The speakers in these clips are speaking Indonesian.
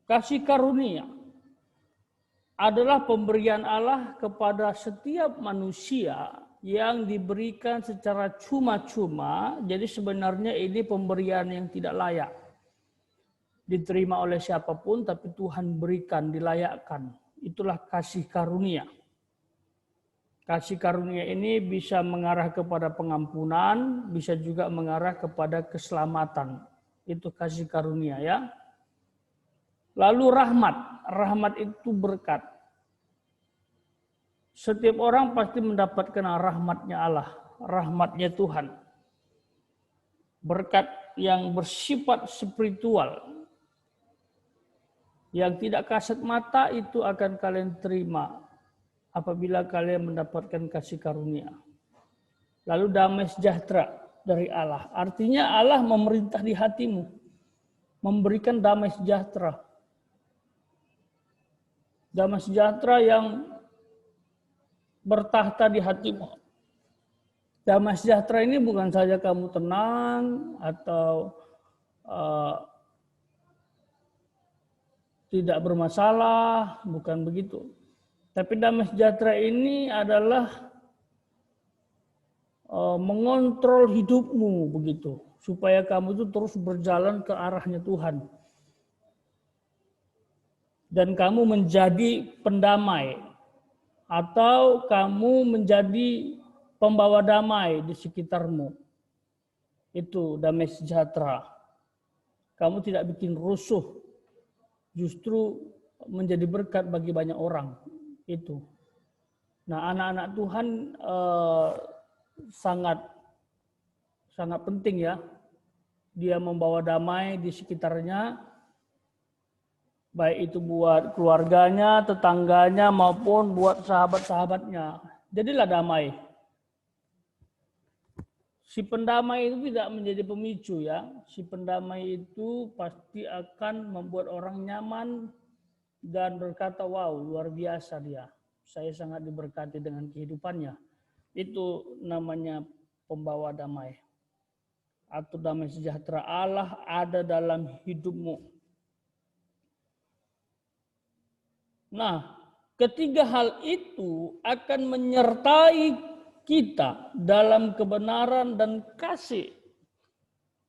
Kasih karunia adalah pemberian Allah kepada setiap manusia yang diberikan secara cuma-cuma. Jadi sebenarnya ini pemberian yang tidak layak diterima oleh siapapun, tapi Tuhan berikan, dilayakkan. Itulah kasih karunia. Kasih karunia ini bisa mengarah kepada pengampunan, bisa juga mengarah kepada keselamatan. Itu kasih karunia ya. Lalu rahmat. Rahmat itu berkat. Setiap orang pasti mendapatkan rahmatnya Allah, rahmatnya Tuhan. Berkat yang bersifat spiritual, yang tidak kasat mata itu akan kalian terima apabila kalian mendapatkan kasih karunia. Lalu damai sejahtera dari Allah. Artinya Allah memerintah di hatimu, memberikan damai sejahtera. Damai sejahtera yang bertahta di hatimu. Damai sejahtera ini bukan saja kamu tenang atau tidak bermasalah, bukan begitu. Tapi damai sejahtera ini adalah mengontrol hidupmu begitu, supaya kamu itu terus berjalan ke arahnya Tuhan. Dan kamu menjadi pendamai atau kamu menjadi pembawa damai di sekitarmu. Itu damai sejahtera. Kamu tidak bikin rusuh, justru menjadi berkat bagi banyak orang. Itu. Nah, anak-anak Tuhan sangat penting ya. Dia membawa damai di sekitarnya, baik itu buat keluarganya, tetangganya, maupun buat sahabat-sahabatnya. Jadilah damai. Si pendamai itu tidak menjadi pemicu ya. Si pendamai itu pasti akan membuat orang nyaman dan berkata, wow, luar biasa dia. Saya sangat diberkati dengan kehidupannya. Itu namanya pembawa damai. Atau damai sejahtera Allah ada dalam hidupmu. Nah, ketiga hal itu akan menyertai kita dalam kebenaran dan kasih.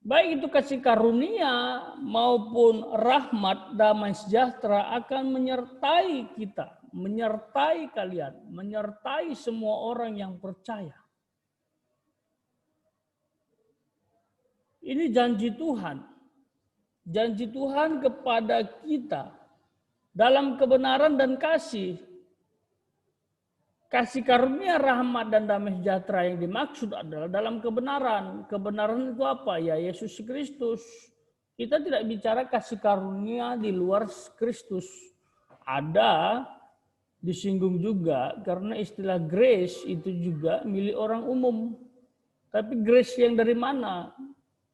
Baik itu kasih karunia maupun rahmat, damai sejahtera akan menyertai kita, menyertai kalian, menyertai semua orang yang percaya. Ini janji Tuhan. Janji Tuhan kepada kita dalam kebenaran dan kasih. Kasih karunia, rahmat, dan damai sejahtera yang dimaksud adalah dalam kebenaran. Kebenaran itu apa? Ya Yesus Kristus. Kita tidak bicara kasih karunia di luar Kristus. Ada, disinggung juga, karena istilah grace itu juga milik orang umum. Tapi grace yang dari mana?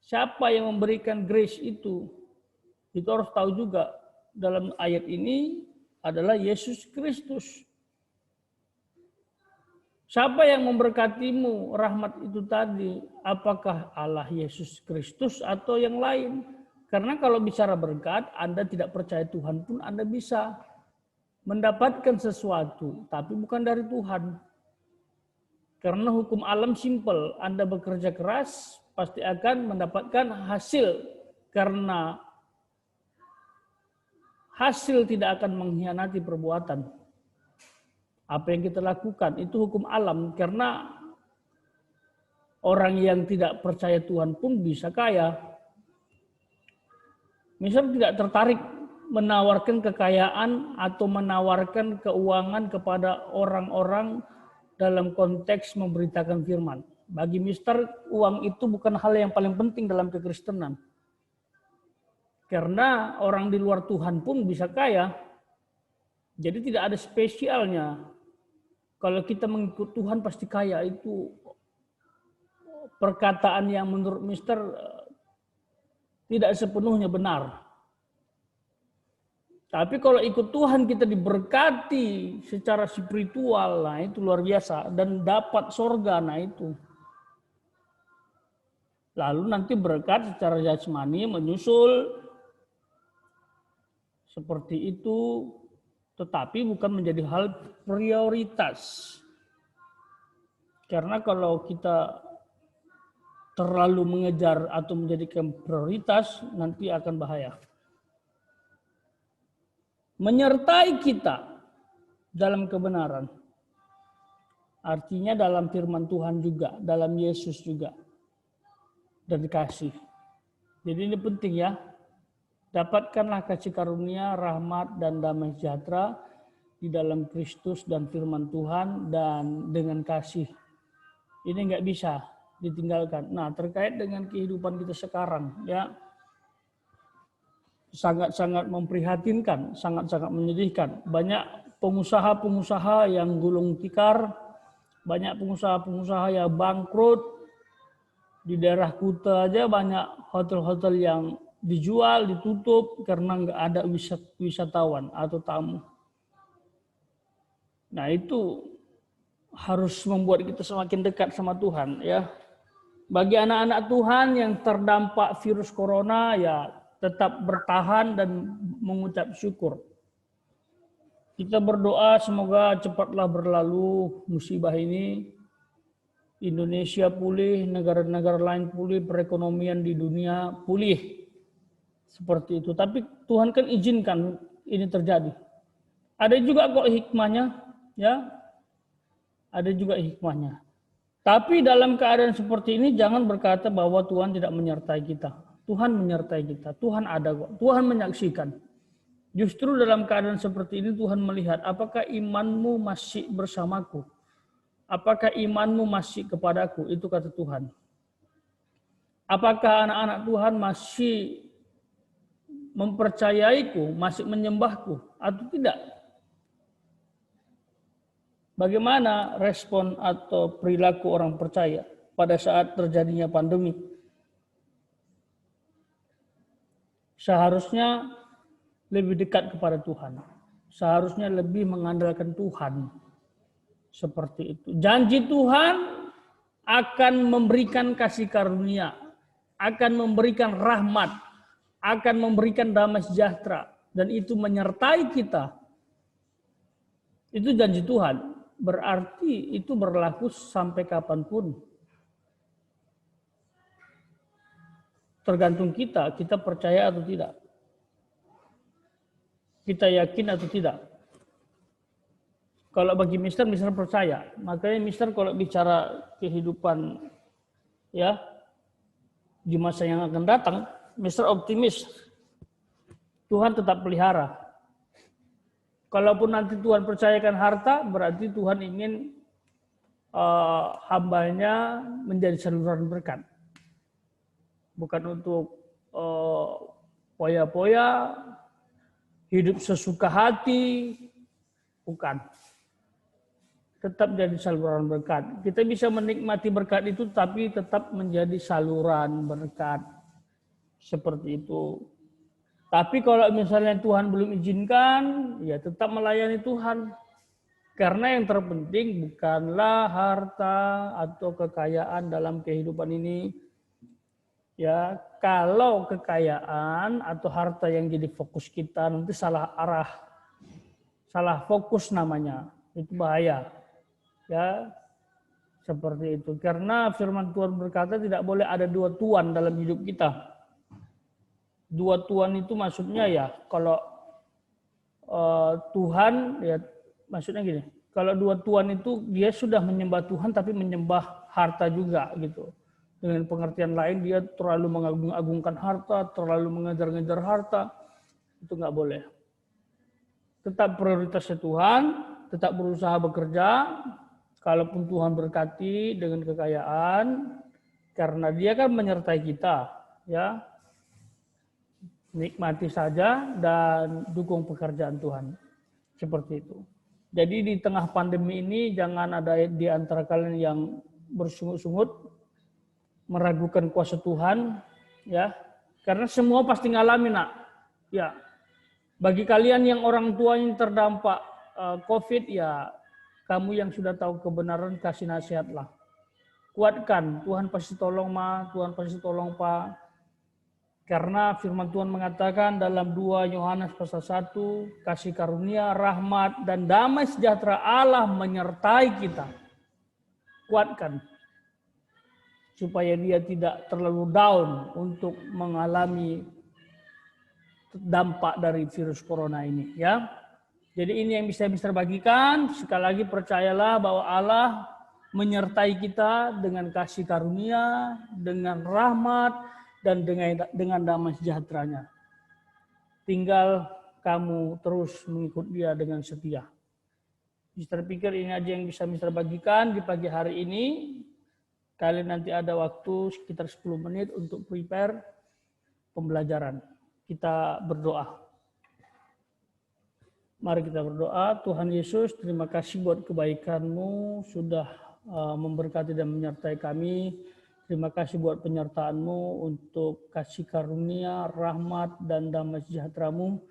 Siapa yang memberikan grace itu? Itu harus tahu juga. Dalam ayat ini adalah Yesus Kristus. Siapa yang memberkatimu rahmat itu tadi? Apakah Allah Yesus Kristus atau yang lain? Karena kalau bicara berkat, Anda tidak percaya Tuhan pun Anda bisa mendapatkan sesuatu, tapi bukan dari Tuhan. Karena hukum alam simpel, Anda bekerja keras, pasti akan mendapatkan hasil. Karena hasil tidak akan mengkhianati perbuatan. Apa yang kita lakukan itu hukum alam, karena orang yang tidak percaya Tuhan pun bisa kaya. Misal tidak tertarik menawarkan kekayaan atau menawarkan keuangan kepada orang-orang dalam konteks memberitakan firman. Bagi Mister, uang itu bukan hal yang paling penting dalam kekristenan. Karena orang di luar Tuhan pun bisa kaya. Jadi tidak ada spesialnya. Kalau kita mengikut Tuhan pasti kaya, itu perkataan yang menurut Mister tidak sepenuhnya benar. Tapi kalau ikut Tuhan kita diberkati secara spiritual, nah itu luar biasa. Dan dapat sorga, nah itu. Lalu nanti berkat secara jasmani menyusul. seperti itu, tetapi bukan menjadi hal prioritas. Karena kalau kita terlalu mengejar atau menjadikan prioritas, nanti akan bahaya. Menyertai kita dalam kebenaran. Artinya dalam firman Tuhan juga, dalam Yesus juga. Dan kasih. Jadi ini penting ya. Dapatkanlah kasih karunia, rahmat, dan damai sejahtera di dalam Kristus dan firman Tuhan dan dengan kasih. Ini nggak bisa ditinggalkan. Nah, terkait dengan kehidupan kita sekarang, ya sangat-sangat memprihatinkan, sangat-sangat menyedihkan. Banyak pengusaha-pengusaha yang gulung tikar, banyak pengusaha-pengusaha yang bangkrut. Di daerah Kuta aja banyak hotel-hotel yang dijual, ditutup karena nggak ada wisatawan atau tamu. Nah, itu harus membuat kita semakin dekat sama Tuhan, ya. Bagi anak-anak Tuhan yang terdampak virus corona, ya tetap bertahan dan mengucap syukur. Kita berdoa semoga cepatlah berlalu musibah ini. Indonesia pulih, negara-negara lain pulih, perekonomian di dunia pulih. Seperti itu. Tapi Tuhan kan izinkan ini terjadi. Ada juga kok hikmahnya, ya. Ada juga hikmahnya. Tapi dalam keadaan seperti ini jangan berkata bahwa Tuhan tidak menyertai kita. Tuhan menyertai kita. Tuhan ada kok. Tuhan menyaksikan. Justru dalam keadaan seperti ini Tuhan melihat apakah imanmu masih bersamaku. Apakah imanmu masih kepadaku? Itu kata Tuhan. Apakah anak-anak Tuhan masih mempercayaiku, masih menyembahku atau tidak? Bagaimana respon atau perilaku orang percaya pada saat terjadinya pandemi? Seharusnya lebih dekat kepada Tuhan. Seharusnya lebih mengandalkan Tuhan. Seperti itu. Janji Tuhan akan memberikan kasih karunia, akan memberikan rahmat, akan memberikan damai sejahtera, dan itu menyertai kita. Itu janji Tuhan. Berarti itu berlaku sampai kapanpun. Tergantung kita percaya atau tidak. Kita yakin atau tidak. Kalau bagi Mister percaya. Makanya Mister kalau bicara kehidupan ya di masa yang akan datang, Mister optimis. Tuhan tetap pelihara. Kalaupun nanti Tuhan percayakan harta, berarti Tuhan ingin hambanya menjadi saluran berkat. Bukan untuk poya-poya, hidup sesuka hati, bukan. Tetap jadi saluran berkat. Kita bisa menikmati berkat itu, tapi tetap menjadi saluran berkat. Seperti itu. Tapi kalau misalnya Tuhan belum izinkan, ya tetap melayani Tuhan. Karena yang terpenting bukanlah harta atau kekayaan dalam kehidupan ini. Ya, kalau kekayaan atau harta yang jadi fokus kita nanti salah arah. Salah fokus namanya. Itu bahaya. Ya, seperti itu. Karena firman Tuhan berkata tidak boleh ada dua tuan dalam hidup kita. Dua tuan itu maksudnya ya kalau Tuhan ya maksudnya gini. Kalau dua tuan itu dia sudah menyembah Tuhan tapi menyembah harta juga gitu. Dengan pengertian lain dia terlalu mengagung-agungkan harta, terlalu mengejar-ngejar harta. Itu nggak boleh. Tetap prioritasnya Tuhan, tetap berusaha bekerja. Kalaupun Tuhan berkati dengan kekayaan, karena Dia kan menyertai kita, ya nikmati saja dan dukung pekerjaan Tuhan, seperti itu. Jadi di tengah pandemi ini jangan ada di antara kalian yang bersungut-sungut, meragukan kuasa Tuhan, ya, karena semua pasti ngalamin, nak, ya. Bagi kalian yang orang tuanya terdampak COVID, ya. Kamu yang sudah tahu kebenaran, kasih nasihatlah. Kuatkan, Tuhan pasti tolong, Ma, Tuhan pasti tolong, Pak. Karena firman Tuhan mengatakan dalam 2 Yohanes pasal 1, kasih karunia, rahmat, dan damai sejahtera Allah menyertai kita. Kuatkan. Supaya dia tidak terlalu down untuk mengalami dampak dari virus corona ini. Ya. Jadi ini yang bisa bagikan. Sekali lagi percayalah bahwa Allah menyertai kita dengan kasih karunia, dengan rahmat, dan dengan damai sejahteranya. Tinggal kamu terus mengikut dia dengan setia. Mister pikir ini aja yang bisa Mister bagikan di pagi hari ini. Kalian nanti ada waktu sekitar 10 menit untuk prepare pembelajaran. Kita berdoa. Mari kita berdoa. Tuhan Yesus, terima kasih buat kebaikan-Mu sudah memberkati dan menyertai kami. Terima kasih buat penyertaan-Mu untuk kasih karunia, rahmat, dan damai sejahtera-Mu.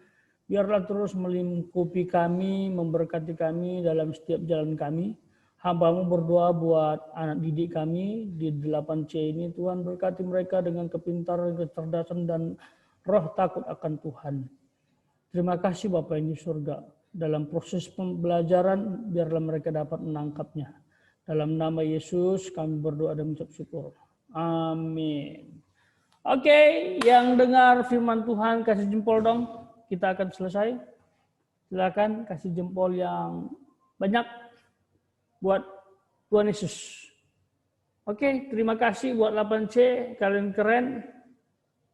Biarlah terus melingkupi kami, memberkati kami dalam setiap jalan kami. Hamba-Mu berdoa buat anak didik kami di 8C ini. Tuhan berkati mereka dengan kepintaran, kecerdasan, dan roh takut akan Tuhan. Terima kasih Bapa yang di surga. Dalam proses pembelajaran, biarlah mereka dapat menangkapnya. Dalam nama Yesus kami berdoa dan mengucap syukur. Amin. Oke, yang dengar firman Tuhan kasih jempol dong. Kita akan selesai. Silakan kasih jempol yang banyak buat Tuhan Yesus. Oke, terima kasih buat 8C. Kalian keren.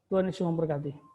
Tuhan Yesus memberkati.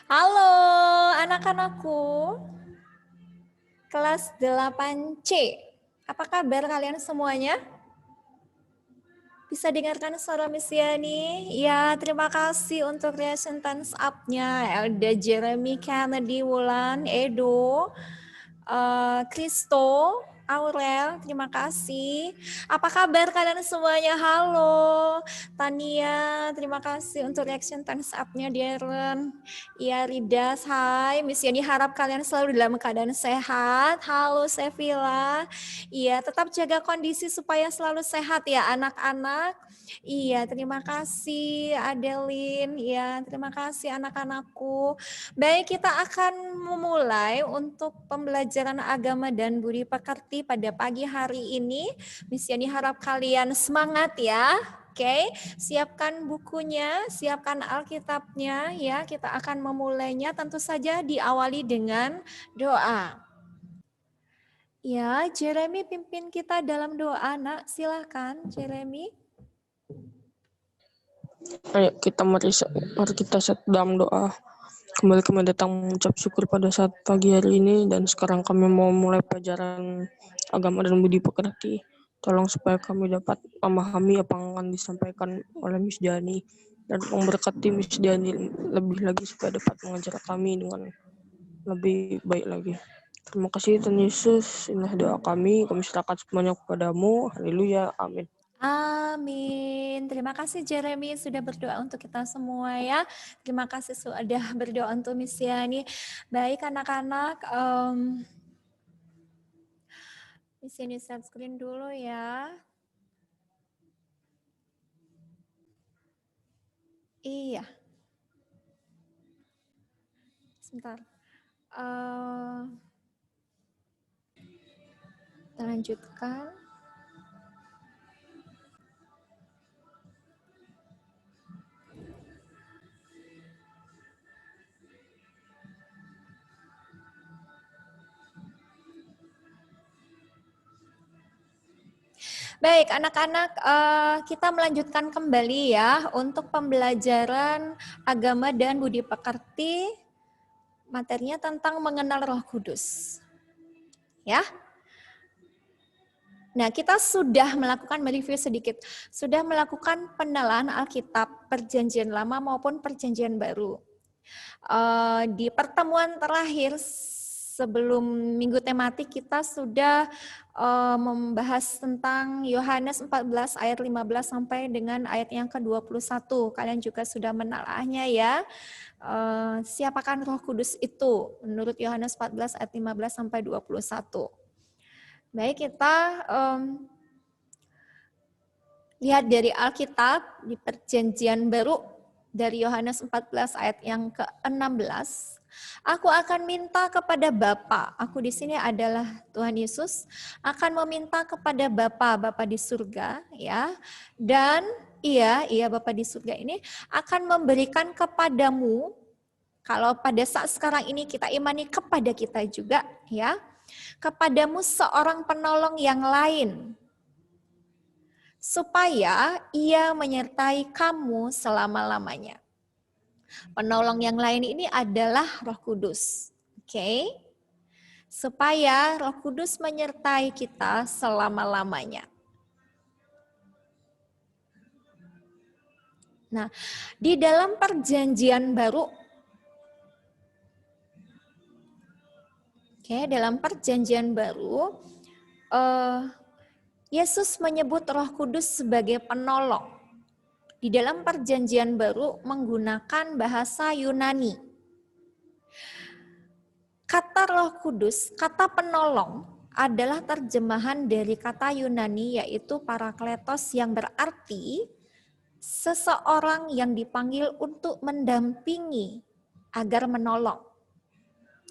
Halo anak-anakku, kelas 8C. Apa kabar kalian semuanya? Bisa dengarkan suara Miss Yani? Ya, terima kasih untuk reaction thumbs up-nya. Ada Jeremy, Kennedy, Wulan, Edo, Kristo, Aurel, terima kasih. Apa kabar kalian semuanya? Halo, Tania, terima kasih untuk reaction thumbs up-nya, Darren. Iya, Ridas, hai. Miss Yani harap kalian selalu dalam keadaan sehat. Halo, Sevilla. Iya, tetap jaga kondisi supaya selalu sehat ya anak-anak. Iya, terima kasih Adeline. Iya, terima kasih anak-anakku. Baik, kita akan memulai untuk pembelajaran agama dan budi pekerti pada pagi hari ini. Miss Yani harap kalian semangat ya. Oke, siapkan bukunya, siapkan Alkitabnya ya. Kita akan memulainya tentu saja diawali dengan doa. Ya, Jeremy pimpin kita dalam doa, Nak. Silakan, Jeremy. Ayo mari kita dalam doa. Kembali kami datang mengucap syukur pada saat pagi hari ini, dan sekarang kami mau mulai pelajaran agama dan budi pekerti. Tolong supaya kami dapat memahami apa yang akan disampaikan oleh Miss Diani, dan memberkati Miss Diani lebih lagi supaya dapat mengajar kami dengan lebih baik lagi. Terima kasih Tuhan Yesus, inilah doa kami serahkan semuanya kepadamu. Haleluya, amin. Amin. Terima kasih Jeremy sudah berdoa untuk kita semua ya. Terima kasih sudah berdoa untuk Miss Yani. Baik anak-anak, Miss Yani share screen dulu ya. Iya. Sebentar. Kita lanjutkan. Baik, anak-anak, kita melanjutkan kembali ya untuk pembelajaran agama dan budi pekerti. Materinya tentang mengenal Roh Kudus. Ya. Nah, kita sudah melakukan mereview sedikit, sudah melakukan penelahan Alkitab Perjanjian Lama maupun Perjanjian Baru. Di pertemuan terakhir sebelum minggu tematik kita sudah membahas tentang Yohanes 14 ayat 15 sampai dengan ayat yang ke-21. Kalian juga sudah menelaahnya ya. Siapakah Roh Kudus itu menurut Yohanes 14 ayat 15 sampai 21. Baik, kita lihat dari Alkitab di Perjanjian Baru dari Yohanes 14 ayat yang ke-16. Aku akan minta kepada Bapa, aku di sini adalah Tuhan Yesus, akan meminta kepada Bapa di surga ya. Dan ia Bapa di surga ini akan memberikan kepadamu, kalau pada saat sekarang ini kita imani kepada kita juga ya, kepadamu seorang penolong yang lain, supaya ia menyertai kamu selama-lamanya. Penolong yang lain ini adalah Roh Kudus. Oke? Supaya Roh Kudus menyertai kita selama-lamanya. Nah, di dalam Perjanjian Baru, dalam Perjanjian Baru, Yesus menyebut Roh Kudus sebagai penolong. Di dalam Perjanjian Baru menggunakan bahasa Yunani. Kata Roh Kudus, kata penolong adalah terjemahan dari kata Yunani yaitu parakletos yang berarti seseorang yang dipanggil untuk mendampingi agar menolong.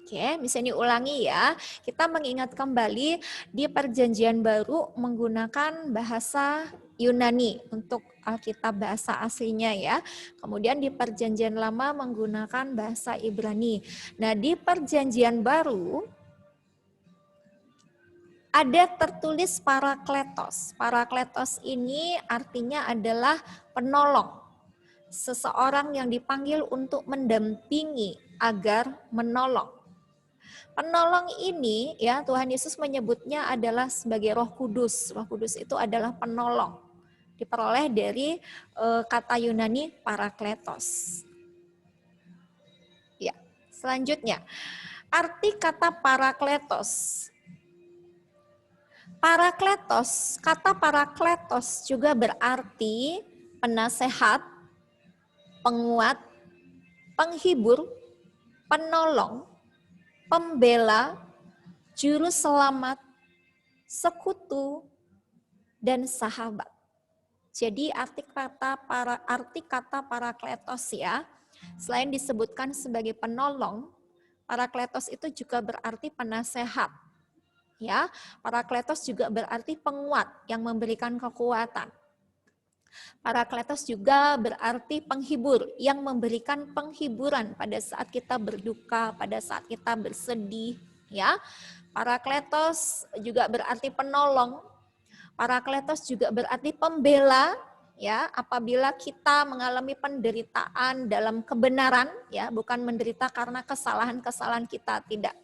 Oke, bisa diulangi ya. Kita mengingat kembali di Perjanjian Baru menggunakan bahasa Yunani untuk Alkitab bahasa aslinya ya. Kemudian di Perjanjian Lama menggunakan bahasa Ibrani. Nah, di Perjanjian Baru ada tertulis parakletos. Parakletos ini artinya adalah penolong. Seseorang yang dipanggil untuk mendampingi agar menolong. Penolong ini ya Tuhan Yesus menyebutnya adalah sebagai Roh Kudus. Roh Kudus itu adalah penolong. Diperoleh dari kata Yunani parakletos. Ya, selanjutnya arti kata parakletos. Kata parakletos juga berarti penasehat, penguat, penghibur, penolong, pembela, juru selamat, sekutu, dan sahabat. Jadi arti kata parakletos ya, selain disebutkan sebagai penolong, parakletos itu juga berarti penasehat. Ya, parakletos juga berarti penguat yang memberikan kekuatan. Parakletos juga berarti penghibur yang memberikan penghiburan pada saat kita berduka, pada saat kita bersedih, ya. Parakletos juga berarti penolong. Parakletos juga berarti pembela, ya. Apabila kita mengalami penderitaan dalam kebenaran, ya, bukan menderita karena kesalahan-kesalahan kita, tidak.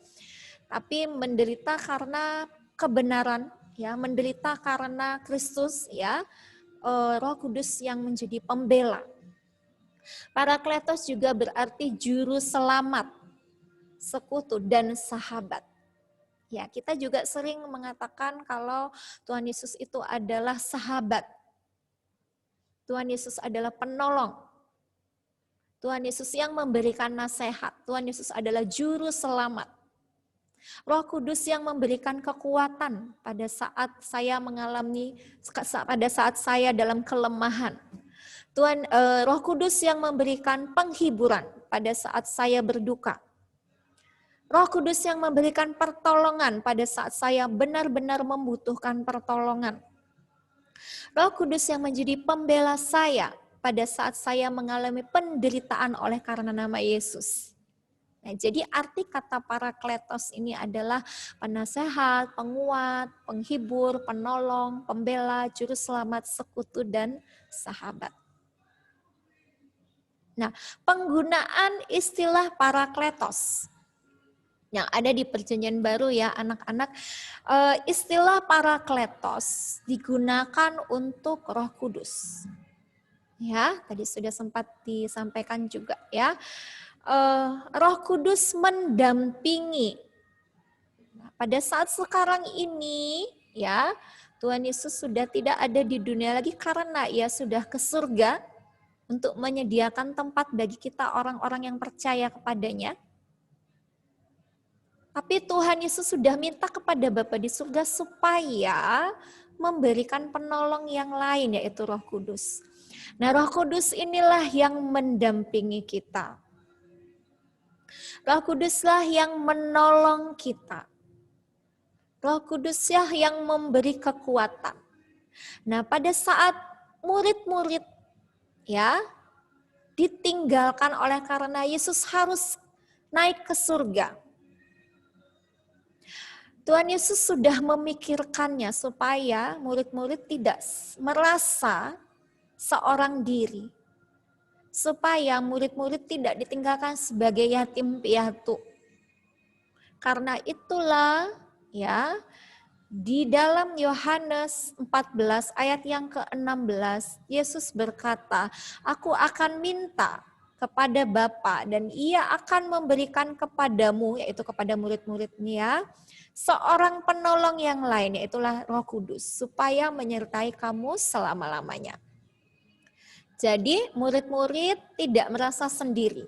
Tapi menderita karena kebenaran, ya, menderita karena Kristus, ya. Roh Kudus yang menjadi pembela. Parakletos juga berarti juru selamat, sekutu, dan sahabat. Ya, kita juga sering mengatakan kalau Tuhan Yesus itu adalah sahabat. Tuhan Yesus adalah penolong. Tuhan Yesus yang memberikan nasihat. Tuhan Yesus adalah juru selamat. Roh Kudus yang memberikan kekuatan pada saat saya dalam kelemahan. Roh Kudus yang memberikan penghiburan pada saat saya berduka. Roh Kudus yang memberikan pertolongan pada saat saya benar-benar membutuhkan pertolongan. Roh Kudus yang menjadi pembela saya pada saat saya mengalami penderitaan oleh karena nama Yesus. Nah, jadi arti kata parakletos ini adalah penasehat, penguat, penghibur, penolong, pembela, juru selamat, sekutu, dan sahabat. Nah, penggunaan istilah parakletos yang ada di Perjanjian Baru ya anak-anak, istilah parakletos digunakan untuk Roh Kudus. Ya, tadi sudah sempat disampaikan juga ya. Roh Kudus mendampingi. Nah, pada saat sekarang ini ya, Tuhan Yesus sudah tidak ada di dunia lagi karena Ia sudah ke surga untuk menyediakan tempat bagi kita orang-orang yang percaya kepadanya. Tapi Tuhan Yesus sudah minta kepada Bapa di surga supaya memberikan penolong yang lain, yaitu Roh Kudus. Nah, Roh Kudus inilah yang mendampingi kita. Roh Kuduslah yang menolong kita. Roh Kuduslah yang memberi kekuatan. Nah, pada saat murid-murid ya ditinggalkan oleh karena Yesus harus naik ke surga. Tuhan Yesus sudah memikirkannya supaya murid-murid tidak merasa seorang diri. Supaya murid-murid tidak ditinggalkan sebagai yatim piatu. Karena itulah ya di dalam Yohanes 14 ayat yang ke-16 Yesus berkata, "Aku akan minta kepada Bapa dan Ia akan memberikan kepadamu," yaitu kepada murid-muridnya, "seorang penolong yang lain," yaitulah Roh Kudus, supaya menyertai kamu selama-lamanya. Jadi murid-murid tidak merasa sendiri.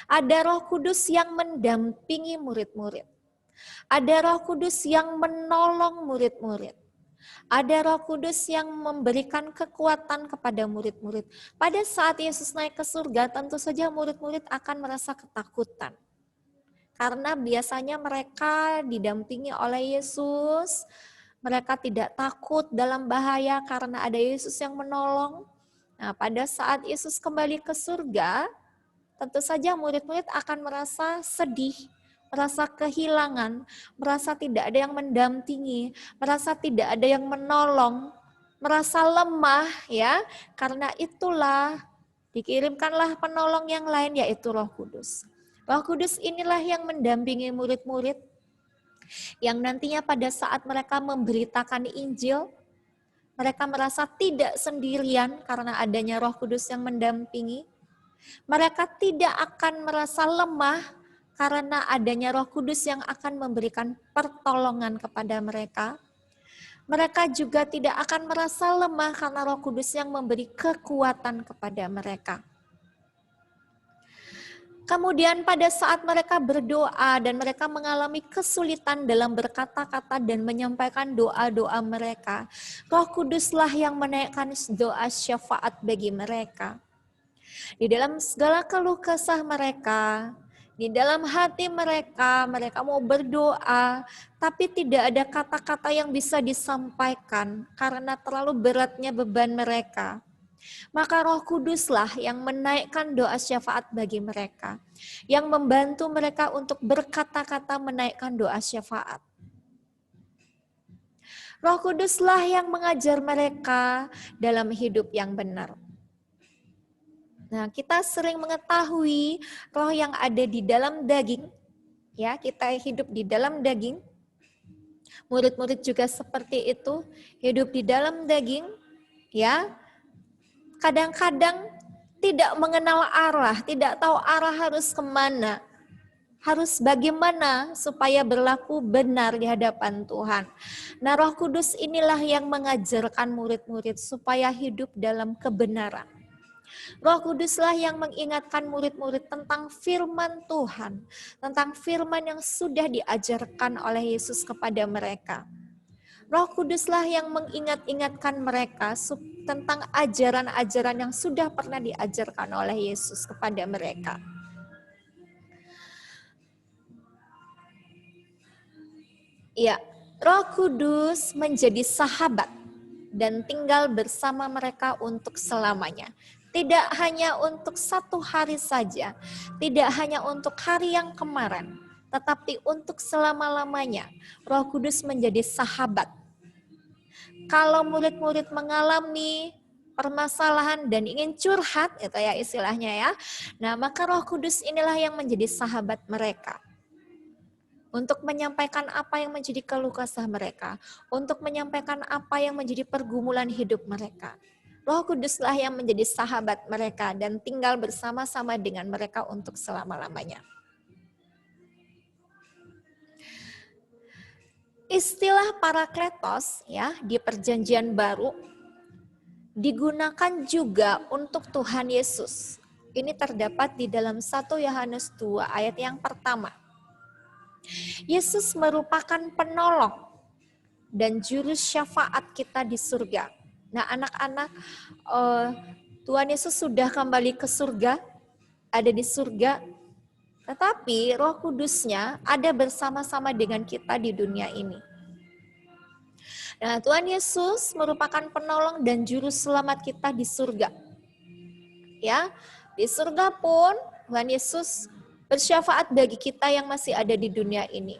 Ada Roh Kudus yang mendampingi murid-murid. Ada Roh Kudus yang menolong murid-murid. Ada Roh Kudus yang memberikan kekuatan kepada murid-murid. Pada saat Yesus naik ke surga, tentu saja murid-murid akan merasa ketakutan. Karena biasanya mereka didampingi oleh Yesus, mereka tidak takut dalam bahaya karena ada Yesus yang menolong. Nah, pada saat Yesus kembali ke surga, tentu saja murid-murid akan merasa sedih, merasa kehilangan, merasa tidak ada yang mendampingi, merasa tidak ada yang menolong, merasa lemah ya. Karena itulah dikirimkanlah penolong yang lain, yaitu Roh Kudus. Roh Kudus inilah yang mendampingi murid-murid yang nantinya pada saat mereka memberitakan Injil, mereka merasa tidak sendirian karena adanya Roh Kudus yang mendampingi. Mereka tidak akan merasa lemah karena adanya Roh Kudus yang akan memberikan pertolongan kepada mereka. Mereka juga tidak akan merasa lemah karena Roh Kudus yang memberi kekuatan kepada mereka. Kemudian pada saat mereka berdoa dan mereka mengalami kesulitan dalam berkata-kata dan menyampaikan doa-doa mereka, Roh Kuduslah yang menaikkan doa syafaat bagi mereka. Di dalam segala keluh kesah mereka, di dalam hati mereka, mereka mau berdoa, tapi tidak ada kata-kata yang bisa disampaikan karena terlalu beratnya beban mereka. Maka Roh Kuduslah yang menaikkan doa syafaat bagi mereka, yang membantu mereka untuk berkata-kata menaikkan doa syafaat. Roh Kuduslah yang mengajar mereka dalam hidup yang benar. Nah, kita sering mengetahui roh yang ada di dalam daging, ya, kita hidup di dalam daging. Murid-murid juga seperti itu, hidup di dalam daging, ya. Kadang-kadang tidak mengenal arah, tidak tahu arah harus kemana, harus bagaimana supaya berlaku benar di hadapan Tuhan. Nah, Roh Kudus inilah yang mengajarkan murid-murid supaya hidup dalam kebenaran. Roh Kuduslah yang mengingatkan murid-murid tentang firman Tuhan, tentang firman yang sudah diajarkan oleh Yesus kepada mereka. Roh Kuduslah yang mengingat-ingatkan mereka tentang ajaran-ajaran yang sudah pernah diajarkan oleh Yesus kepada mereka. Ya, Roh Kudus menjadi sahabat dan tinggal bersama mereka untuk selamanya. Tidak hanya untuk satu hari saja, tidak hanya untuk hari yang kemarin, tetapi untuk selama-lamanya. Roh Kudus menjadi sahabat. Kalau murid-murid mengalami permasalahan dan ingin curhat, itu ya istilahnya ya. Nah, maka Roh Kudus inilah yang menjadi sahabat mereka. Untuk menyampaikan apa yang menjadi keluh kesah mereka, untuk menyampaikan apa yang menjadi pergumulan hidup mereka. Roh Kuduslah yang menjadi sahabat mereka dan tinggal bersama-sama dengan mereka untuk selama-lamanya. Istilah Parakletos ya di Perjanjian Baru digunakan juga untuk Tuhan Yesus. Ini terdapat di dalam 1 Yohanes 2 ayat yang pertama. Yesus merupakan penolong dan juru syafaat kita di surga. Nah, anak-anak, Tuhan Yesus sudah kembali ke surga, ada di surga, tetapi Roh Kudusnya ada bersama-sama dengan kita di dunia ini. Nah, Tuhan Yesus merupakan penolong dan juru selamat kita di surga. Ya, di surga pun Tuhan Yesus bersyafaat bagi kita yang masih ada di dunia ini,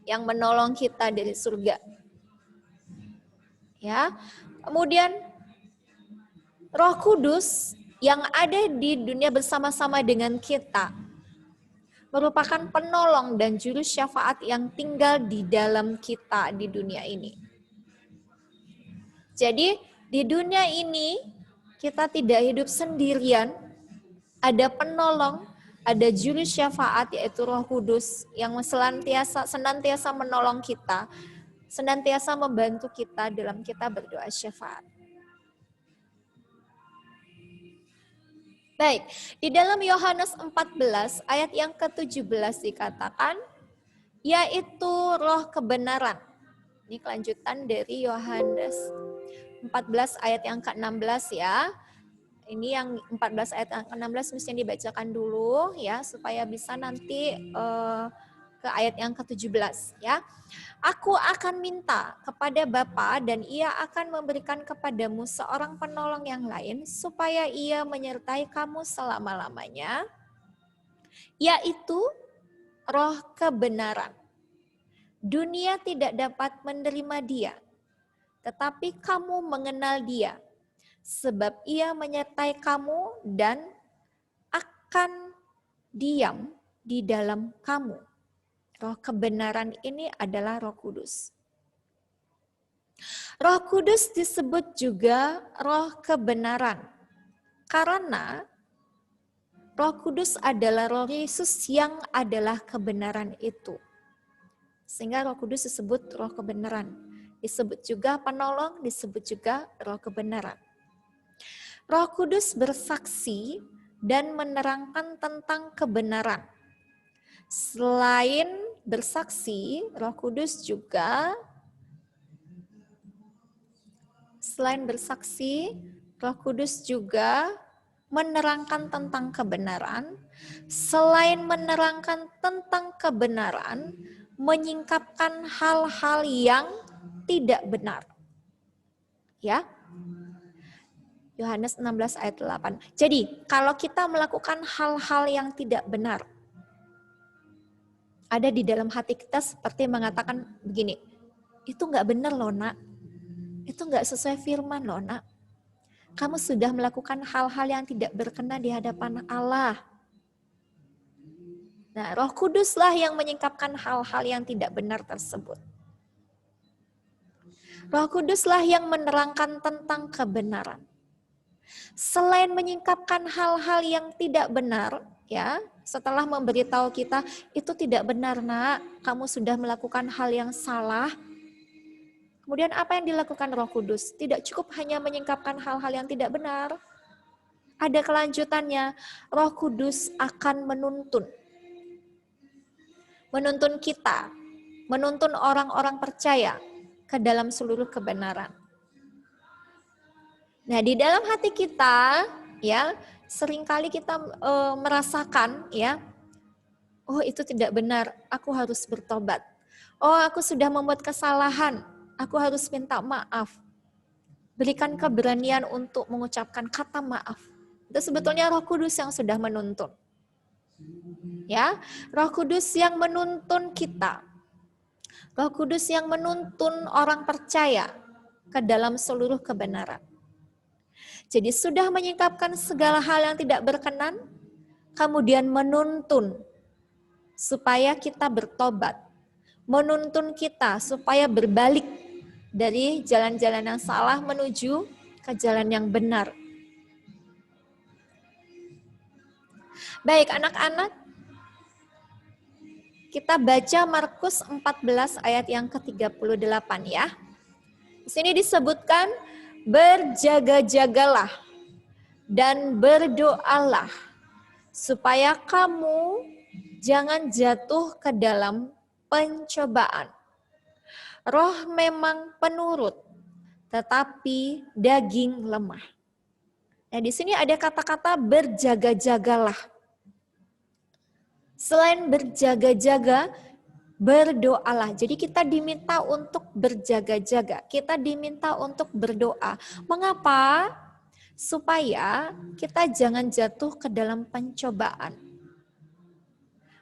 yang menolong kita dari surga. Ya, kemudian Roh Kudus yang ada di dunia bersama-sama dengan kita merupakan penolong dan juru syafaat yang tinggal di dalam kita di dunia ini. Jadi di dunia ini kita tidak hidup sendirian, ada penolong, ada juru syafaat yaitu Roh Kudus yang senantiasa menolong kita, senantiasa membantu kita dalam kita berdoa syafaat. Baik, di dalam Yohanes 14 ayat yang ke-17 dikatakan, yaitu roh kebenaran. Ini kelanjutan dari Yohanes 14 ayat yang ke-16 ya. Ini yang 14 ayat yang ke-16 mesti dibacakan dulu ya, supaya bisa nanti ke ayat yang ke-17 ya. Aku akan minta kepada Bapa dan Ia akan memberikan kepadamu seorang penolong yang lain supaya Ia menyertai kamu selama-lamanya, yaitu roh kebenaran. Dunia tidak dapat menerima Dia, tetapi kamu mengenal Dia, sebab Ia menyertai kamu dan akan diam di dalam kamu. Roh kebenaran ini adalah Roh Kudus. Roh Kudus disebut juga roh kebenaran. Karena Roh Kudus adalah Roh Yesus yang adalah kebenaran itu. Sehingga Roh Kudus disebut roh kebenaran. Disebut juga penolong, disebut juga roh kebenaran. Roh Kudus bersaksi dan menerangkan tentang kebenaran. Selain bersaksi, Roh Kudus juga menerangkan tentang kebenaran. Selain menerangkan tentang kebenaran, menyingkapkan hal-hal yang tidak benar. Ya. Yohanes 16 ayat 8. Jadi, kalau kita melakukan hal-hal yang tidak benar, ada di dalam hati kita seperti mengatakan begini, itu nggak benar loh nak, itu nggak sesuai firman loh nak. Kamu sudah melakukan hal-hal yang tidak berkenan di hadapan Allah. Nah, Roh Kuduslah yang menyingkapkan hal-hal yang tidak benar tersebut. Roh Kuduslah yang menerangkan tentang kebenaran. Selain menyingkapkan hal-hal yang tidak benar, ya, setelah memberitahu kita itu tidak benar nak, kamu sudah melakukan hal yang salah. Kemudian apa yang dilakukan Roh Kudus? Tidak cukup hanya menyingkapkan hal-hal yang tidak benar. Ada kelanjutannya, Roh Kudus akan menuntun. Menuntun kita, menuntun orang-orang percaya ke dalam seluruh kebenaran. Nah, di dalam hati kita ya, seringkali kita merasakan ya, oh itu tidak benar, aku harus bertobat. Oh, aku sudah membuat kesalahan, aku harus minta maaf. Berikan keberanian untuk mengucapkan kata maaf. Itu sebetulnya Roh Kudus yang sudah menuntun. Ya, Roh Kudus yang menuntun kita. Roh Kudus yang menuntun orang percaya ke dalam seluruh kebenaran. Jadi sudah menyingkapkan segala hal yang tidak berkenan, kemudian menuntun supaya kita bertobat. Menuntun kita supaya berbalik dari jalan-jalan yang salah menuju ke jalan yang benar. Baik anak-anak, kita baca Markus 14 ayat yang ke-38 ya. Di sini disebutkan, berjaga-jagalah dan berdoalah supaya kamu jangan jatuh ke dalam pencobaan. Roh memang penurut, tetapi daging lemah. Nah, di sini ada kata-kata berjaga-jagalah. Selain berjaga-jaga, berdoalah. Jadi kita diminta untuk berjaga-jaga. Kita diminta untuk berdoa. Mengapa? Supaya kita jangan jatuh ke dalam pencobaan.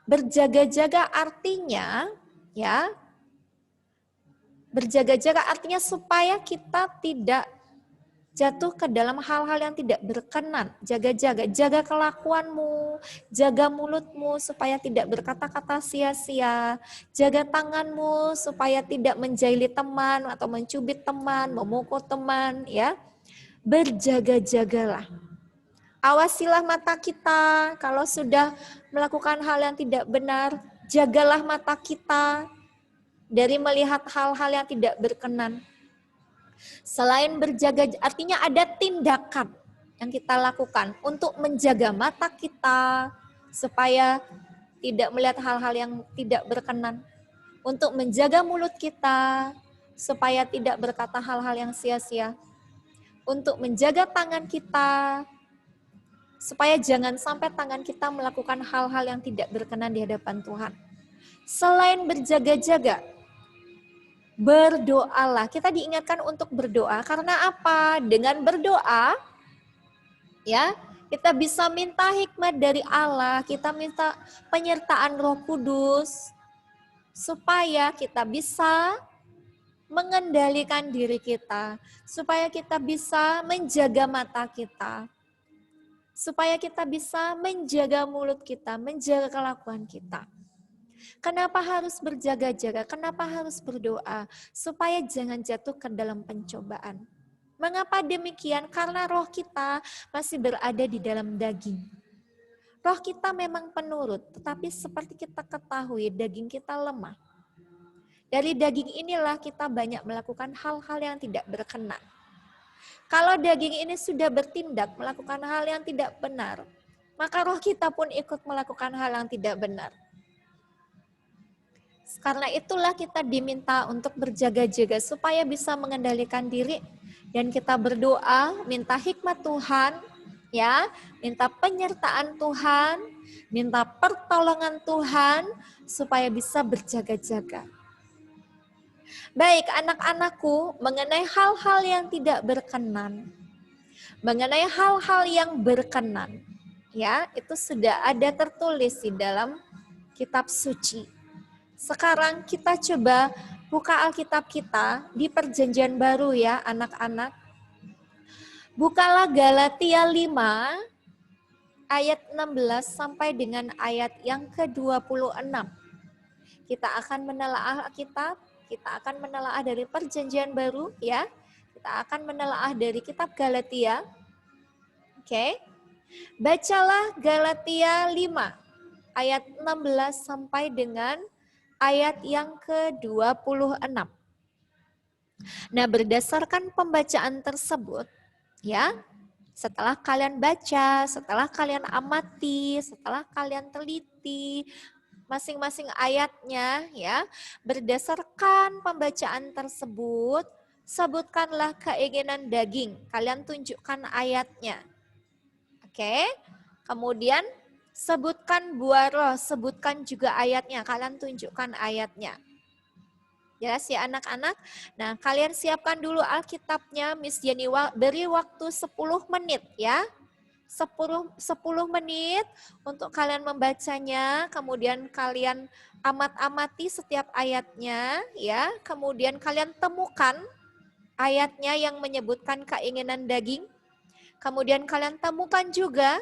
Berjaga-jaga artinya, ya, berjaga-jaga artinya supaya kita tidak jatuh ke dalam hal-hal yang tidak berkenan. Jaga-jaga, jaga kelakuanmu, jaga mulutmu supaya tidak berkata-kata sia-sia. Jaga tanganmu supaya tidak menjaili teman atau mencubit teman, memukul teman, ya. Berjaga-jagalah. Awasilah mata kita kalau sudah melakukan hal yang tidak benar, jagalah mata kita dari melihat hal-hal yang tidak berkenan. Selain berjaga, artinya ada tindakan yang kita lakukan untuk menjaga mata kita supaya tidak melihat hal-hal yang tidak berkenan. Untuk menjaga mulut kita supaya tidak berkata hal-hal yang sia-sia. Untuk menjaga tangan kita supaya jangan sampai tangan kita melakukan hal-hal yang tidak berkenan di hadapan Tuhan. Selain berjaga-jaga, berdoalah. Kita diingatkan untuk berdoa. Karena apa? Dengan berdoa, ya, kita bisa minta hikmat dari Allah. Kita minta penyertaan Roh Kudus supaya kita bisa mengendalikan diri kita, supaya kita bisa menjaga mata kita, supaya kita bisa menjaga mulut kita, menjaga kelakuan kita. Kenapa harus berjaga-jaga? Kenapa harus berdoa? Supaya jangan jatuh ke dalam pencobaan. Mengapa demikian? Karena roh kita masih berada di dalam daging. Roh kita memang penurut, tetapi seperti kita ketahui, daging kita lemah. Dari daging inilah kita banyak melakukan hal-hal yang tidak berkenan. Kalau daging ini sudah bertindak melakukan hal yang tidak benar, maka roh kita pun ikut melakukan hal yang tidak benar. Karena itulah kita diminta untuk berjaga-jaga supaya bisa mengendalikan diri dan kita berdoa, minta hikmat Tuhan, ya, minta penyertaan Tuhan, minta pertolongan Tuhan supaya bisa berjaga-jaga. Baik anak-anakku, mengenai hal-hal yang tidak berkenan, mengenai hal-hal yang berkenan, ya, itu sudah ada tertulis di dalam kitab suci. Sekarang kita coba buka Alkitab kita di Perjanjian Baru ya anak-anak. Bukalah Galatia 5 ayat 16 sampai dengan ayat yang ke-26. Kita akan menelaah Alkitab, kita akan menelaah dari Perjanjian Baru ya. Kita akan menelaah dari kitab Galatia. Oke. Bacalah Galatia 5 ayat 16 sampai dengan ayat yang ke-26. Nah, berdasarkan pembacaan tersebut, ya, setelah kalian baca, setelah kalian amati, setelah kalian teliti, masing-masing ayatnya ya. Berdasarkan pembacaan tersebut, sebutkanlah keinginan daging. Kalian tunjukkan ayatnya. Oke. Kemudian sebutkan buah roh, sebutkan juga ayatnya. Kalian tunjukkan ayatnya. Jelas ya anak-anak? Nah, kalian siapkan dulu Alkitabnya. Miss Jenny beri waktu 10 menit ya. 10 menit untuk kalian membacanya, kemudian kalian amati setiap ayatnya ya, kemudian kalian temukan ayatnya yang menyebutkan keinginan daging, kemudian kalian temukan juga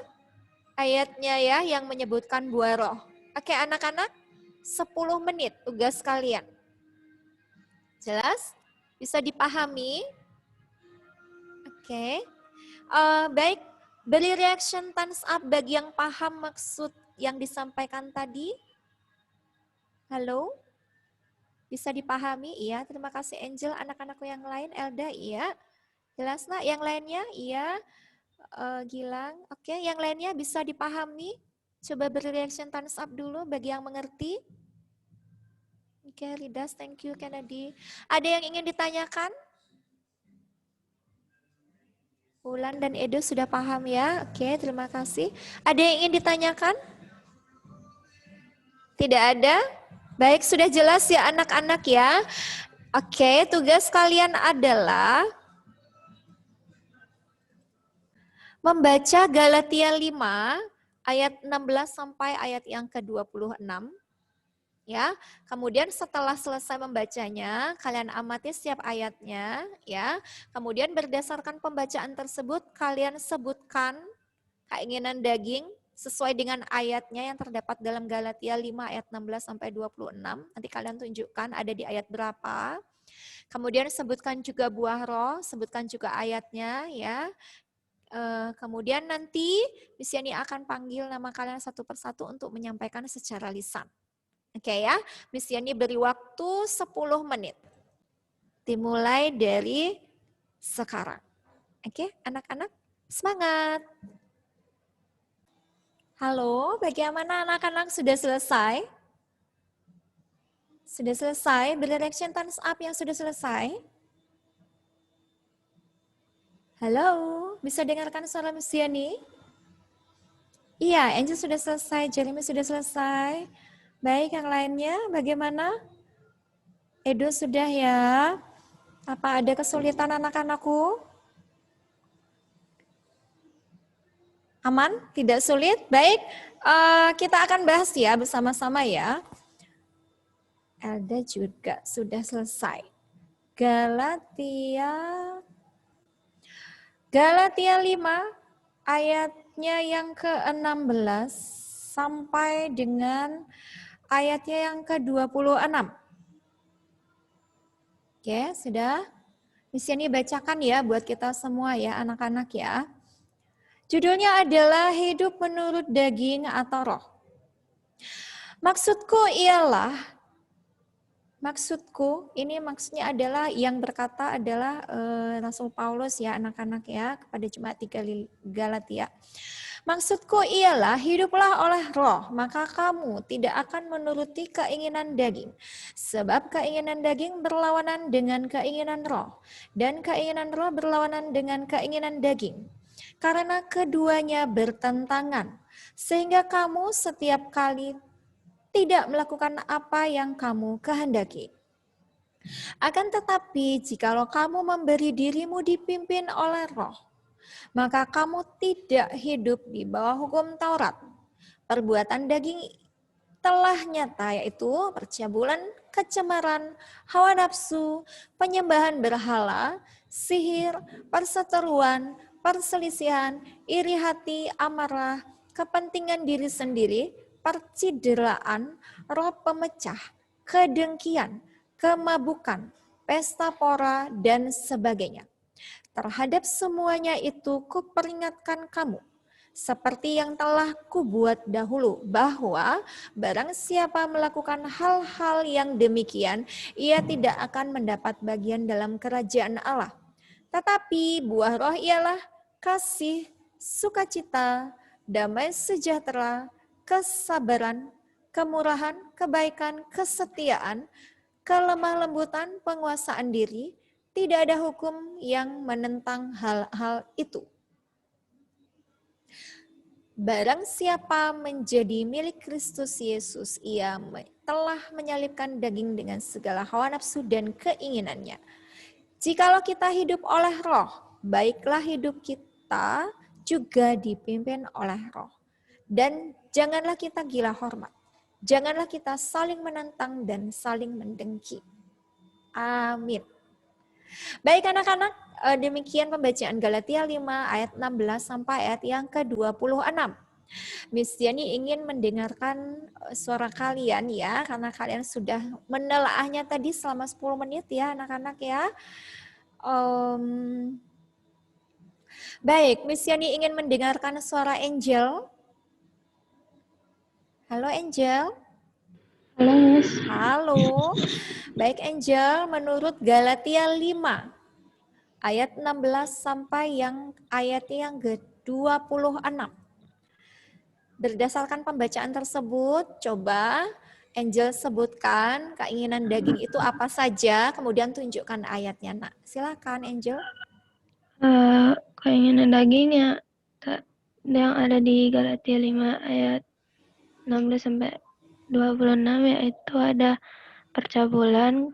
ayatnya ya yang menyebutkan buah roh. Oke anak-anak, 10 menit tugas kalian. Jelas? Bisa dipahami? Oke. Baik. Beri reaction thumbs up bagi yang paham maksud yang disampaikan tadi. Halo? Bisa dipahami? Iya, terima kasih Angel. Anak-anakku yang lain, Elda, iya. Jelas nak? Yang lainnya? Iya. Gilang, oke. Yang lainnya bisa dipahami? Coba beri reaction thumbs up dulu bagi yang mengerti. Oke, Ridas, thank you Kennedy. Ada yang ingin ditanyakan? Wulan dan Edo sudah paham ya? Oke, terima kasih. Ada yang ingin ditanyakan? Tidak ada? Baik, sudah jelas ya anak-anak ya? Oke, tugas kalian adalah membaca Galatia 5 ayat 16 sampai ayat yang ke-26. Ya, kemudian setelah selesai membacanya, kalian amati setiap ayatnya, ya. Kemudian berdasarkan pembacaan tersebut, kalian sebutkan keinginan daging sesuai dengan ayatnya yang terdapat dalam Galatia 5 ayat 16 sampai 26. Nanti kalian tunjukkan ada di ayat berapa. Kemudian sebutkan juga buah roh, sebutkan juga ayatnya, ya. Kemudian nanti Miss Yani akan panggil nama kalian satu persatu untuk menyampaikan secara lisan. Oke ya, Miss Yani beri waktu 10 menit. Dimulai dari sekarang. Oke, anak-anak, semangat. Halo, bagaimana anak-anak sudah selesai? Sudah selesai? Beri reaction thumbs up yang sudah selesai. Halo, bisa dengarkan suara Miss Yani? Iya, Angel sudah selesai, Jeremy sudah selesai. Baik, yang lainnya bagaimana? Edo sudah ya? Apa ada kesulitan anak-anakku? Aman? Tidak sulit? Baik, kita akan bahas ya bersama-sama ya. Elda juga sudah selesai. Galatia 5 ayatnya yang ke-16 sampai dengan ayatnya yang ke-26. Oke, sudah? Miss Yani bacakan ya buat kita semua ya anak-anak ya. Judulnya adalah hidup menurut daging atau roh. Maksudku ini maksudnya adalah yang berkata adalah Rasul Paulus ya anak-anak ya kepada jemaat di Galatia. Maksudku ialah hiduplah oleh roh, maka kamu tidak akan menuruti keinginan daging. Sebab keinginan daging berlawanan dengan keinginan roh, dan keinginan roh berlawanan dengan keinginan daging. Karena keduanya bertentangan, sehingga kamu setiap kali tidak melakukan apa yang kamu kehendaki. Akan tetapi, jikalau kamu memberi dirimu dipimpin oleh roh, maka kamu tidak hidup di bawah hukum Taurat. Perbuatan daging telah nyata, yaitu percabulan, kecemaran, hawa nafsu, penyembahan berhala, sihir, perseteruan, perselisihan, iri hati, amarah, kepentingan diri sendiri, percideraan, roh pemecah, kedengkian, kemabukan, pesta pora, dan sebagainya. Terhadap semuanya itu kuperingatkan kamu, seperti yang telah kubuat dahulu, bahwa barang siapa melakukan hal-hal yang demikian, ia tidak akan mendapat bagian dalam kerajaan Allah. Tetapi buah roh ialah kasih, sukacita, damai sejahtera, kesabaran, kemurahan, kebaikan, kesetiaan, kelemah lembutan, penguasaan diri. Tidak ada hukum yang menentang hal-hal itu. Barang siapa menjadi milik Kristus Yesus, ia telah menyalibkan daging dengan segala hawa nafsu dan keinginannya. Jikalau kita hidup oleh Roh, baiklah hidup kita juga dipimpin oleh Roh. Dan janganlah kita gila hormat. Janganlah kita saling menentang dan saling mendengki. Amin. Baik anak-anak, demikian pembacaan Galatia 5 ayat 16 sampai ayat yang ke-26. Miss Yani ingin mendengarkan suara kalian ya, karena kalian sudah menelaahnya tadi selama 10 menit ya anak-anak ya. Baik, Miss Yani ingin mendengarkan suara Angel. Halo Angel. Halo, Miss. Halo. Baik Angel, menurut Galatia 5 ayat 16 sampai yang ayat yang ke-26. Berdasarkan pembacaan tersebut, coba Angel sebutkan keinginan daging itu apa saja, kemudian tunjukkan ayatnya. Nak, silakan Angel. Keinginan daging yang ada di Galatia 5 ayat 16 sampai 26 yaitu ada percabulan,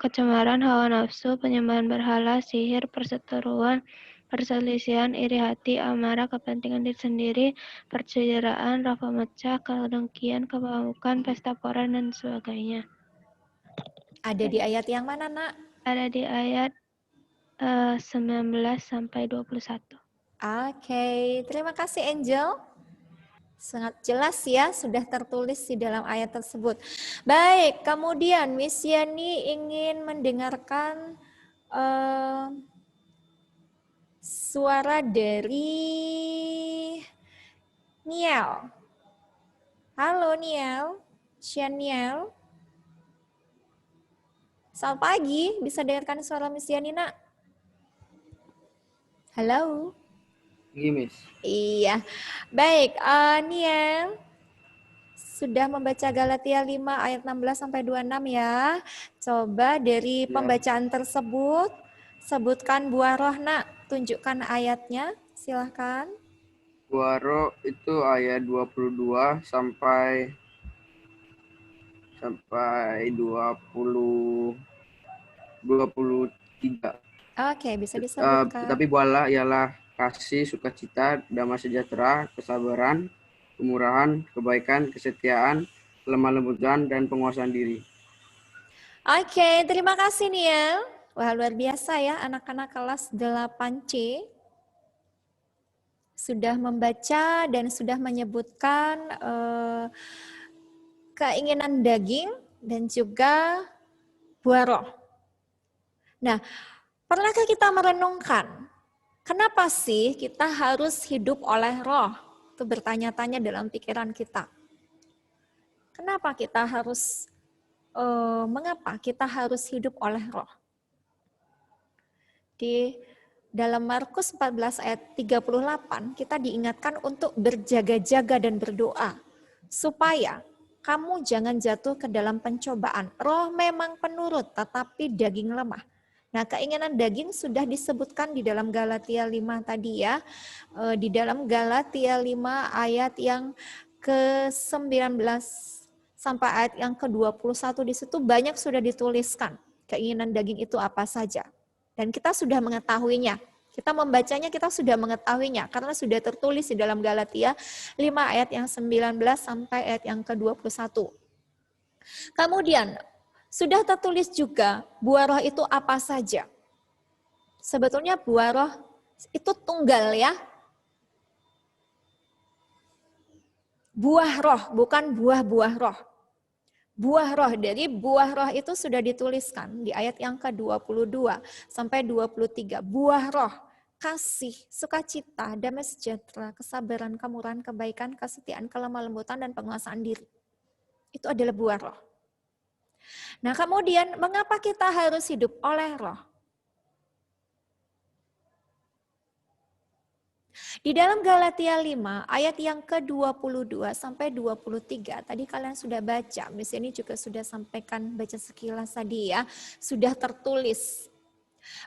kecemaran, hawa nafsu, penyembahan berhala, sihir, perseteruan, perselisihan, iri hati, amarah, kepentingan diri sendiri, percideraan, rafa mecah, kedengkian, kebamukan, pesta pora, dan sebagainya. Ada di ayat yang mana, Nak? Ada di ayat 19 sampai 21. Oke, terima kasih Angel. Sangat jelas ya, sudah tertulis di dalam ayat tersebut. Baik, kemudian Miss Yani ingin mendengarkan suara dari Niel. Halo Niel, Shaniel. Selamat pagi, bisa dengarkan suara Miss Yani, Nak? Halo. Iya, Miss. Iya. Baik, Niel sudah membaca Galatia 5 ayat 16 sampai 26 ya. Coba dari pembacaan tersebut sebutkan buah roh, Nak. Tunjukkan ayatnya, silahkan. Buah roh itu ayat 22 sampai 23. Oke, bisa disebutkan. Tetapi buahlah ialah kasih, sukacita, damai sejahtera, kesabaran, kemurahan, kebaikan, kesetiaan, lemah lembutan, dan penguasaan diri. Oke, terima kasih Niel. Wah, luar biasa ya anak-anak kelas 8C. Sudah membaca dan sudah menyebutkan keinginan daging dan juga buah roh. Nah, pernahkah kita merenungkan, kenapa sih kita harus hidup oleh roh? Itu bertanya-tanya dalam pikiran kita. Kenapa kita harus, mengapa kita harus hidup oleh roh? Di dalam Markus 14 ayat 38, kita diingatkan untuk berjaga-jaga dan berdoa, supaya kamu jangan jatuh ke dalam pencobaan. Roh memang penurut, tetapi daging lemah. Nah, keinginan daging sudah disebutkan di dalam Galatia 5 tadi ya. Di dalam Galatia 5 ayat yang ke-19 sampai ayat yang ke-21 di situ banyak sudah dituliskan keinginan daging itu apa saja. Dan kita sudah mengetahuinya. Kita membacanya, kita sudah mengetahuinya karena sudah tertulis di dalam Galatia 5 ayat yang 19 sampai ayat yang ke-21. Kemudian sudah tertulis juga buah roh itu apa saja. Sebetulnya buah roh itu tunggal ya. Buah roh, bukan buah-buah roh. Buah roh, dari buah roh itu sudah dituliskan di ayat yang ke-22 sampai 23. Buah roh, kasih, sukacita, damai sejahtera, kesabaran, kemurahan, kebaikan, kesetiaan, kelemah lembutan, dan penguasaan diri. Itu adalah buah roh. Nah, kemudian mengapa kita harus hidup oleh roh? Di dalam Galatia 5 ayat yang ke-22 sampai 23 tadi kalian sudah baca, di sini juga sudah sampaikan baca sekilas tadi ya, sudah tertulis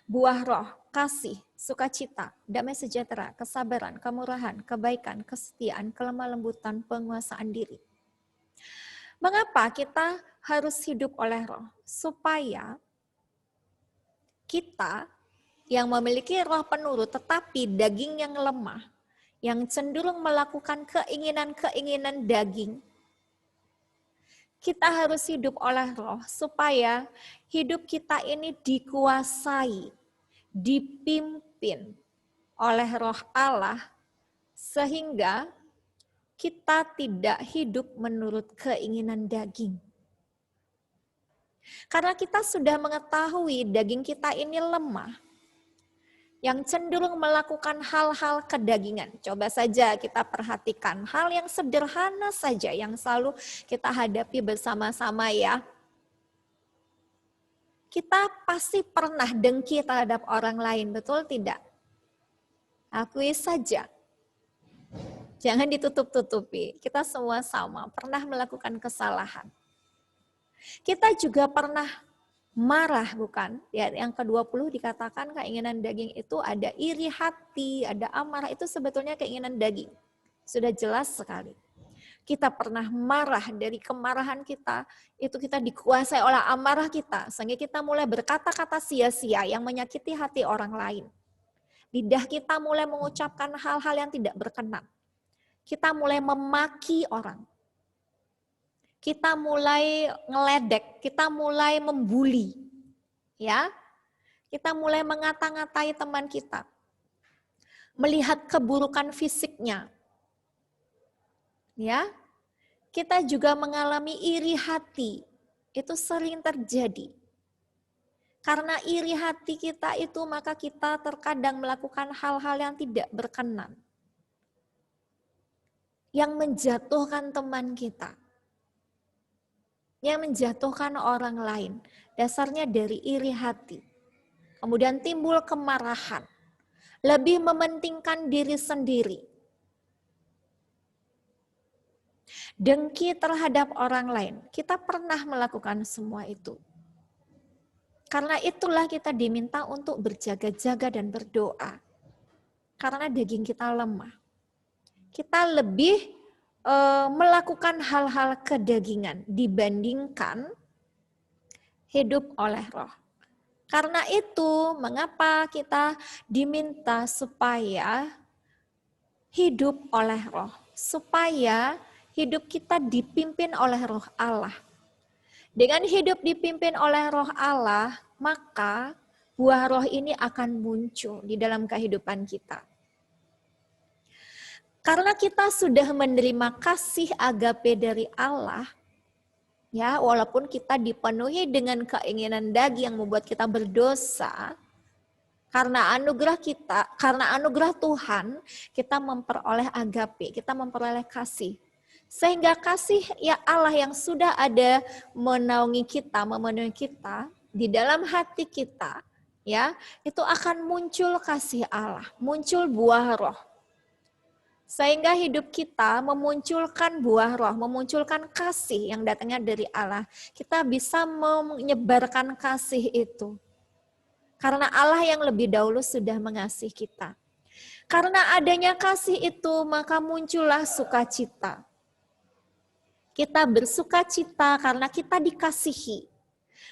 buah roh, kasih, sukacita, damai sejahtera, kesabaran, kemurahan, kebaikan, kesetiaan, kelemah lembutan, penguasaan diri. Mengapa kita harus hidup oleh roh? Supaya kita yang memiliki roh penurut tetapi daging yang lemah, yang cenderung melakukan keinginan-keinginan daging, kita harus hidup oleh roh supaya hidup kita ini dikuasai, dipimpin oleh roh Allah sehingga kita tidak hidup menurut keinginan daging. Karena kita sudah mengetahui daging kita ini lemah, yang cenderung melakukan hal-hal kedagingan. Coba saja kita perhatikan hal yang sederhana saja yang selalu kita hadapi bersama-sama ya. Kita pasti pernah dengki terhadap orang lain, betul tidak? Akui saja. Jangan ditutup-tutupi. Kita semua sama, pernah melakukan kesalahan. Kita juga pernah marah, bukan? Ya, yang ke-20 dikatakan keinginan daging itu ada iri hati, ada amarah, itu sebetulnya keinginan daging. Sudah jelas sekali. Kita pernah marah, dari kemarahan kita, itu kita dikuasai oleh amarah kita, sehingga kita mulai berkata-kata sia-sia yang menyakiti hati orang lain. Lidah kita mulai mengucapkan hal-hal yang tidak berkenan. Kita mulai memaki orang. Kita mulai ngeledek, kita mulai membuli, ya. Kita mulai mengata-ngatai teman kita, melihat keburukan fisiknya, ya. Kita juga mengalami iri hati, itu sering terjadi. Karena iri hati kita itu, maka kita terkadang melakukan hal-hal yang tidak berkenan, yang menjatuhkan teman kita, yang menjatuhkan orang lain. Dasarnya dari iri hati. Kemudian timbul kemarahan. Lebih mementingkan diri sendiri. Dengki terhadap orang lain. Kita pernah melakukan semua itu. Karena itulah kita diminta untuk berjaga-jaga dan berdoa. Karena daging kita lemah. Kita lebih melakukan hal-hal kedagingan dibandingkan hidup oleh roh. Karena itu, mengapa kita diminta supaya hidup oleh roh, supaya hidup kita dipimpin oleh roh Allah. Dengan hidup dipimpin oleh roh Allah, maka buah roh ini akan muncul di dalam kehidupan kita. Karena kita sudah menerima kasih agape dari Allah, ya, walaupun kita dipenuhi dengan keinginan daging yang membuat kita berdosa, karena anugerah Tuhan, kita memperoleh agape, kita memperoleh kasih. Sehingga kasih ya Allah yang sudah ada menaungi kita, memenuhi kita di dalam hati kita, ya, itu akan muncul kasih Allah, muncul buah roh. Sehingga hidup kita memunculkan buah roh, memunculkan kasih yang datangnya dari Allah. Kita bisa menyebarkan kasih itu. Karena Allah yang lebih dahulu sudah mengasihi kita. Karena adanya kasih itu, maka muncullah sukacita. Kita bersukacita karena kita dikasihi.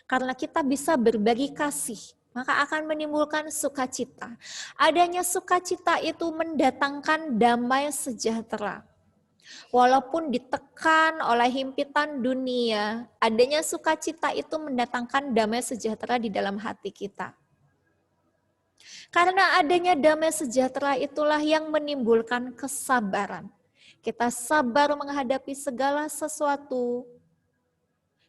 Karena kita bisa berbagi kasih, maka akan menimbulkan sukacita. Adanya sukacita itu mendatangkan damai sejahtera. Walaupun ditekan oleh himpitan dunia, adanya sukacita itu mendatangkan damai sejahtera di dalam hati kita. Karena adanya damai sejahtera itulah yang menimbulkan kesabaran. Kita sabar menghadapi segala sesuatu.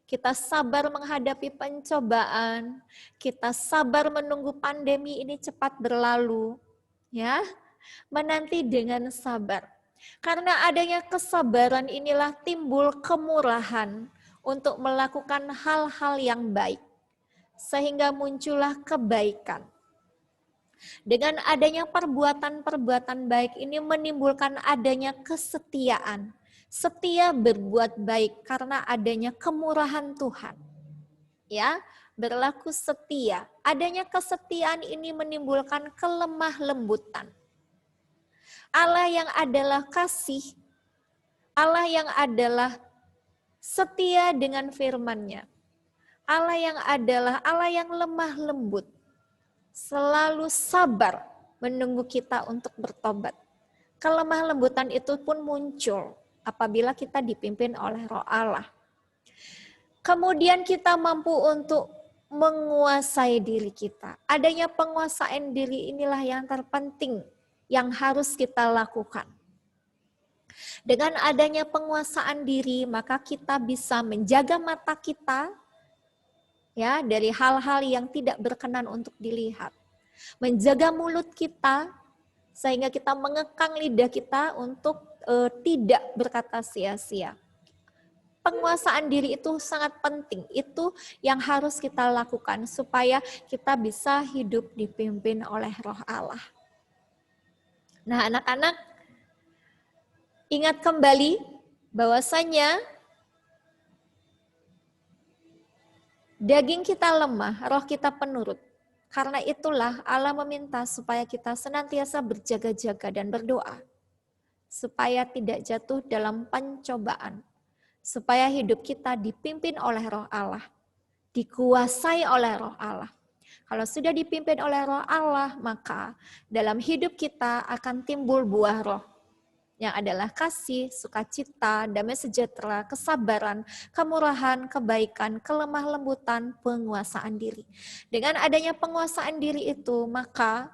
Kita sabar menghadapi pencobaan, kita sabar menunggu pandemi ini cepat berlalu, ya, menanti dengan sabar. Karena adanya kesabaran inilah timbul kemurahan untuk melakukan hal-hal yang baik, sehingga muncullah kebaikan. Dengan adanya perbuatan-perbuatan baik ini menimbulkan adanya kesetiaan. Setia berbuat baik karena adanya kemurahan Tuhan. Ya, berlaku setia. Adanya kesetiaan ini menimbulkan kelemah lembutan. Allah yang adalah kasih, Allah yang adalah setia dengan firman-Nya. Allah yang adalah Allah yang lemah lembut, selalu sabar menunggu kita untuk bertobat. Kelemah lembutan itu pun muncul apabila kita dipimpin oleh Roh Allah. Kemudian kita mampu untuk menguasai diri kita. Adanya penguasaan diri inilah yang terpenting yang harus kita lakukan. Dengan adanya penguasaan diri, maka kita bisa menjaga mata kita ya dari hal-hal yang tidak berkenan untuk dilihat. Menjaga mulut kita sehingga kita mengekang lidah kita untuk tidak berkata sia-sia. Penguasaan diri itu sangat penting. Itu yang harus kita lakukan supaya kita bisa hidup dipimpin oleh Roh Allah. Nah, anak-anak, ingat kembali bahwasanya daging kita lemah, roh kita penurut. Karena itulah Allah meminta supaya kita senantiasa berjaga-jaga dan berdoa. Supaya tidak jatuh dalam pencobaan. Supaya hidup kita dipimpin oleh Roh Allah. Dikuasai oleh Roh Allah. Kalau sudah dipimpin oleh Roh Allah, maka dalam hidup kita akan timbul buah roh. Yang adalah kasih, sukacita, damai sejahtera, kesabaran, kemurahan, kebaikan, kelemah lembutan, penguasaan diri. Dengan adanya penguasaan diri itu, maka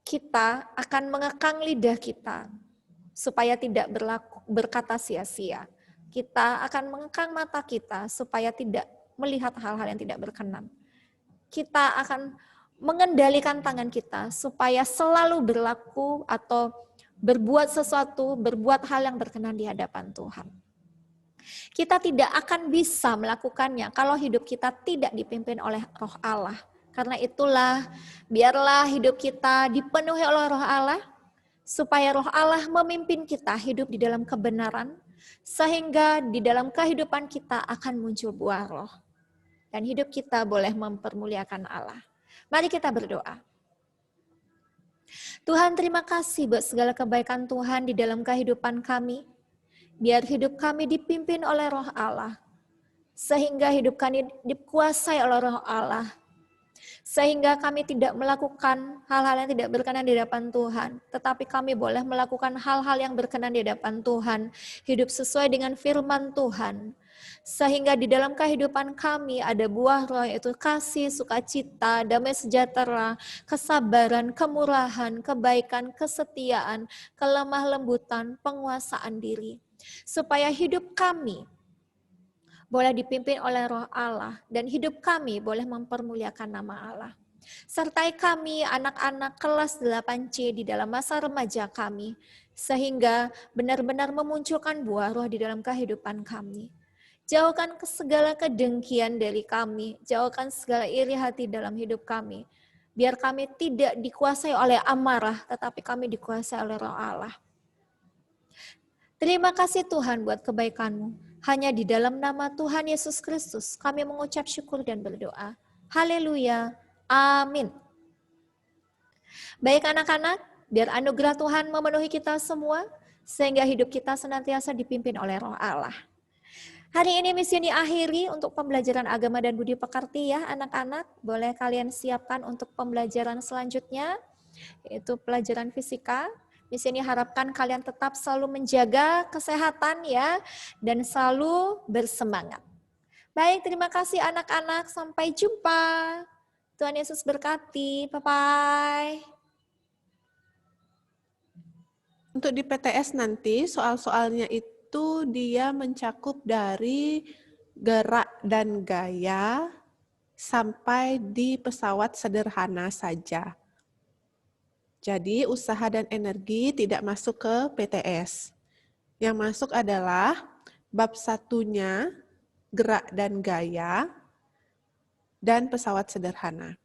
kita akan mengekang lidah kita supaya tidak berkata sia-sia. Kita akan mengekang mata kita supaya tidak melihat hal-hal yang tidak berkenan. Kita akan mengendalikan tangan kita supaya selalu berlaku atau berbuat sesuatu, berbuat hal yang berkenan di hadapan Tuhan. Kita tidak akan bisa melakukannya kalau hidup kita tidak dipimpin oleh Roh Allah. Karena itulah, biarlah hidup kita dipenuhi oleh Roh Allah, supaya Roh Allah memimpin kita hidup di dalam kebenaran, sehingga di dalam kehidupan kita akan muncul buah roh. Dan hidup kita boleh mempermuliakan Allah. Mari kita berdoa. Tuhan, terima kasih buat segala kebaikan Tuhan di dalam kehidupan kami. Biar hidup kami dipimpin oleh Roh Allah. Sehingga hidup kami dikuasai oleh Roh Allah. Sehingga kami tidak melakukan hal-hal yang tidak berkenan di hadapan Tuhan. Tetapi kami boleh melakukan hal-hal yang berkenan di hadapan Tuhan. Hidup sesuai dengan firman Tuhan. Sehingga di dalam kehidupan kami ada buah roh, yaitu kasih, sukacita, damai sejahtera, kesabaran, kemurahan, kebaikan, kesetiaan, kelemah lembutan, penguasaan diri. Supaya hidup kami boleh dipimpin oleh Roh Allah, dan hidup kami boleh mempermuliakan nama Allah. Sertai kami anak-anak kelas 8C di dalam masa remaja kami, sehingga benar-benar memunculkan buah roh di dalam kehidupan kami. Jauhkan segala kedengkian dari kami, jauhkan segala iri hati dalam hidup kami. Biar kami tidak dikuasai oleh amarah, tetapi kami dikuasai oleh Roh Allah. Terima kasih Tuhan buat kebaikan-Mu. Hanya di dalam nama Tuhan Yesus Kristus kami mengucap syukur dan berdoa. Haleluya. Amin. Baik anak-anak, biar anugerah Tuhan memenuhi kita semua, sehingga hidup kita senantiasa dipimpin oleh Roh Allah. Hari ini misi diakhiri untuk pembelajaran agama dan budi pekerti ya anak-anak. Boleh kalian siapkan untuk pembelajaran selanjutnya, yaitu pelajaran fisika. Misi ini harapkan kalian tetap selalu menjaga kesehatan ya, dan selalu bersemangat. Baik, terima kasih anak-anak. Sampai jumpa. Tuhan Yesus berkati. Bye-bye. Untuk di PTS nanti soal-soalnya itu dia mencakup dari gerak dan gaya sampai di pesawat sederhana saja. Jadi usaha dan energi tidak masuk ke PTS. Yang masuk adalah bab 1-nya gerak dan gaya dan pesawat sederhana.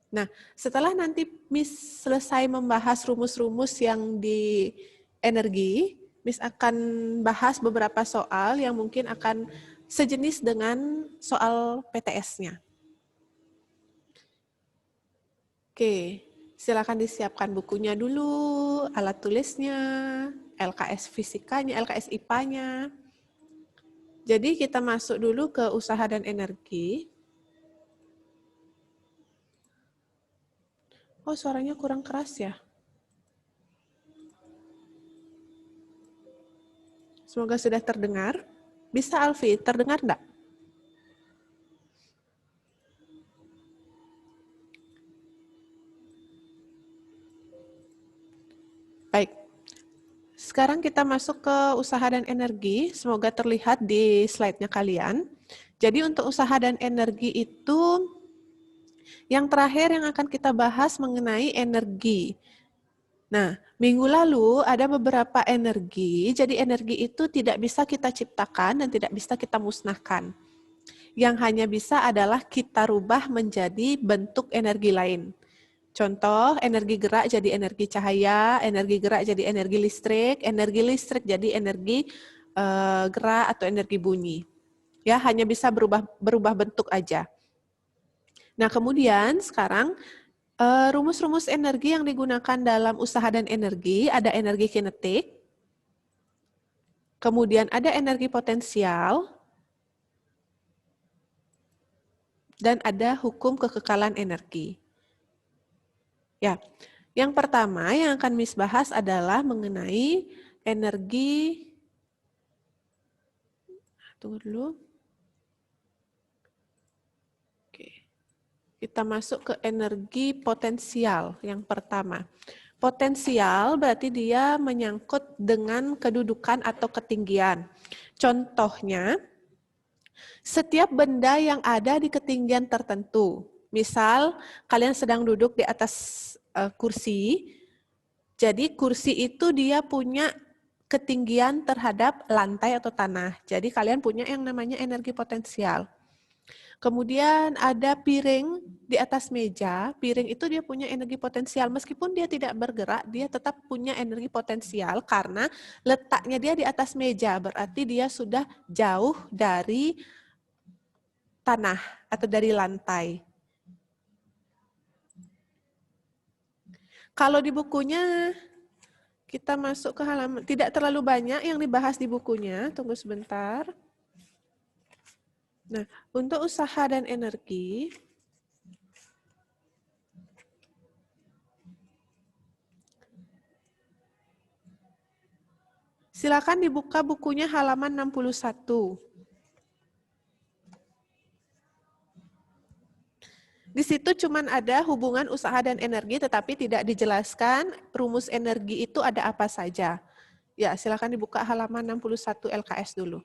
Nah, setelah nanti Miss selesai membahas rumus-rumus yang di energi, Miss akan bahas beberapa soal yang mungkin akan sejenis dengan soal PTS-nya. Oke, silakan disiapkan bukunya dulu, alat tulisnya, LKS fisikanya, LKS IPA-nya. Jadi kita masuk dulu ke usaha dan energi. Oh, suaranya kurang keras ya. Semoga sudah terdengar. Bisa Alfi, terdengar enggak? Baik. Sekarang kita masuk ke usaha dan energi. Semoga terlihat di slide-nya kalian. Jadi untuk usaha dan energi itu yang terakhir yang akan kita bahas mengenai energi. Nah, minggu lalu ada beberapa energi, jadi energi itu tidak bisa kita ciptakan dan tidak bisa kita musnahkan. Yang hanya bisa adalah kita rubah menjadi bentuk energi lain. Contoh, energi gerak jadi energi cahaya, energi gerak jadi energi listrik jadi energi gerak atau energi bunyi. Ya, hanya bisa berubah bentuk aja. Nah, kemudian sekarang rumus-rumus energi yang digunakan dalam usaha dan energi, ada energi kinetik, kemudian ada energi potensial, dan ada hukum kekekalan energi. Ya, yang pertama yang akan Miss bahas adalah mengenai energi, tunggu dulu. Kita masuk ke energi potensial yang pertama. Potensial berarti dia menyangkut dengan kedudukan atau ketinggian. Contohnya, setiap benda yang ada di ketinggian tertentu. Misal, kalian sedang duduk di atas kursi, jadi kursi itu dia punya ketinggian terhadap lantai atau tanah. Jadi kalian punya yang namanya energi potensial. Kemudian ada piring di atas meja, piring itu dia punya energi potensial. Meskipun dia tidak bergerak, dia tetap punya energi potensial karena letaknya dia di atas meja, berarti dia sudah jauh dari tanah atau dari lantai. Kalau di bukunya, kita masuk ke halaman, tidak terlalu banyak yang dibahas di bukunya, tunggu sebentar. Nah, untuk usaha dan energi, silakan dibuka bukunya halaman 61. Di situ cuman ada hubungan usaha dan energi, tetapi tidak dijelaskan rumus energi itu ada apa saja. Ya, silakan dibuka halaman 61 LKS dulu.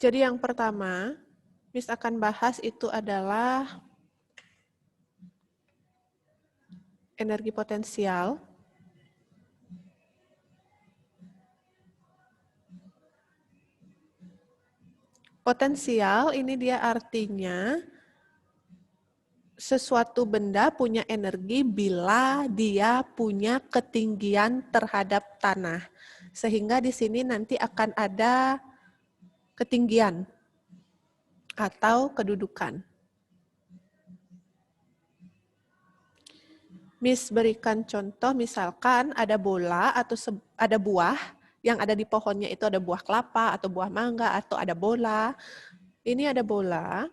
Jadi yang pertama, Miss akan bahas itu adalah energi potensial. Potensial ini dia artinya sesuatu benda punya energi bila dia punya ketinggian terhadap tanah. Sehingga di sini nanti akan ada ketinggian atau kedudukan. Miss berikan contoh, misalkan ada bola atau ada buah, yang ada di pohonnya itu ada buah kelapa atau buah mangga atau ada bola. Ini ada bola.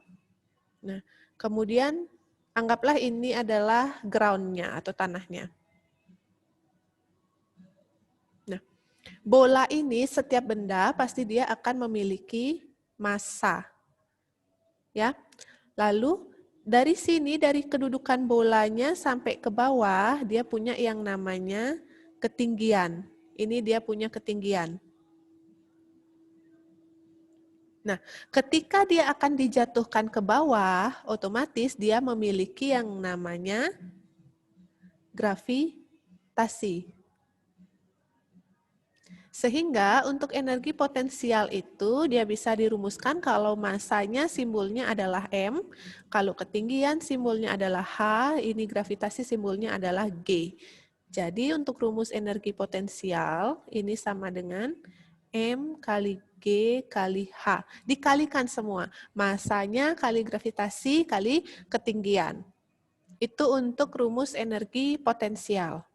Nah, kemudian anggaplah ini adalah ground-nya atau tanahnya. Nah, bola ini setiap benda pasti dia akan memiliki massa. Ya. Lalu dari sini, dari kedudukan bolanya sampai ke bawah, dia punya yang namanya ketinggian. Ini dia punya ketinggian. Nah, ketika dia akan dijatuhkan ke bawah, otomatis dia memiliki yang namanya gravitasi. Sehingga untuk energi potensial itu dia bisa dirumuskan kalau masanya simbolnya adalah M, kalau ketinggian simbolnya adalah H, ini gravitasi simbolnya adalah G. Jadi untuk rumus energi potensial ini sama dengan M kali G kali H. Dikalikan semua, masanya kali gravitasi kali ketinggian. Itu untuk rumus energi potensial.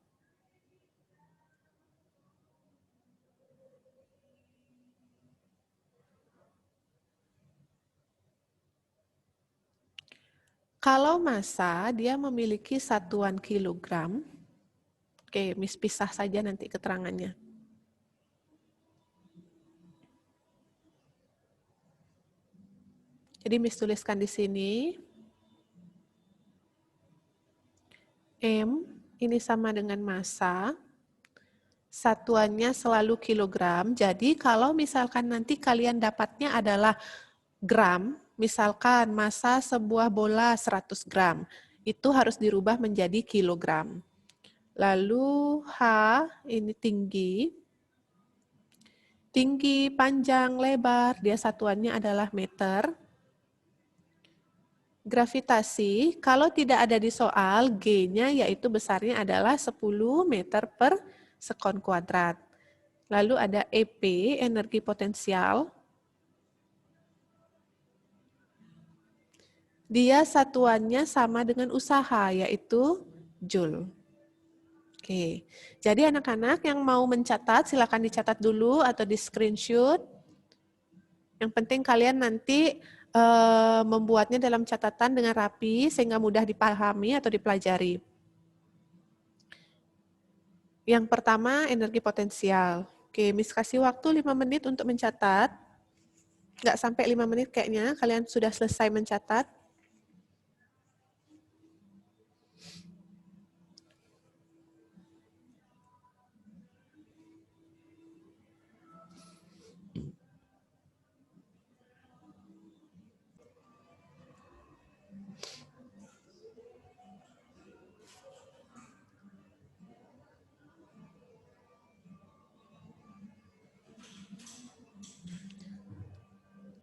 Kalau massa, dia memiliki satuan kilogram. Oke, Miss pisah saja nanti keterangannya. Jadi Miss tuliskan di sini. M ini sama dengan massa. Satuannya selalu kilogram. Jadi kalau misalkan nanti kalian dapatnya adalah gram, misalkan massa sebuah bola 100 gram, itu harus dirubah menjadi kilogram. Lalu H ini tinggi, panjang, lebar, dia satuannya adalah meter. Gravitasi, kalau tidak ada di soal, G-nya yaitu besarnya adalah 10 meter per sekon kuadrat. Lalu ada EP, energi potensial. Dia satuannya sama dengan usaha, yaitu Joule. Oke, jadi anak-anak yang mau mencatat, silakan dicatat dulu atau di screenshot. Yang penting kalian nanti membuatnya dalam catatan dengan rapi, sehingga mudah dipahami atau dipelajari. Yang pertama, energi potensial. Oke, Miss kasih waktu 5 menit untuk mencatat. Nggak sampai 5 menit kayaknya, kalian sudah selesai mencatat.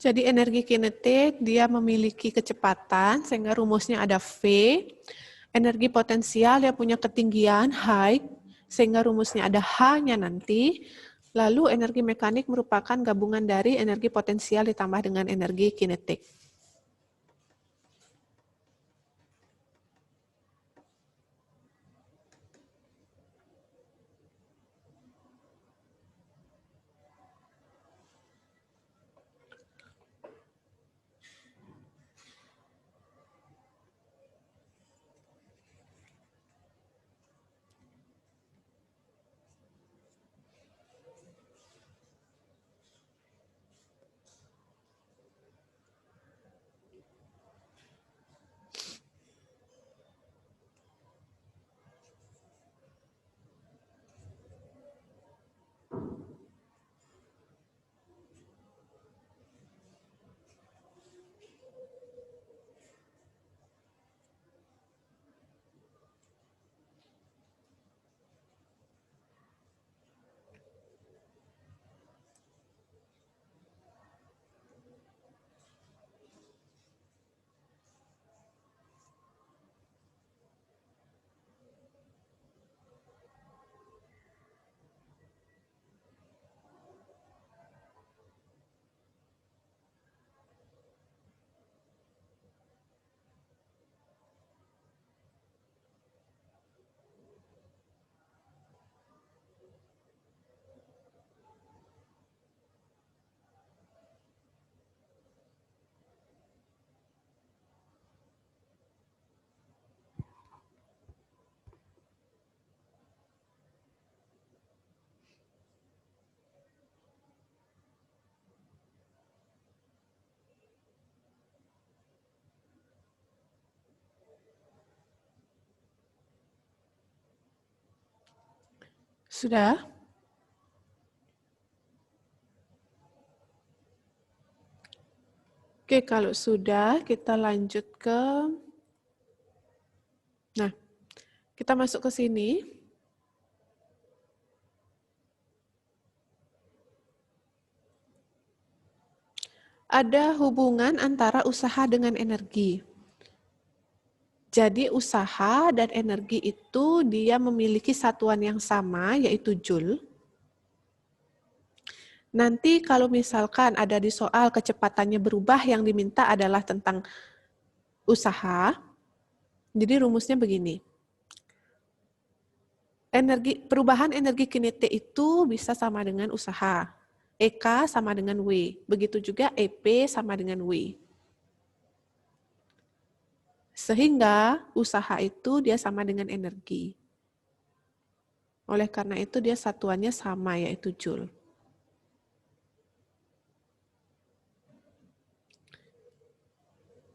Jadi energi kinetik dia memiliki kecepatan sehingga rumusnya ada V. Energi potensial dia punya ketinggian height sehingga rumusnya ada H-nya nanti. Lalu energi mekanik merupakan gabungan dari energi potensial ditambah dengan energi kinetik. Sudah? Oke, kalau sudah kita lanjut ke, nah kita masuk ke sini. Ada hubungan antara usaha dengan energi. Jadi usaha dan energi itu dia memiliki satuan yang sama, yaitu Joule. Nanti kalau misalkan ada di soal kecepatannya berubah yang diminta adalah tentang usaha, jadi rumusnya begini. Perubahan energi kinetik itu bisa sama dengan usaha. EK sama dengan W. Begitu juga EP sama dengan W. Sehingga usaha itu dia sama dengan energi. Oleh karena itu dia satuannya sama, yaitu Joule.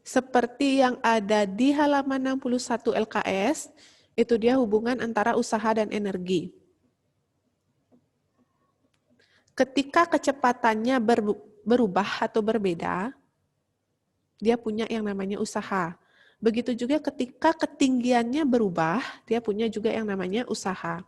Seperti yang ada di halaman 61 LKS, itu dia hubungan antara usaha dan energi. Ketika kecepatannya berubah atau berbeda, dia punya yang namanya usaha. Begitu juga ketika ketinggiannya berubah, dia punya juga yang namanya usaha.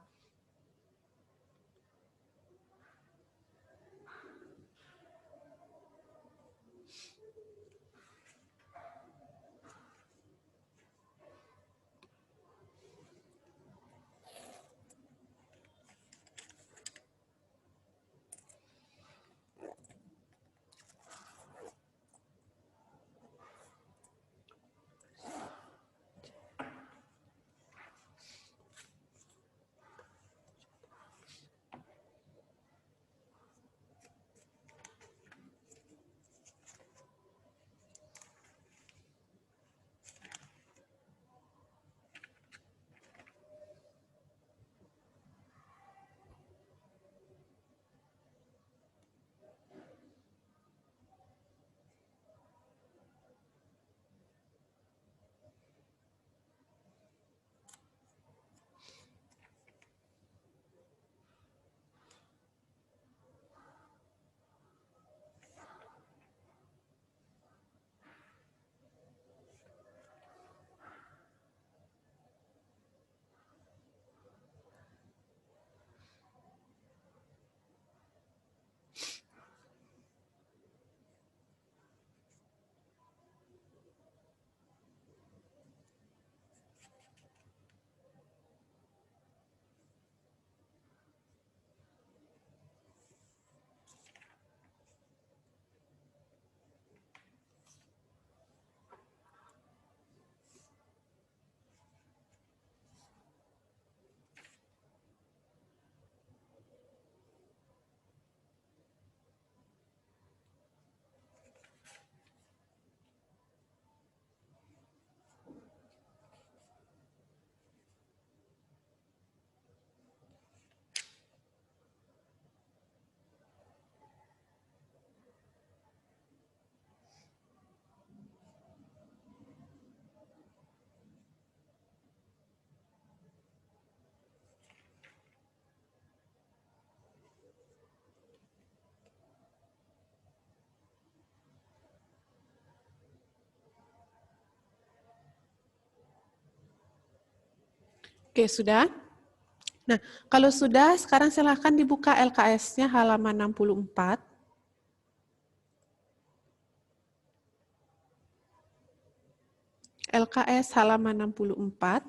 Oke, sudah? Nah, kalau sudah, sekarang silahkan dibuka LKS-nya halaman 64. LKS halaman 64.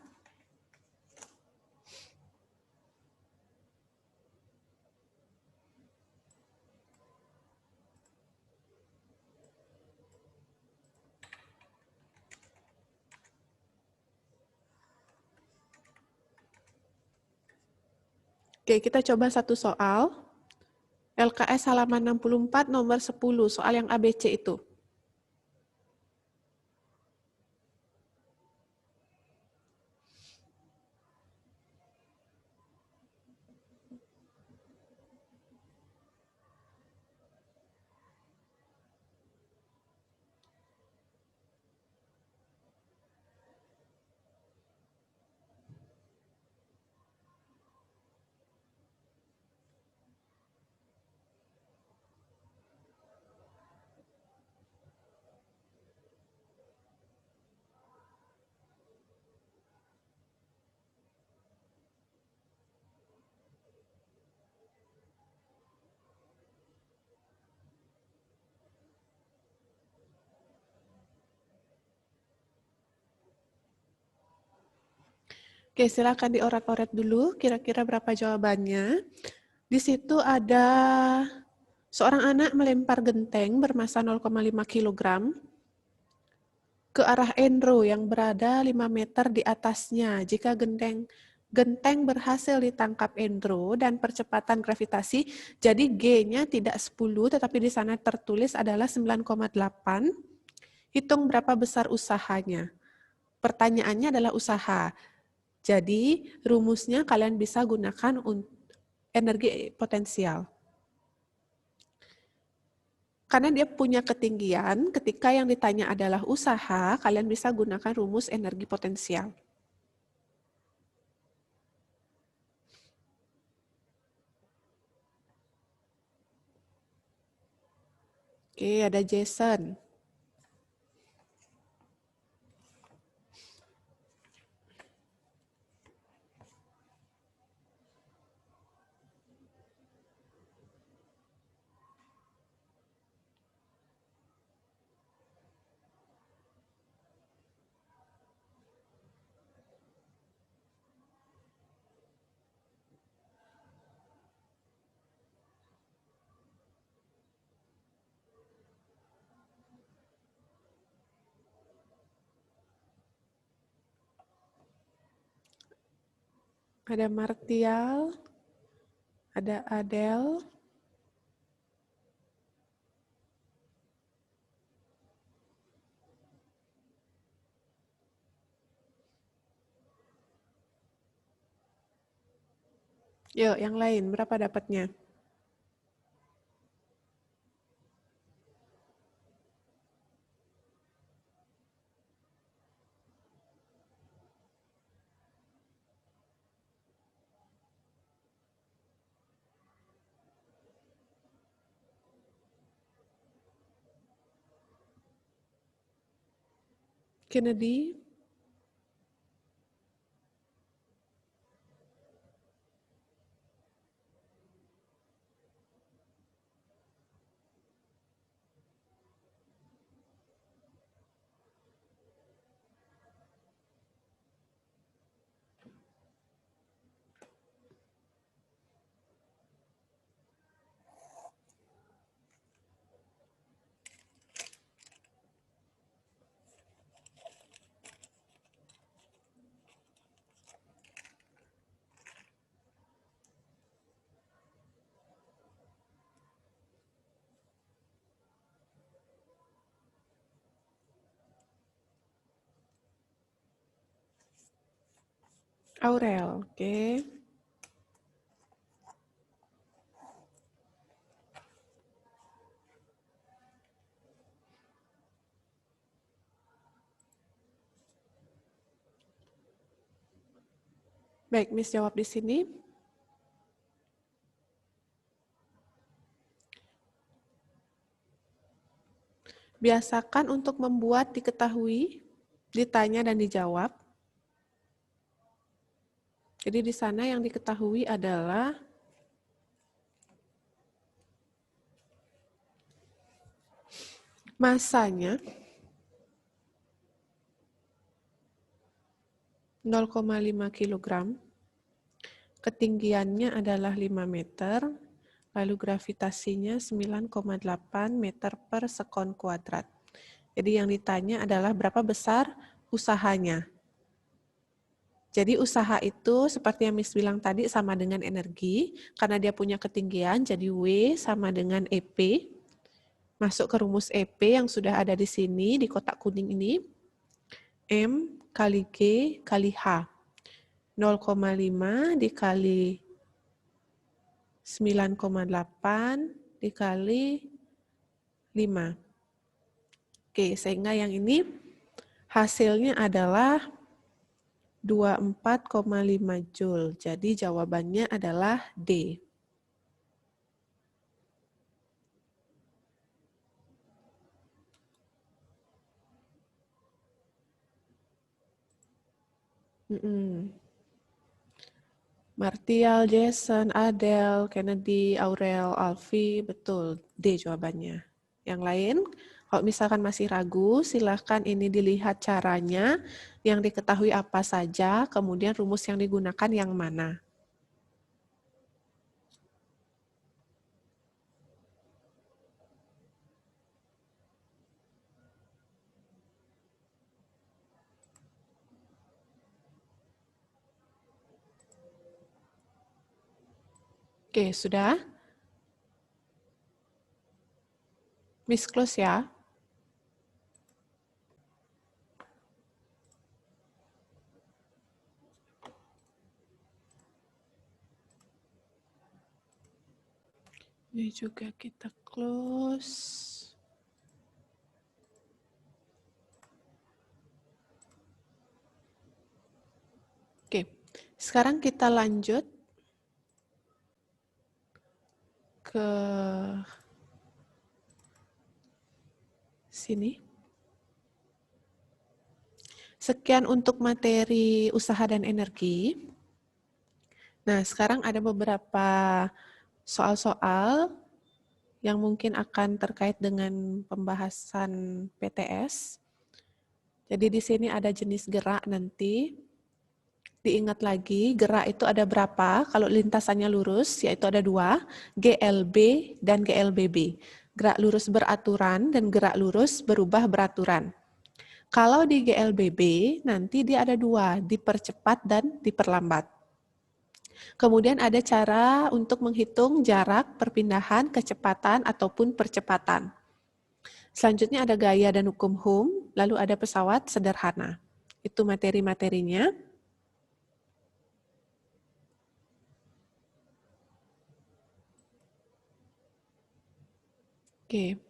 Oke, kita coba satu soal. LKS halaman 64 nomor 10, soal yang ABC itu. Oke, silakan dioret-oret dulu kira-kira berapa jawabannya. Di situ ada seorang anak melempar genteng bermassa 0,5 kg ke arah Endro yang berada 5 meter di atasnya. Jika genteng berhasil ditangkap Endro dan percepatan gravitasi, jadi G-nya tidak 10, tetapi di sana tertulis adalah 9,8. Hitung berapa besar usahanya. Pertanyaannya adalah usaha. Jadi rumusnya kalian bisa gunakan untuk energi potensial. Karena dia punya ketinggian, ketika yang ditanya adalah usaha, kalian bisa gunakan rumus energi potensial. Oke, ada Jason. Ada Martial, ada Adele, yuk yang lain berapa dapatnya? Kennedy, Aurel, oke. Baik, Miss jawab di sini. Biasakan untuk membuat diketahui, ditanya dan dijawab. Jadi di sana yang diketahui adalah massanya 0,5 kg, ketinggiannya adalah 5 meter, lalu gravitasinya 9,8 meter per sekon kuadrat. Jadi yang ditanya adalah berapa besar usahanya. Jadi usaha itu seperti yang Miss bilang tadi sama dengan energi, karena dia punya ketinggian, jadi W sama dengan EP. Masuk ke rumus EP yang sudah ada di sini, di kotak kuning ini. M kali G kali H. 0,5 dikali 9,8 dikali 5. Oke, sehingga yang ini hasilnya adalah 24,5 Joule. Jadi jawabannya adalah D. Martial, Jason, Adele, Kennedy, Aurel, Alfie, betul. D jawabannya. Yang lain, kalau misalkan masih ragu, silahkan ini dilihat caranya. yang diketahui apa saja, kemudian rumus yang digunakan yang mana. Oke, sudah? Miss close ya. Ini juga kita close. Oke, sekarang kita lanjut ke sini. Sekian untuk materi usaha dan energi. Nah, sekarang ada beberapa soal-soal yang mungkin akan terkait dengan pembahasan PTS. Jadi di sini ada jenis gerak nanti. Diingat lagi, gerak itu ada berapa? Kalau lintasannya lurus, yaitu ada 2, GLB dan GLBB. Gerak lurus beraturan dan gerak lurus berubah beraturan. Kalau di GLBB, nanti dia ada 2, dipercepat dan diperlambat. Kemudian ada cara untuk menghitung jarak, perpindahan, kecepatan, ataupun percepatan. Selanjutnya ada gaya dan hukum Ohm, lalu ada pesawat sederhana. Itu materi-materinya. Oke.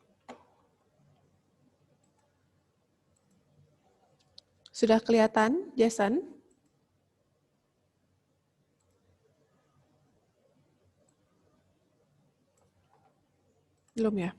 Sudah kelihatan, Jason? Belum ya?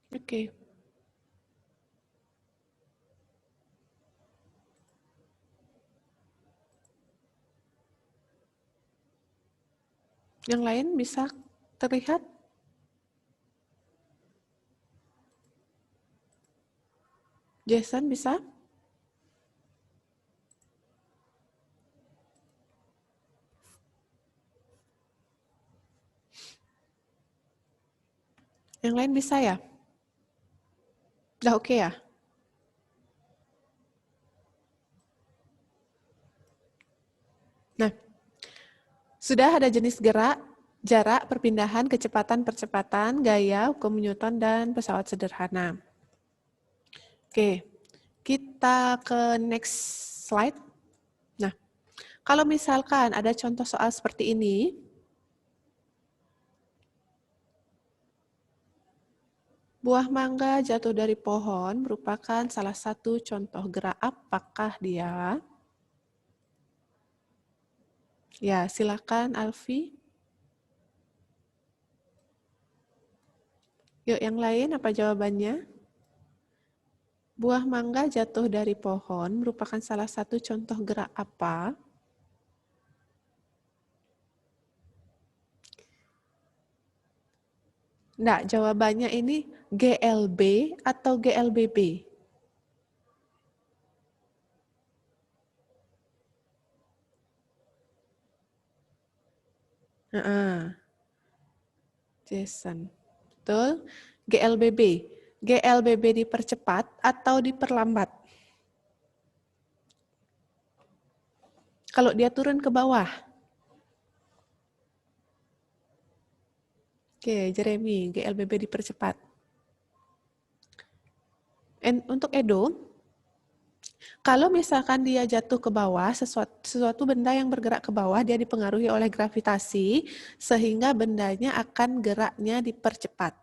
Oke. Yang lain bisa terlihat? Jason bisa? Yang lain bisa ya? Udah oke ya? Nah, sudah ada jenis gerak, jarak, perpindahan, kecepatan, percepatan, gaya, hukum Newton, dan pesawat sederhana. Oke, kita ke next slide. Nah, kalau misalkan ada contoh soal seperti ini, buah mangga jatuh dari pohon merupakan salah satu contoh gerak. Apakah dia? Ya, silakan Alfi. Yuk, yang lain apa jawabannya? Buah mangga jatuh dari pohon merupakan salah satu contoh gerak apa? Nah, jawabannya ini GLB atau GLBB? Jason. Betul. GLBB. GLBB dipercepat atau diperlambat? Kalau dia turun ke bawah. Oke, Jeremy, GLBB dipercepat. Untuk Edo, kalau misalkan dia jatuh ke bawah, sesuatu benda yang bergerak ke bawah, dia dipengaruhi oleh gravitasi, sehingga bendanya akan geraknya dipercepat.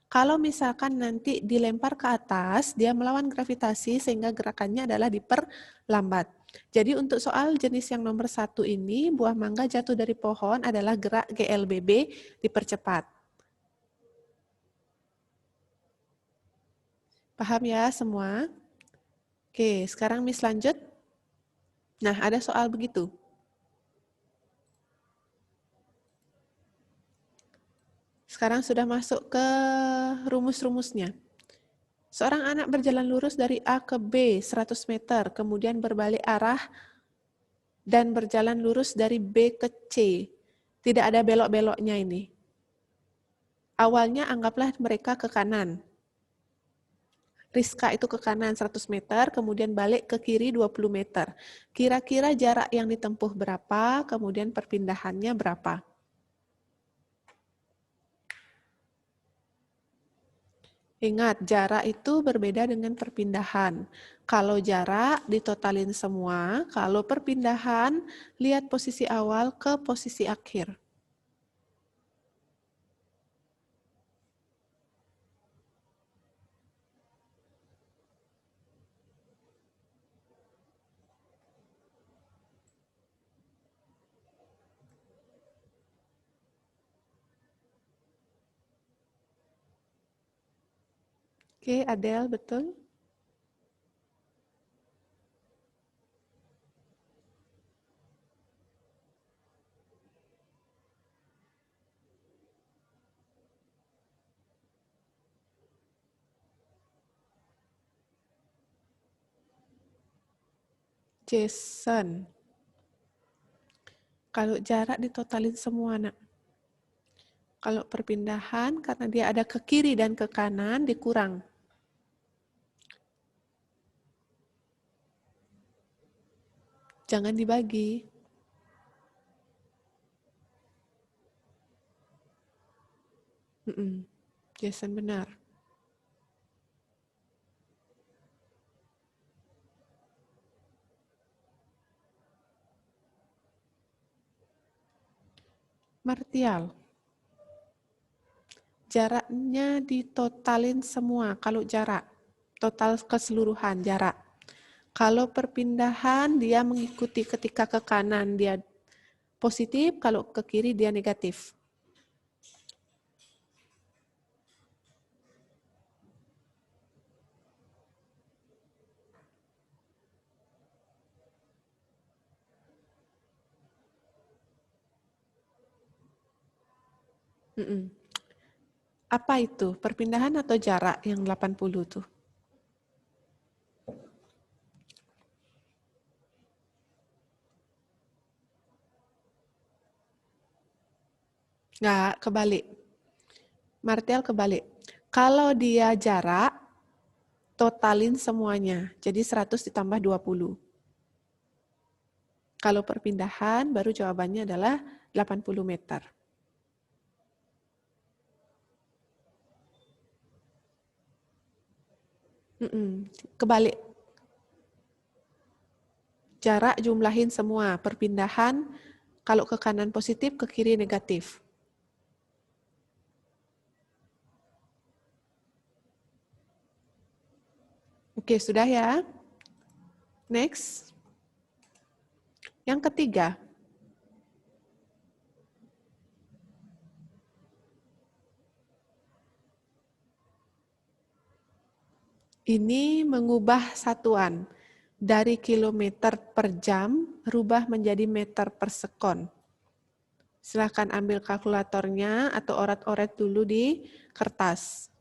Kalau misalkan nanti dilempar ke atas, dia melawan gravitasi sehingga gerakannya adalah diperlambat. Jadi untuk soal jenis yang nomor 1 ini, buah mangga jatuh dari pohon adalah gerak GLBB dipercepat. Paham ya semua? Oke, sekarang Miss lanjut. Nah, ada soal begitu. Sekarang sudah masuk ke rumus-rumusnya. Seorang anak berjalan lurus dari A ke B 100 meter, kemudian berbalik arah dan berjalan lurus dari B ke C. Tidak ada belok-beloknya ini. Awalnya anggaplah mereka ke kanan. Rizka itu ke kanan 100 meter, kemudian balik ke kiri 20 meter. Kira-kira jarak yang ditempuh berapa, kemudian perpindahannya berapa? Ingat, jarak itu berbeda dengan perpindahan. Kalau jarak ditotalin semua, kalau perpindahan, lihat posisi awal ke posisi akhir. Oke, Adele, betul? Jason. Kalau jarak ditotalin semua, nak. Kalau perpindahan, karena dia ada ke kiri dan ke kanan, dikurang. Jangan dibagi. Jason benar. Martial. Jaraknya ditotalin semua, kalau jarak. Total keseluruhan jarak. Kalau perpindahan, dia mengikuti ketika ke kanan dia positif, kalau ke kiri dia negatif. Apa itu? Perpindahan atau jarak yang 80 tuh? Nggak, kebalik. Martial kebalik. Kalau dia jarak, totalin semuanya. Jadi 100 ditambah 20. Kalau perpindahan, baru jawabannya adalah 80 meter. Kebalik. Jarak jumlahin semua. Perpindahan, kalau ke kanan positif, ke kiri negatif. Oke, sudah ya. Next. Yang ketiga. Ini mengubah satuan. Dari kilometer per jam, rubah menjadi meter per sekon. Silahkan ambil kalkulatornya atau oret-oret dulu di kertas.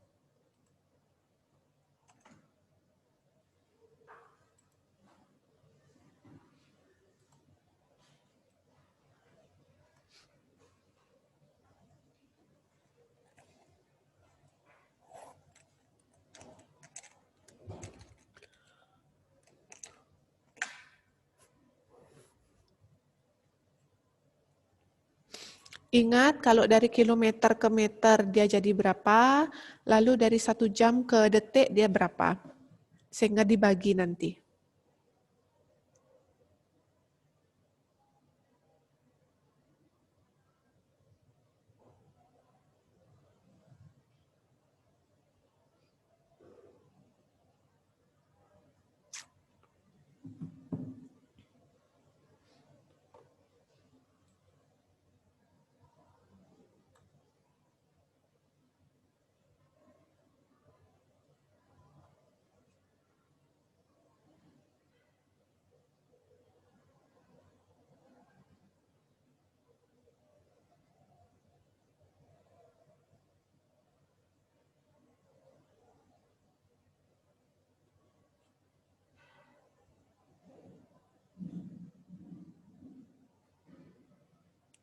Ingat, kalau dari kilometer ke meter dia jadi berapa, lalu dari 1 jam ke detik dia berapa. Sehingga dibagi nanti.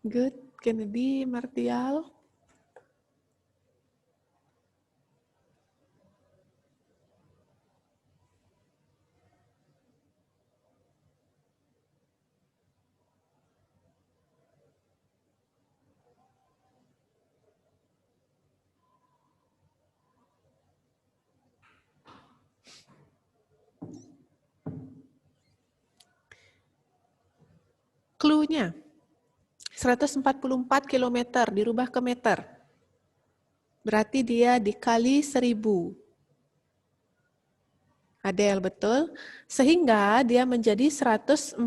Good. Kennedy, Martial. Clue-nya 144 km dirubah ke meter. Berarti dia dikali 1000. Adel, betul. Sehingga dia menjadi 144.000.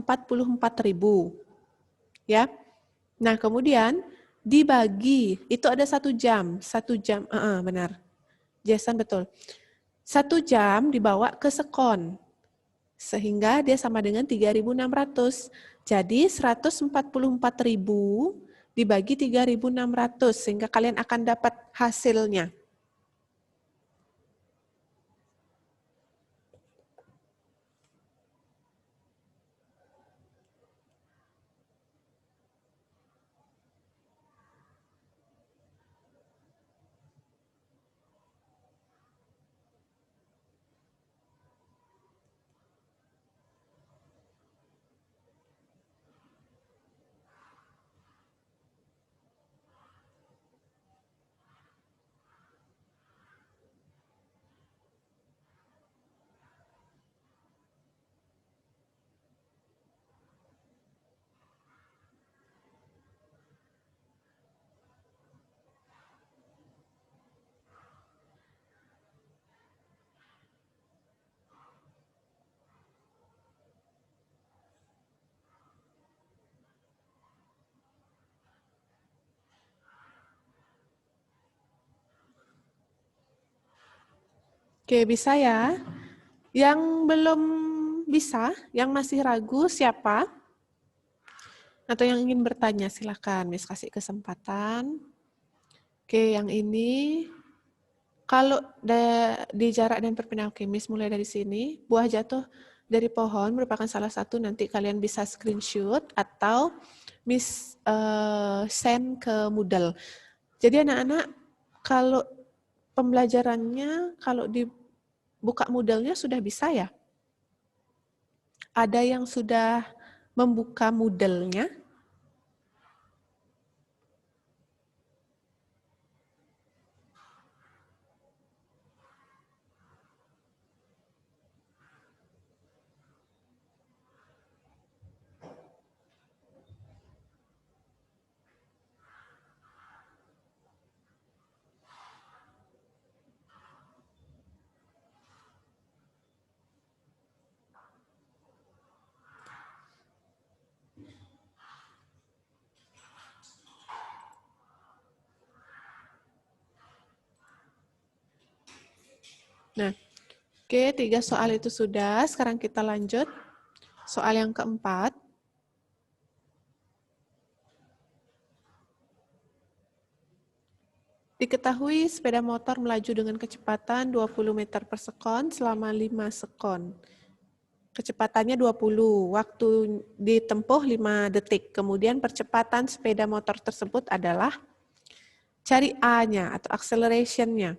Ya. Nah, kemudian dibagi, itu ada 1 jam. 1 jam, benar. Jason, betul. 1 jam dibawa ke sekon. Sehingga dia sama dengan 3.600. Jadi 144.000 dibagi 3.600, sehingga kalian akan dapat hasilnya. Oke, bisa ya. Yang belum bisa, yang masih ragu siapa? Atau yang ingin bertanya, silakan. Miss kasih kesempatan. Oke, yang ini. Kalau di jarak dan perpindahan, oke, Miss mulai dari sini. Buah jatuh dari pohon merupakan salah satu, nanti kalian bisa screenshot atau Miss send ke Moodle. Jadi anak-anak, kalau pembelajarannya, kalau dibuka Moodle-nya sudah bisa ya? Ada yang sudah membuka Moodle-nya? Nah, oke, 3 soal itu sudah. Sekarang kita lanjut. Soal yang keempat. Diketahui sepeda motor melaju dengan kecepatan 20 meter per sekon selama 5 sekon. Kecepatannya 20, waktu ditempuh 5 detik. Kemudian percepatan sepeda motor tersebut adalah, cari A-nya atau acceleration-nya.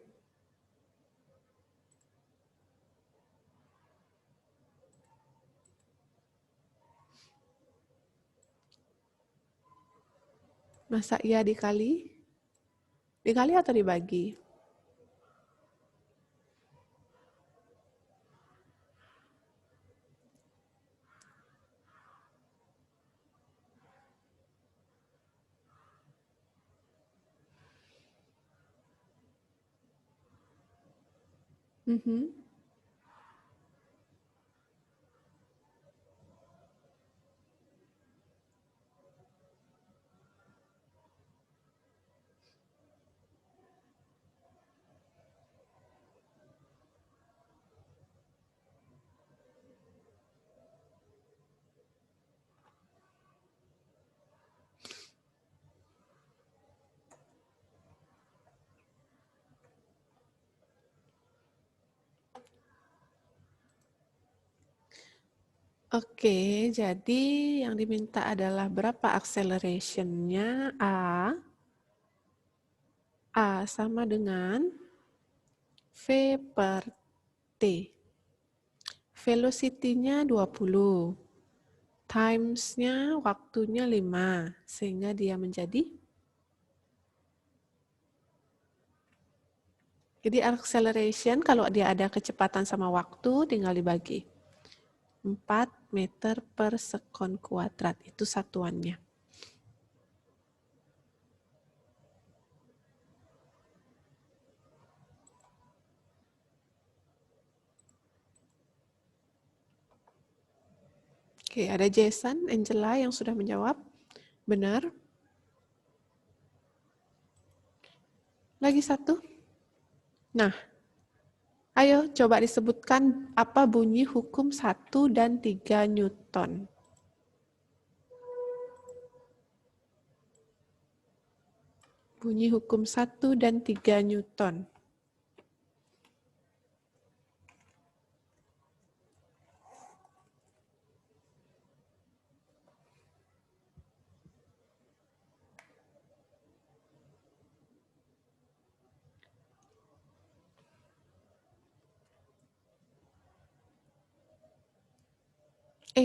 Masa iya dikali? Dikali atau dibagi? Oke, jadi yang diminta adalah berapa acceleration-nya A. A sama dengan V per T. Velocity-nya 20. Times-nya waktunya 5. Sehingga dia menjadi. Jadi acceleration kalau dia ada kecepatan sama waktu tinggal dibagi. 4 meter per sekon kuadrat. Itu satuannya. Oke, ada Jason, Angela yang sudah menjawab. Benar. Lagi satu. Nah, ayo coba disebutkan apa bunyi hukum 1 dan 3 Newton. Bunyi hukum 1 dan 3 Newton.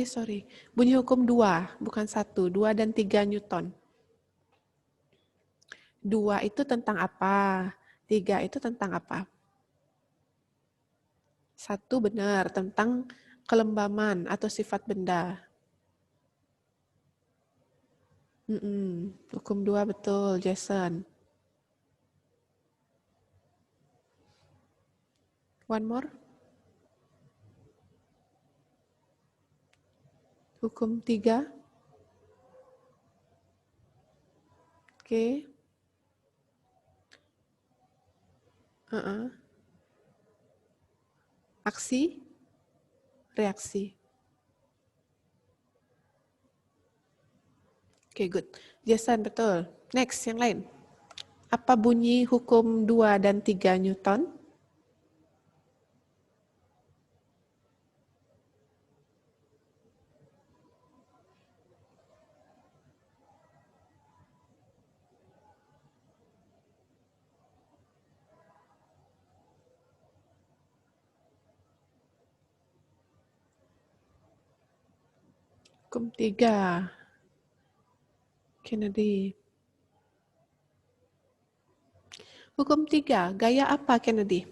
Sorry. Bunyi hukum 2, bukan 1. 2 dan 3 Newton. 2 itu tentang apa? 3 itu tentang apa? 1 benar, tentang kelembaman atau sifat benda. Hukum 2 betul, Jason. One more. Hukum 3. Oke. Aksi, reaksi. Oke, good. Jason, betul. Next, yang lain. Apa bunyi hukum 2 dan 3 Newton? Hukum 3. Kennedy. Hukum 3, gaya apa Kennedy?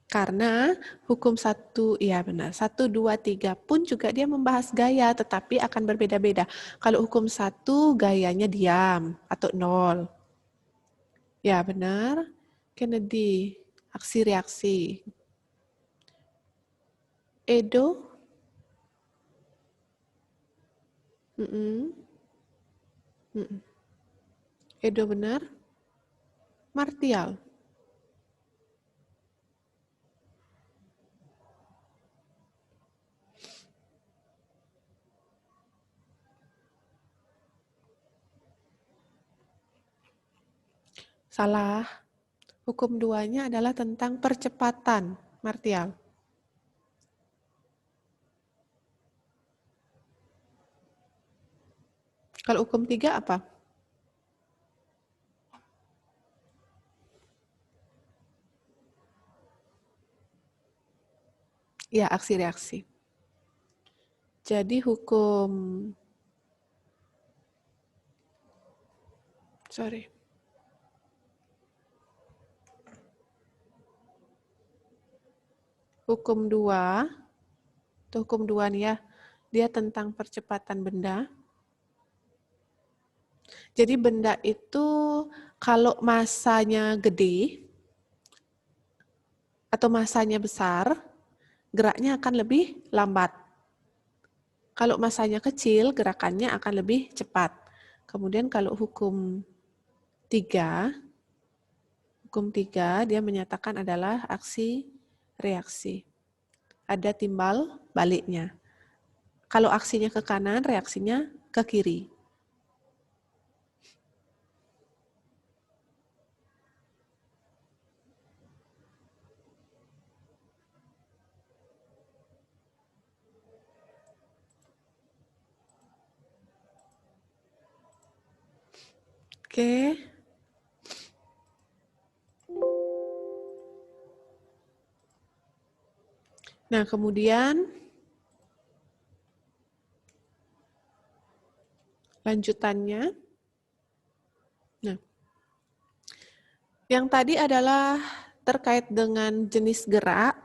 Karena hukum 1, iya benar, 1, 2, 3 pun juga dia membahas gaya, tetapi akan berbeda-beda. Kalau hukum 1, gayanya diam atau 0. Ya benar, Kennedy, aksi-reaksi. Edo? Edo benar. Martial. Salah. Hukum 2-nya adalah tentang percepatan. Martial. Kalau hukum 3 apa? Ya, aksi-reaksi. Jadi hukum hukum 2, itu hukum 2 nih ya, dia tentang percepatan benda. Jadi benda itu kalau masanya gede atau masanya besar, geraknya akan lebih lambat. Kalau masanya kecil, gerakannya akan lebih cepat. Kemudian kalau hukum 3 dia menyatakan adalah aksi-reaksi. Ada timbal baliknya. Kalau aksinya ke kanan, reaksinya ke kiri. Nah, kemudian lanjutannya. Nah, yang tadi adalah terkait dengan jenis gerak,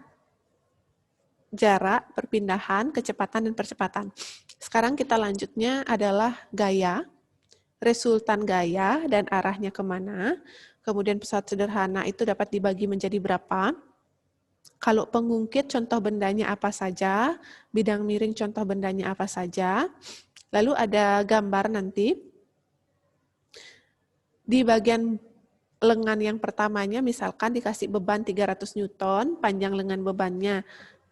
jarak, perpindahan, kecepatan, dan percepatan. Sekarang kita lanjutnya adalah gaya, resultan gaya, dan arahnya kemana. Kemudian pesawat sederhana itu dapat dibagi menjadi berapa. Kalau pengungkit contoh bendanya apa saja, bidang miring contoh bendanya apa saja. Lalu ada gambar nanti. Di bagian lengan yang pertamanya misalkan dikasih beban 300 Newton, panjang lengan bebannya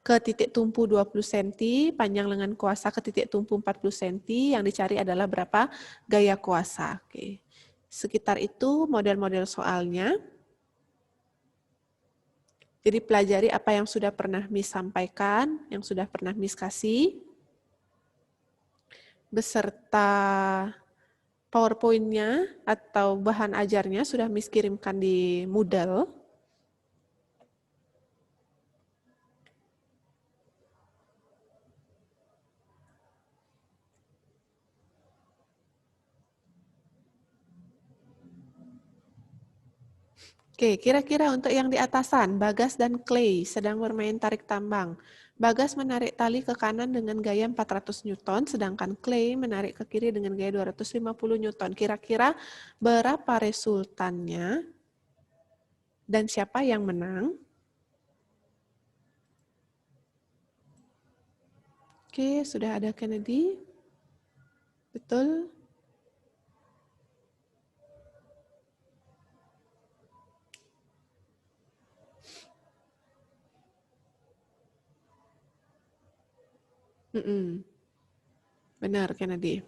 ke titik tumpu 20 cm, panjang lengan kuasa ke titik tumpu 40 cm, yang dicari adalah berapa gaya kuasa. Oke. Sekitar itu model-model soalnya. Jadi pelajari apa yang sudah pernah Miss sampaikan, yang sudah pernah Miss kasih, beserta PowerPoint-nya atau bahan ajarnya sudah Miss kirimkan di Moodle. Oke, kira-kira untuk yang di atasan, Bagas dan Clay sedang bermain tarik tambang. Bagas menarik tali ke kanan dengan gaya 400 Newton, sedangkan Clay menarik ke kiri dengan gaya 250 Newton. Kira-kira berapa resultannya dan siapa yang menang? Oke, sudah ada Kennedy. Betul. Benar, Kennedy.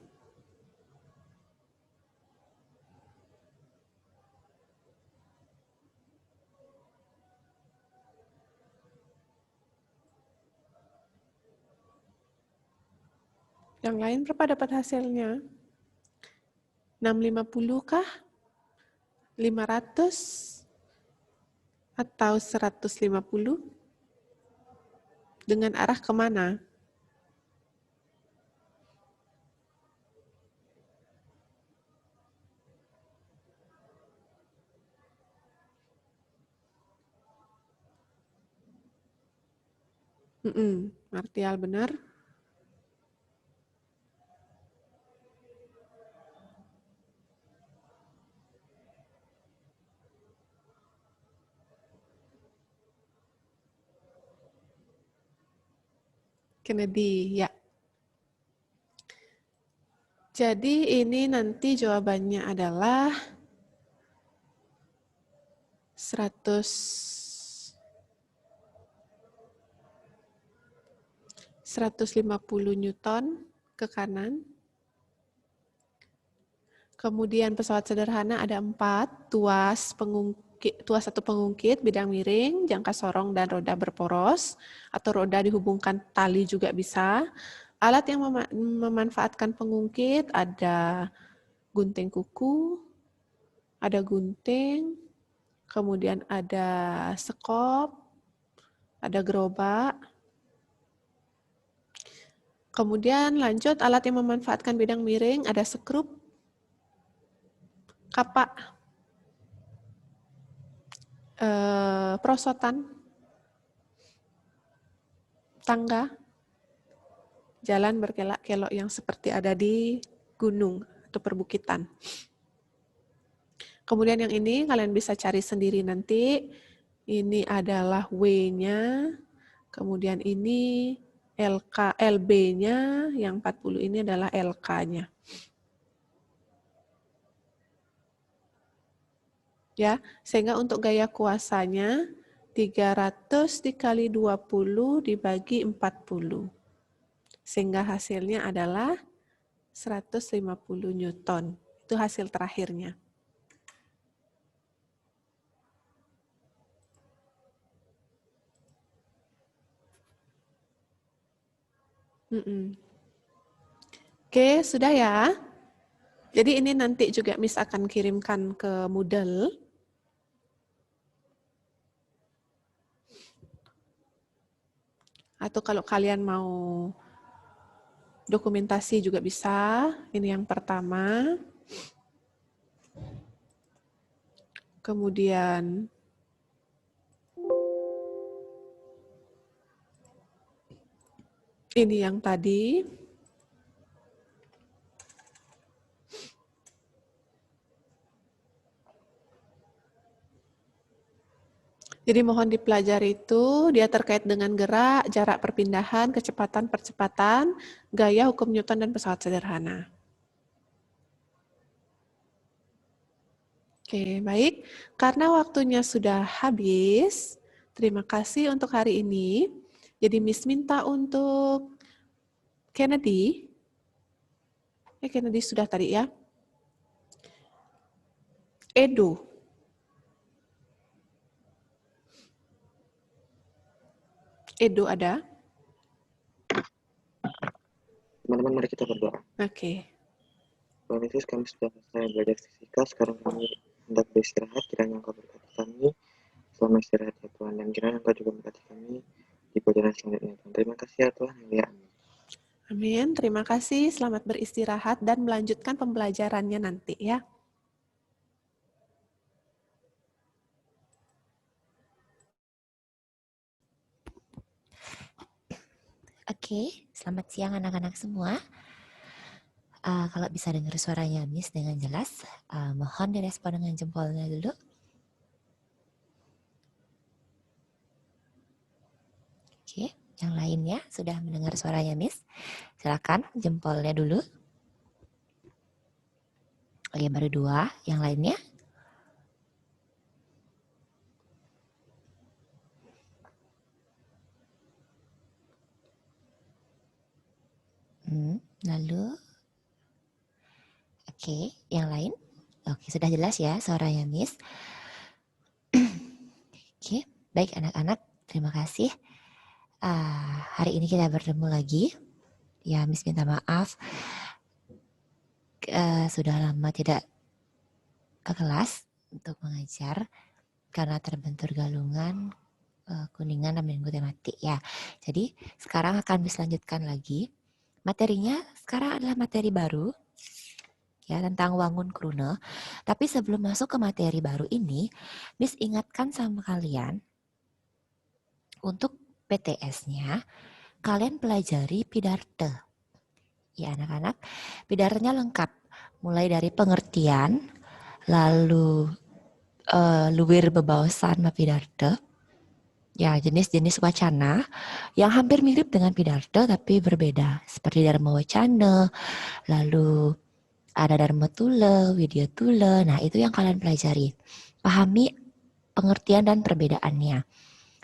Yang lain berapa dapat hasilnya? 650 kah? 500? Atau 150? Dengan arah kemana? Martial benar. Kennedy, ya. Jadi ini nanti jawabannya adalah 150 Newton ke kanan. Kemudian pesawat sederhana ada 4, tuas satu pengungkit, bidang miring, jangka sorong, dan roda berporos, atau roda dihubungkan tali juga bisa. Alat yang memanfaatkan pengungkit ada gunting kuku, ada gunting, kemudian ada sekop, ada gerobak. Kemudian lanjut alat yang memanfaatkan bidang miring ada skrup, kapak, perosotan, tangga, jalan berkelok-kelok yang seperti ada di gunung atau perbukitan. Kemudian yang ini kalian bisa cari sendiri nanti. Ini adalah W-nya, kemudian ini LB-nya, yang 40 ini adalah LK-nya. Ya, sehingga untuk gaya kuasanya 300 dikali 20 dibagi 40. Sehingga hasilnya adalah 150 Newton. Itu hasil terakhirnya. Oke, sudah ya. Jadi ini nanti juga Miss akan kirimkan ke Moodle. Atau kalau kalian mau dokumentasi juga bisa. Ini yang pertama. Kemudian ini yang tadi. Jadi mohon dipelajari itu, dia terkait dengan gerak, jarak perpindahan, kecepatan, percepatan, gaya, hukum Newton, dan pesawat sederhana. Oke, baik. Karena waktunya sudah habis, terima kasih untuk hari ini. Jadi Miss minta untuk Kennedy. Kennedy sudah tadi ya. Edu. Edo ada? Teman-teman, mari kita berdoa. Oke. Tuhan Yesus, kami sudah selesai belajar fisika, sekarang kami hendak beristirahat, kiranya Engkau berkati kami selama istirahat ya Tuhan, dan kiranya Engkau juga berkati kami di pelajaran selanjutnya Tuhan. Terima kasih ya Tuhan, ya. Amin, terima kasih, selamat beristirahat dan melanjutkan pembelajarannya nanti ya. Oke, selamat siang anak-anak semua. Kalau bisa dengar suaranya Miss dengan jelas, mohon direspon dengan jempolnya dulu. Oke, yang lainnya sudah mendengar suaranya Miss. Silakan jempolnya dulu. Oke, baru 2, yang lainnya. Lalu, oke, yang lain? Oke, sudah jelas ya suaranya Miss. Oke, baik anak-anak, terima kasih. Hari ini kita bertemu lagi. Ya, Miss minta maaf. Sudah lama tidak ke kelas untuk mengajar karena terbentur galungan Kuningan dan Minggu tematik ya. Jadi sekarang akan Miss lanjutkan lagi. Materinya sekarang adalah materi baru ya tentang wangun krune. Tapi sebelum masuk ke materi baru ini, Miss ingatkan sama kalian untuk PTS-nya kalian pelajari Pidarte. Ya anak-anak, Pidartenya lengkap. Mulai dari pengertian, lalu luwir bebaosan ma Pidarte. Ya, jenis-jenis wacana yang hampir mirip dengan Pidarte tapi berbeda. Seperti Dharma Wacana, lalu ada Dharma Tula, Widya Tula. Nah, itu yang kalian pelajari. Pahami pengertian dan perbedaannya.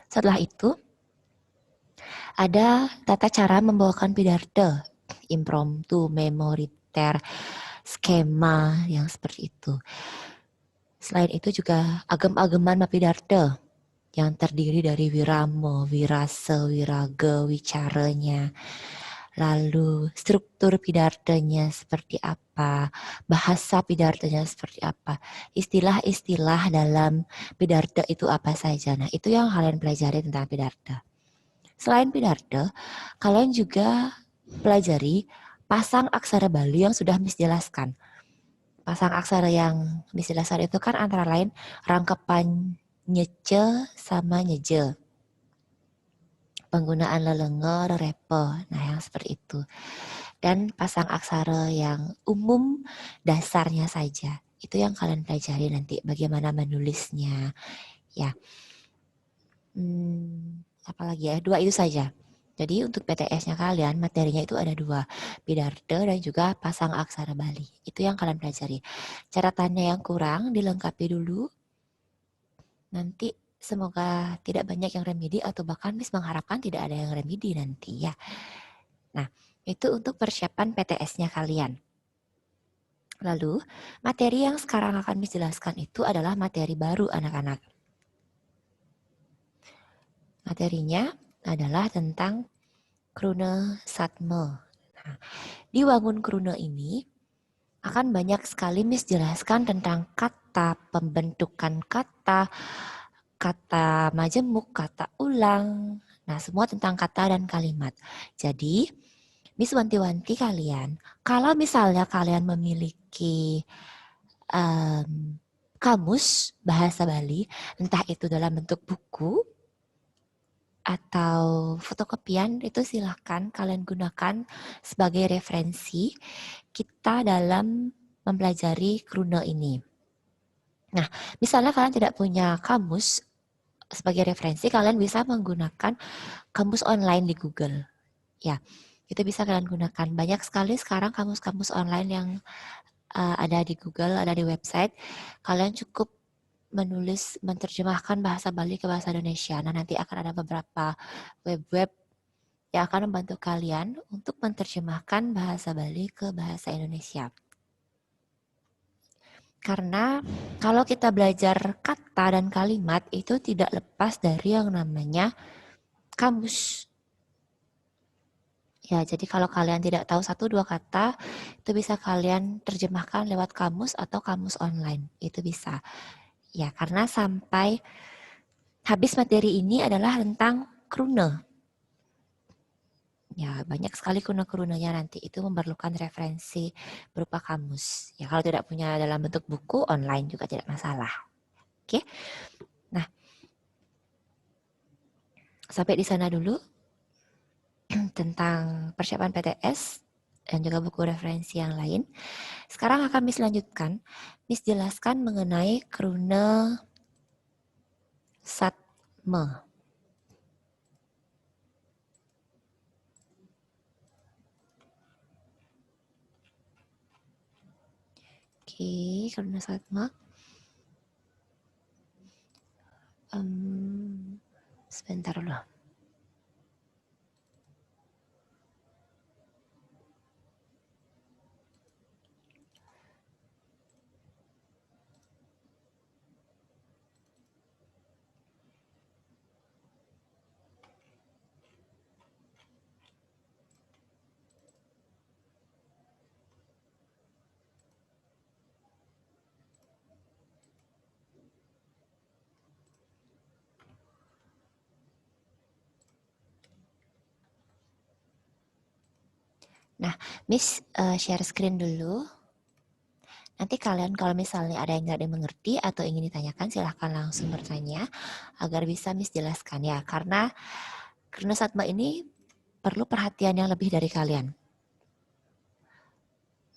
Setelah itu, ada tata cara membawakan Pidarte. Impromptu, memoriter, skema yang seperti itu. Selain itu juga agam-agaman ma Pidarte yang terdiri dari wirama, wirasa, wiraga, wicaranya. Lalu struktur Pidartenya seperti apa, bahasa Pidartenya seperti apa, istilah-istilah dalam Pidarte itu apa saja. Nah, itu yang kalian pelajari tentang Pidarte. Selain Pidarte, kalian juga pelajari pasang aksara Bali yang sudah Miss jelaskan. Pasang aksara yang Miss jelaskan itu kan antara lain rangkapan nyece sama nyeje. Penggunaan lelenge, repe, nah yang seperti itu. Dan pasang aksara yang umum dasarnya saja. Itu yang kalian pelajari nanti bagaimana menulisnya. Ya. Apalagi ya, 2 itu saja. Jadi untuk PTS-nya kalian, materinya itu ada 2. Pidarte dan juga pasang aksara Bali. Itu yang kalian pelajari. Catatannya yang kurang dilengkapi dulu. Nanti semoga tidak banyak yang remedi atau bahkan Miss mengharapkan tidak ada yang remedi nanti ya. Nah, itu untuk persiapan PTS-nya kalian. Lalu, materi yang sekarang akan Miss jelaskan itu adalah materi baru anak-anak. Materinya adalah tentang krune satme. Nah, di wangun krune ini akan banyak sekali Miss jelaskan tentang kata, pembentukan kata, kata majemuk, kata ulang. Nah, semua tentang kata dan kalimat. Jadi, Miss wanti-wanti kalian, kalau misalnya kalian memiliki kamus bahasa Bali, entah itu dalam bentuk buku atau fotokopian, itu silahkan kalian gunakan sebagai referensi kita dalam mempelajari Kruna ini. Nah, misalnya kalian tidak punya kamus sebagai referensi, kalian bisa menggunakan kamus online di Google. Ya, itu bisa kalian gunakan. Banyak sekali sekarang kamus-kamus online yang ada di Google, ada di website. Kalian cukup menerjemahkan bahasa Bali ke bahasa Indonesia. Nah, nanti akan ada beberapa web-web yang akan membantu kalian untuk menerjemahkan bahasa Bali ke bahasa Indonesia. Karena kalau kita belajar kata dan kalimat itu tidak lepas dari yang namanya kamus. Ya, jadi kalau kalian tidak tahu 1-2 kata, itu bisa kalian terjemahkan lewat kamus atau kamus online. Itu bisa. Ya, karena sampai habis materi ini adalah tentang kruna. Ya, banyak sekali kruna-krunanya nanti. Itu memerlukan referensi berupa kamus. Ya, kalau tidak punya dalam bentuk buku, online juga tidak masalah. Oke. Nah, sampai di sana dulu tentang persiapan PTS dan juga buku referensi yang lain. Sekarang akan Miss lanjutkan. Miss jelaskan mengenai kruna satme. Oke, kruna satme. Sebentar dulu. Nah, Miss share screen dulu. Nanti kalian kalau misalnya ada yang tidak dimengerti atau ingin ditanyakan, silahkan langsung bertanya agar bisa Miss jelaskan ya. Karena satma ini perlu perhatian yang lebih dari kalian.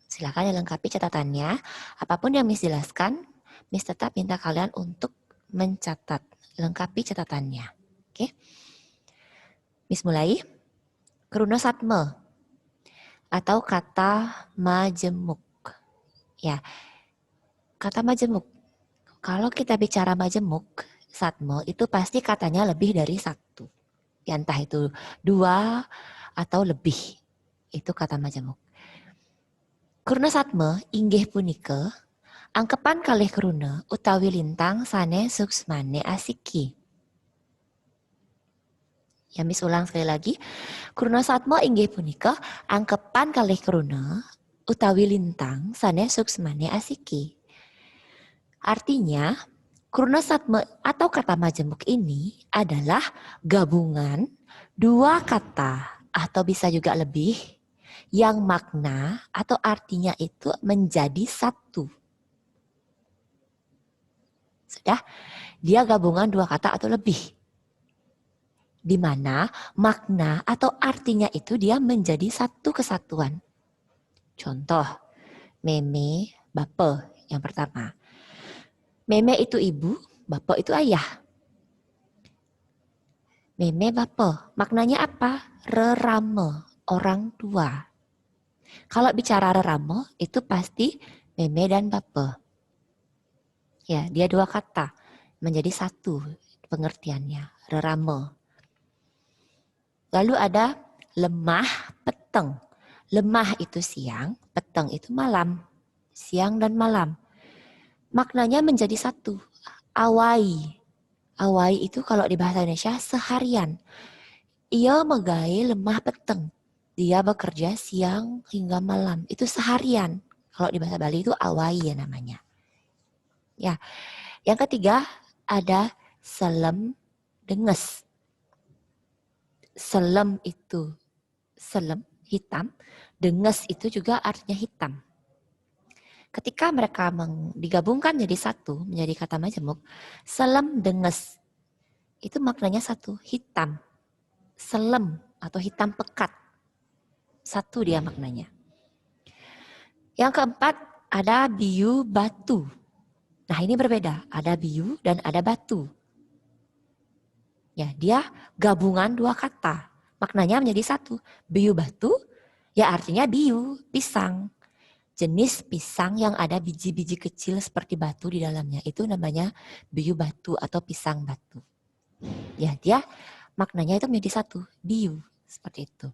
Silahkan dilengkapi catatannya. Apapun yang Miss jelaskan, Miss tetap minta kalian untuk mencatat. Lengkapi catatannya. Oke? Miss mulai. Kruna satma atau kata majemuk. Ya, kata majemuk. Kalau kita bicara majemuk, satme itu pasti katanya lebih dari satu. Ya, entah itu 2 atau lebih. Itu kata majemuk. Kruna satme inggih punika angkepan kalih kruna utawi lintang sane suksmane asiki. Ya, Miss ulang sekali lagi. Kruna satme inggih punika angkepan kalih kruna utawi lintang sane suksmane asiki. Artinya, kruna satme atau kata majemuk ini adalah gabungan 2 kata atau bisa juga lebih yang makna atau artinya itu menjadi satu. Sudah? Dia gabungan 2 kata atau lebih. Di mana makna atau artinya itu dia menjadi satu kesatuan. Contoh, meme, bape yang pertama. Meme itu ibu, bape itu ayah. Meme bape, maknanya apa? Rerame, orang tua. Kalau bicara rerame, itu pasti meme dan bape. Ya, dia 2 kata, menjadi satu pengertiannya, rerame. Lalu ada lemah, peteng. Lemah itu siang, peteng itu malam. Siang dan malam. Maknanya menjadi satu. Awai. Awai itu kalau di bahasa Indonesia seharian. Ia megai lemah peteng. Dia bekerja siang hingga malam. Itu seharian. Kalau di bahasa Bali itu awai ya namanya. Ya. Yang ketiga ada selem denges. selem itu selem, hitam, denges itu juga artinya hitam. Ketika mereka digabungkan jadi satu, menjadi kata majemuk, selem denges, itu maknanya satu, hitam. Selem atau hitam pekat, satu dia maknanya. Yang keempat, ada biu batu. Nah ini berbeda, ada biu dan ada batu. Ya, dia gabungan dua kata, maknanya menjadi satu. Biu batu, ya artinya biu, pisang. Jenis pisang yang ada biji-biji kecil seperti batu di dalamnya. Itu namanya biu batu atau pisang batu. Ya, dia maknanya itu menjadi satu, biu, seperti itu.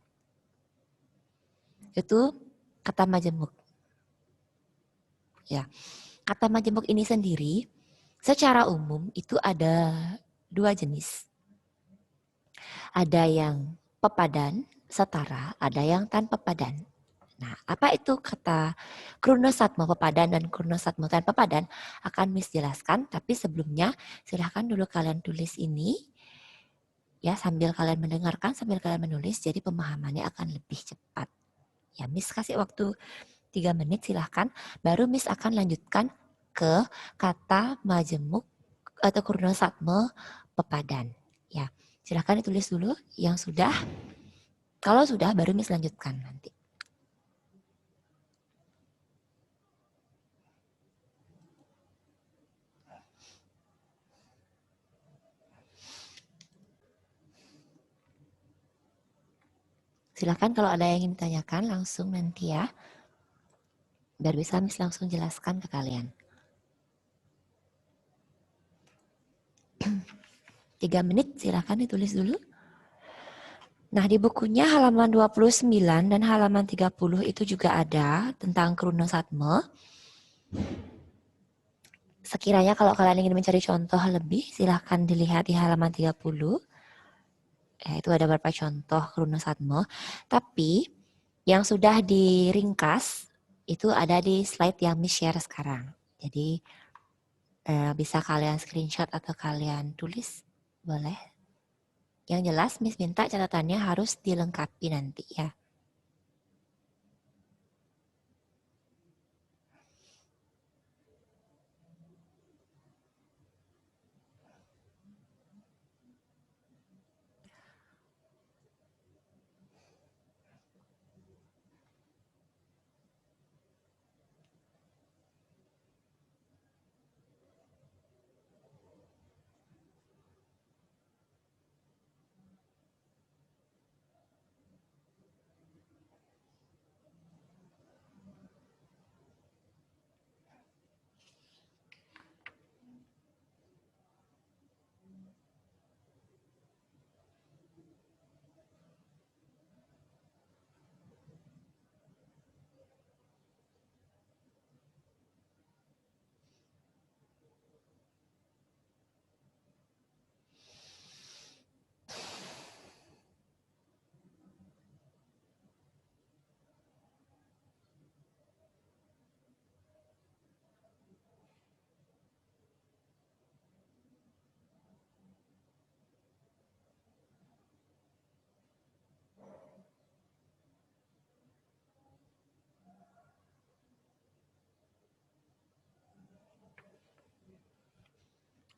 Itu kata majemuk. Ya, kata majemuk ini sendiri secara umum itu ada dua jenis. Ada yang pepadan, setara, ada yang tanpa padan. Nah, apa itu kata Krunasatma pepadan dan Krunasatma tanpa padan akan Miss jelaskan, tapi sebelumnya silahkan dulu kalian tulis ini ya sambil kalian mendengarkan, sambil kalian menulis, jadi pemahamannya akan lebih cepat. Ya, Miss kasih waktu 3 menit silahkan, baru Miss akan lanjutkan ke kata majemuk atau Krunasatma pepadan. Ya, silahkan ditulis dulu yang sudah. Kalau sudah baru Miss lanjutkan nanti. Silahkan kalau ada yang ingin ditanyakan langsung nanti ya. Biar bisa Miss langsung jelaskan ke kalian. 3 menit silahkan ditulis dulu. Nah di bukunya halaman 29 dan halaman 30 itu juga ada tentang Krunasatma. Sekiranya kalau kalian ingin mencari contoh lebih silahkan dilihat di halaman 30. Itu ada beberapa contoh Krunasatma. Tapi yang sudah diringkas itu ada di slide yang Miss share sekarang. Jadi bisa kalian screenshot atau kalian tulis, boleh. Yang jelas Miss minta catatannya harus dilengkapi nanti ya.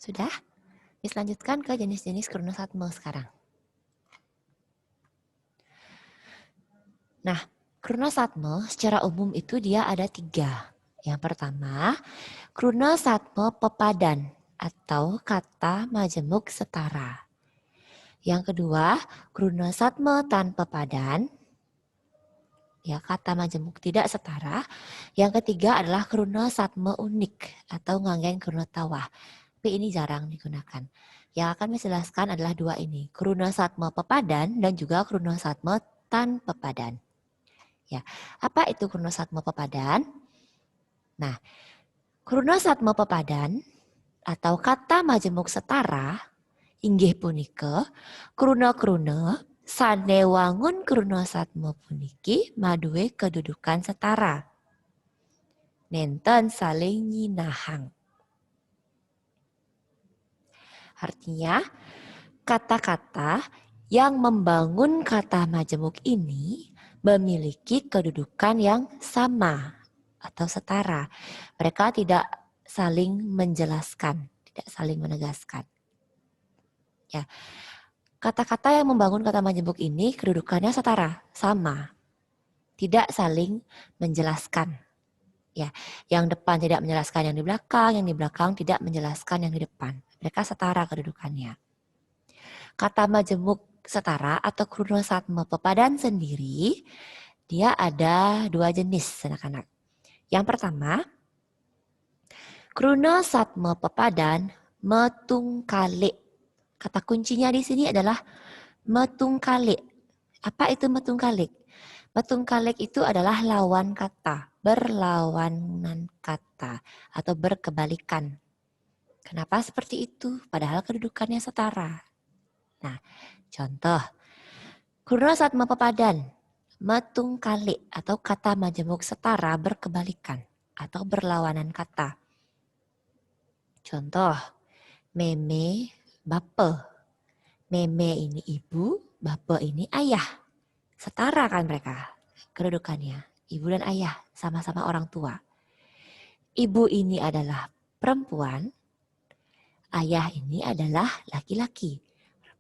Sudah? Miss lanjutkan ke jenis-jenis Krunasatma sekarang. Nah, Krunasatma secara umum itu dia ada 3. Yang pertama, Krunasatma pepadan atau kata majemuk setara. Yang kedua, Krunasatma tanpa padan, ya kata majemuk tidak setara. Yang ketiga adalah Krunasatma unik atau nganggen Krunatawah. Tapi ini jarang digunakan. Yang akan saya jelaskan adalah 2 ini, Krunasatma pepadan dan juga Krunasatma tanpa padan. Ya, apa itu Krunasatma pepadan? Nah, Krunasatma pepadan atau kata majemuk setara inggih punika kruna-kruna sanewangun Krunasatma puniki maduwe kedudukan setara. Nenten saling nyinahang. Artinya kata-kata yang membangun kata majemuk ini memiliki kedudukan yang sama atau setara. Mereka tidak saling menjelaskan, tidak saling menegaskan. Ya. Kata-kata yang membangun kata majemuk ini kedudukannya setara, sama. Tidak saling menjelaskan. Ya, yang depan tidak menjelaskan yang di belakang tidak menjelaskan yang di depan. Mereka setara kedudukannya. Kata majemuk setara atau krunasatma pepadan sendiri, dia ada 2 jenis anak-anak. Yang pertama, krunasatma pepadan metungkalik. Kata kuncinya di sini adalah metungkalik. Apa itu metungkalik? Metungkalik itu adalah lawan kata, berlawanan kata, atau berkebalikan. Kenapa seperti itu? Padahal kedudukannya setara. Nah, contoh, krunasatma pepadan, metungkalik atau kata majemuk setara berkebalikan atau berlawanan kata. Contoh, meme, bapa. Meme ini ibu, bapa ini ayah. Setara kan mereka kedudukannya. Ibu dan ayah sama-sama orang tua. Ibu ini adalah perempuan, ayah ini adalah laki-laki.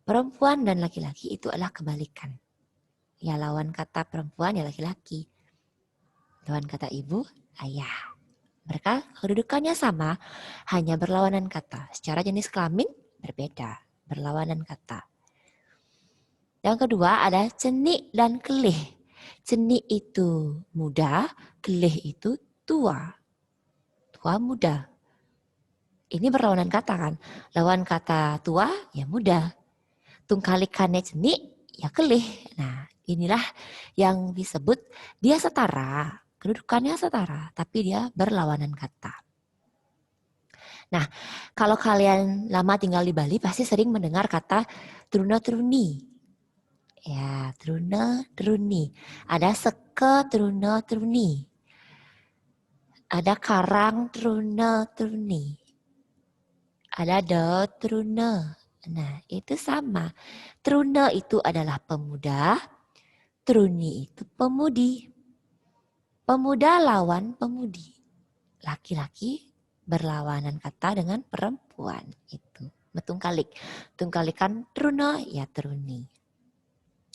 Perempuan dan laki-laki itu adalah kebalikan. Ya lawan kata perempuan ya laki-laki. Lawan kata ibu, ayah. Mereka kedudukannya sama, hanya berlawanan kata. Secara jenis kelamin berbeda, berlawanan kata. Yang kedua ada cenik dan kelih. Cenik itu muda, kelih itu tua. Tua muda. Ini berlawanan kata kan. Lawan kata tua ya muda. Tungkalikannya cenik ya kelih. Nah inilah yang disebut dia setara. Kedudukannya setara tapi dia berlawanan kata. Nah kalau kalian lama tinggal di Bali pasti sering mendengar kata truna-truni. Ya, truna, truni. Ada seke, truna, truni. Ada karang, truna, truni. Ada do, truna. Nah, itu sama. Truna itu adalah pemuda, truni itu pemudi. Pemuda lawan pemudi. Laki-laki berlawanan kata dengan perempuan. Itu metungkalik. Tungkalikan truna, ya truni.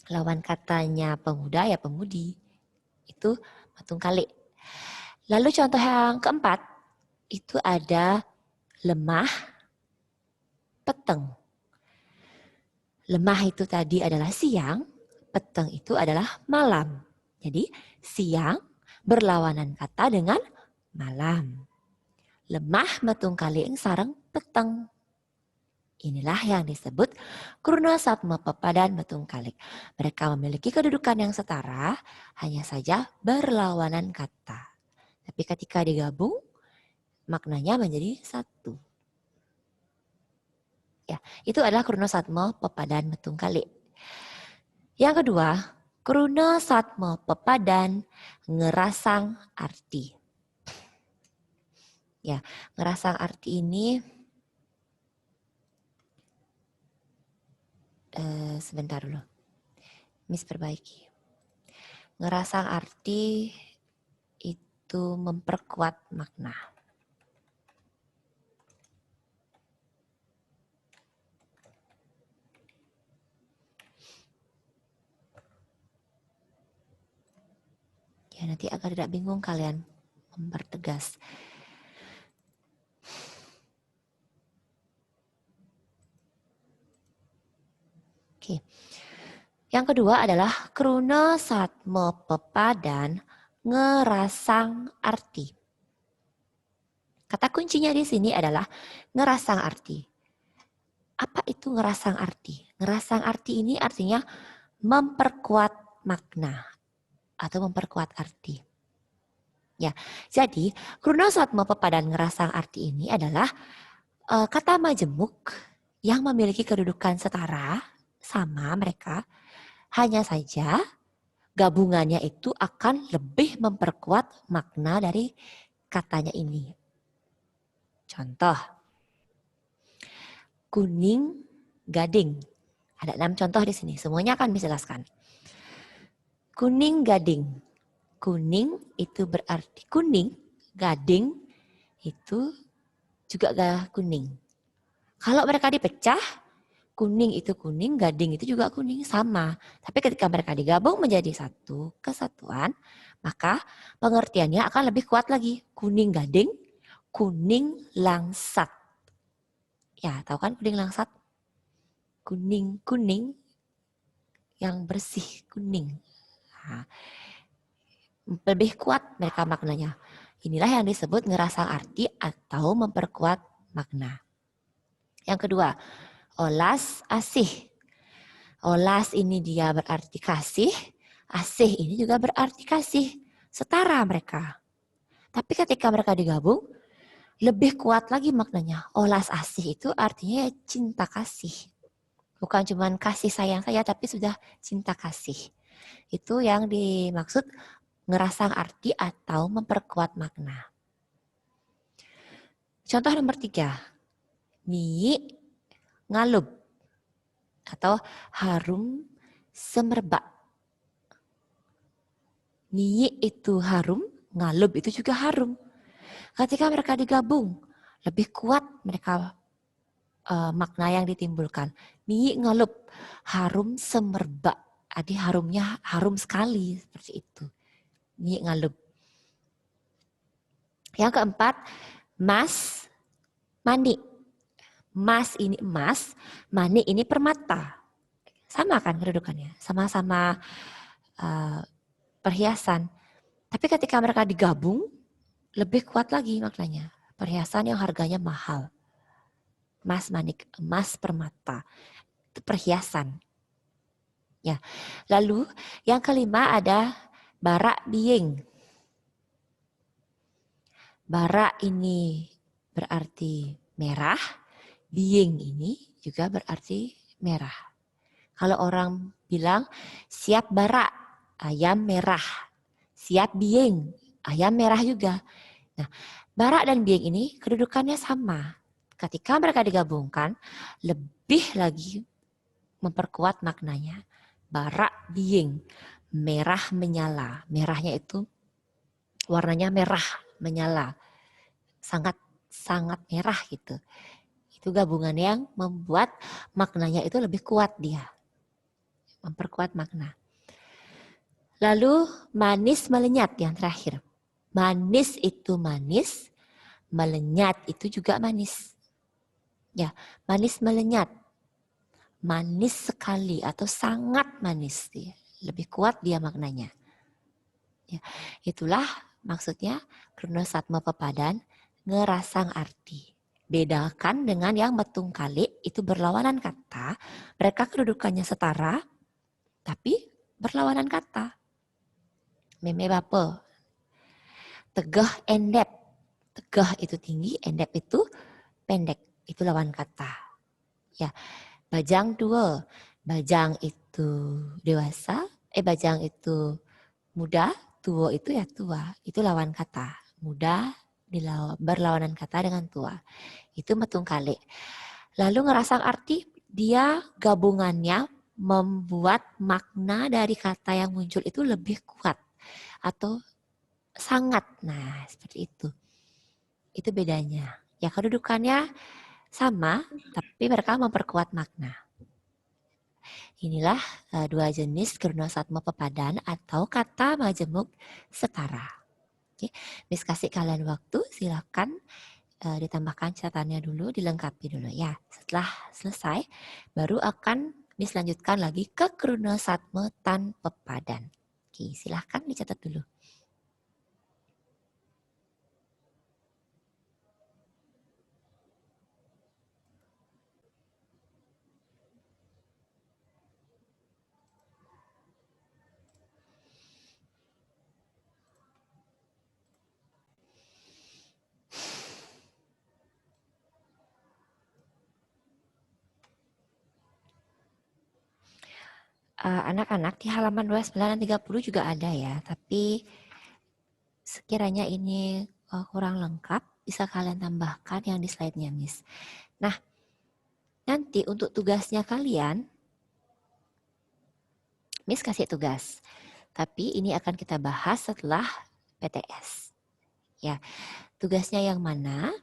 Lawan katanya pemuda ya pemudi. Itu metungkalik. Lalu contoh yang keempat, itu ada lemah, peteng. Lemah itu tadi adalah siang, peteng itu adalah malam. Jadi siang berlawanan kata dengan malam. Lemah metungkalik sareng peteng. Inilah yang disebut krunasatma pepadan metungkalik. Mereka memiliki kedudukan yang setara, hanya saja berlawanan kata. Tapi ketika digabung, maknanya menjadi satu. Ya, itu adalah krunasatma pepadan metungkalik. Yang kedua, krunasatma pepadan ngerasang arti. Ya, ngerasang arti ini sebentar dulu. Miss perbaiki. Ngerasang arti itu memperkuat makna. Ya nanti agar tidak bingung kalian mempertegas. Oke. Yang kedua adalah krunasatma pepadan ngerasang arti. Kata kuncinya di sini adalah ngerasang arti. Apa itu ngerasang arti? Ngerasang arti ini artinya memperkuat makna atau memperkuat arti. Ya, jadi krunasatma pepadan ngerasang arti ini adalah kata majemuk yang memiliki kedudukan setara sama mereka, hanya saja gabungannya itu akan lebih memperkuat makna dari katanya ini. Contoh, kuning gading. Ada 6 contoh di sini, semuanya akan dijelaskan. Kuning gading. Kuning itu berarti kuning, gading itu juga kuning. Kalau mereka dipecah, kuning itu kuning, gading itu juga kuning, sama. Tapi ketika mereka digabung menjadi satu kesatuan, maka pengertiannya akan lebih kuat lagi. Kuning gading, kuning langsat. Ya, tahu kan kuning langsat? Kuning-kuning yang bersih, kuning. Nah, lebih kuat mereka maknanya. Inilah yang disebut ngerasang arti atau memperkuat makna. Yang kedua, olas asih. Olas ini dia berarti kasih, asih ini juga berarti kasih. Setara mereka. Tapi ketika mereka digabung, lebih kuat lagi maknanya. Olas asih itu artinya cinta kasih. Bukan cuma kasih sayang saja, tapi sudah cinta kasih. Itu yang dimaksud ngerasang arti atau memperkuat makna. Contoh nomor 3. Ni ngalub atau harum semerbak. Ni itu harum, ngalub itu juga harum. Ketika mereka digabung, lebih kuat mereka makna yang ditimbulkan. Ni ngalub, harum semerbak. Jadi harumnya harum sekali seperti itu. Ni ngalub. Yang keempat, mas mani. Mas ini emas, mani ini permata. Sama kan kedudukannya, sama-sama perhiasan. Tapi ketika mereka digabung, lebih kuat lagi maknanya. Perhiasan yang harganya mahal. Mas manik, emas permata. Itu perhiasan. Ya. Lalu yang kelima ada barak biing. Barak ini berarti merah, biing ini juga berarti merah. Kalau orang bilang siap barak, ayam merah. Siap biing, ayam merah juga. Nah, barak dan biing ini kedudukannya sama. Ketika mereka digabungkan, lebih lagi memperkuat maknanya. Barak biing, merah menyala. Merahnya itu warnanya merah menyala. Sangat merah gitu. Itu gabungan yang membuat maknanya itu lebih kuat dia. Memperkuat makna. Lalu manis melenyat yang terakhir. Manis itu manis, melenyat itu juga manis. Ya, manis melenyat. Manis sekali atau sangat manis. Lebih kuat dia maknanya. Ya, itulah maksudnya Krunasatma Pepadan ngerasang arti. Bedakan dengan yang metung kali itu berlawanan kata. Mereka kedudukannya setara, tapi berlawanan kata. Meme bapa. Tegah endep. Tegah itu tinggi, endep itu pendek. Itu lawan kata. Ya, bajang dua. Bajang itu dewasa, bajang itu muda, tua itu ya tua. Itu lawan kata. Muda berlawanan kata dengan tua. Itu metung kali. Lalu ngerasang arti, dia gabungannya membuat makna dari kata yang muncul itu lebih kuat. Atau sangat. Nah, seperti itu. Itu bedanya. Ya, kedudukannya sama, tapi mereka memperkuat makna. Inilah dua jenis Krunasatma Pepadan atau kata majemuk setara. Oke, Miss kasih kalian waktu, silakan ditambahkan catatannya dulu, dilengkapi dulu ya. Setelah selesai, baru akan Miss lanjutkan lagi ke Krunasatma Tan Pepadan. Oke, silakan dicatat dulu. Anak-anak di halaman 29 dan 30 juga ada ya, tapi sekiranya ini kurang lengkap, bisa kalian tambahkan yang di slide-nya, Miss. Nah, nanti untuk tugasnya kalian, Miss kasih tugas. Tapi ini akan kita bahas setelah PTS. Ya, tugasnya yang mana?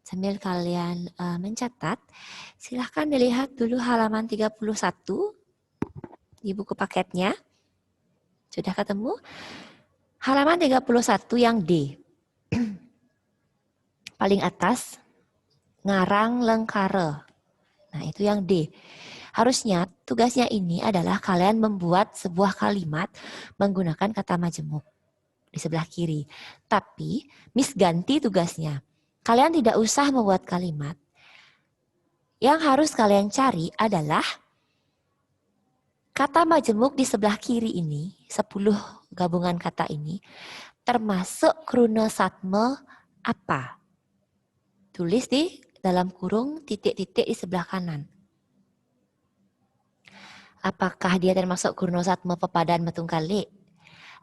Sambil kalian mencatat, silahkan dilihat dulu halaman 31 di buku paketnya. Sudah ketemu? Halaman 31 yang D. Paling atas, ngarang lengkare. Nah, itu yang D. Harusnya tugasnya ini adalah kalian membuat sebuah kalimat menggunakan kata majemuk di sebelah kiri. Tapi Miss ganti tugasnya. Kalian tidak usah membuat kalimat. Yang harus kalian cari adalah kata majemuk di sebelah kiri ini, 10 gabungan kata ini, termasuk krunasatme apa? Tulis di dalam kurung titik-titik di sebelah kanan. Apakah dia termasuk krunasatme pepadan metung kali?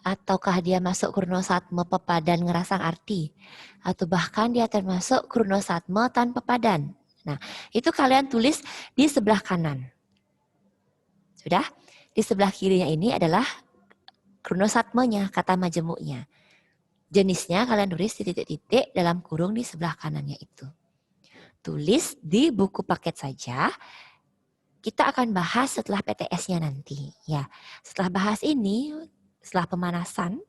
Ataukah dia masuk krunasatme pepadan ngerasang arti? Atau bahkan dia termasuk krunasatme tanpa padan? Nah, itu kalian tulis di sebelah kanan. Sudah? Di sebelah kirinya ini adalah krunasatmenya, kata majemuknya. Jenisnya kalian tulis di titik-titik dalam kurung di sebelah kanannya itu. Tulis di buku paket saja. Kita akan bahas setelah PTS-nya nanti. Ya, setelah bahas ini, setelah pemanasan,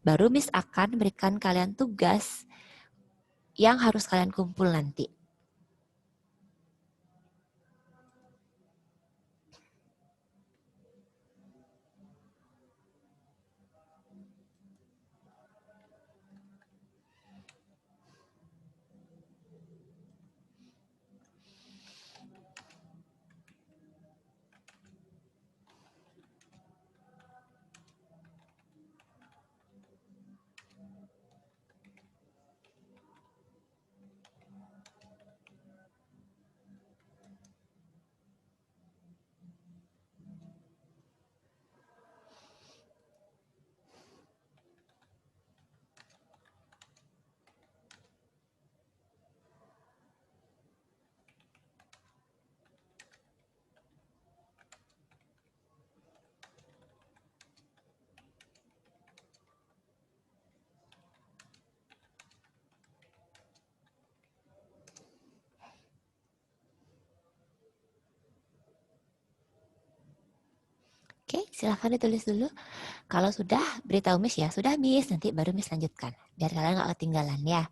baru Miss akan berikan kalian tugas yang harus kalian kumpul nanti. Oke, silahkan ditulis dulu. Kalau sudah, beritahu Miss ya. Sudah Miss, nanti baru Miss lanjutkan. Biar kalian nggak ketinggalan ya.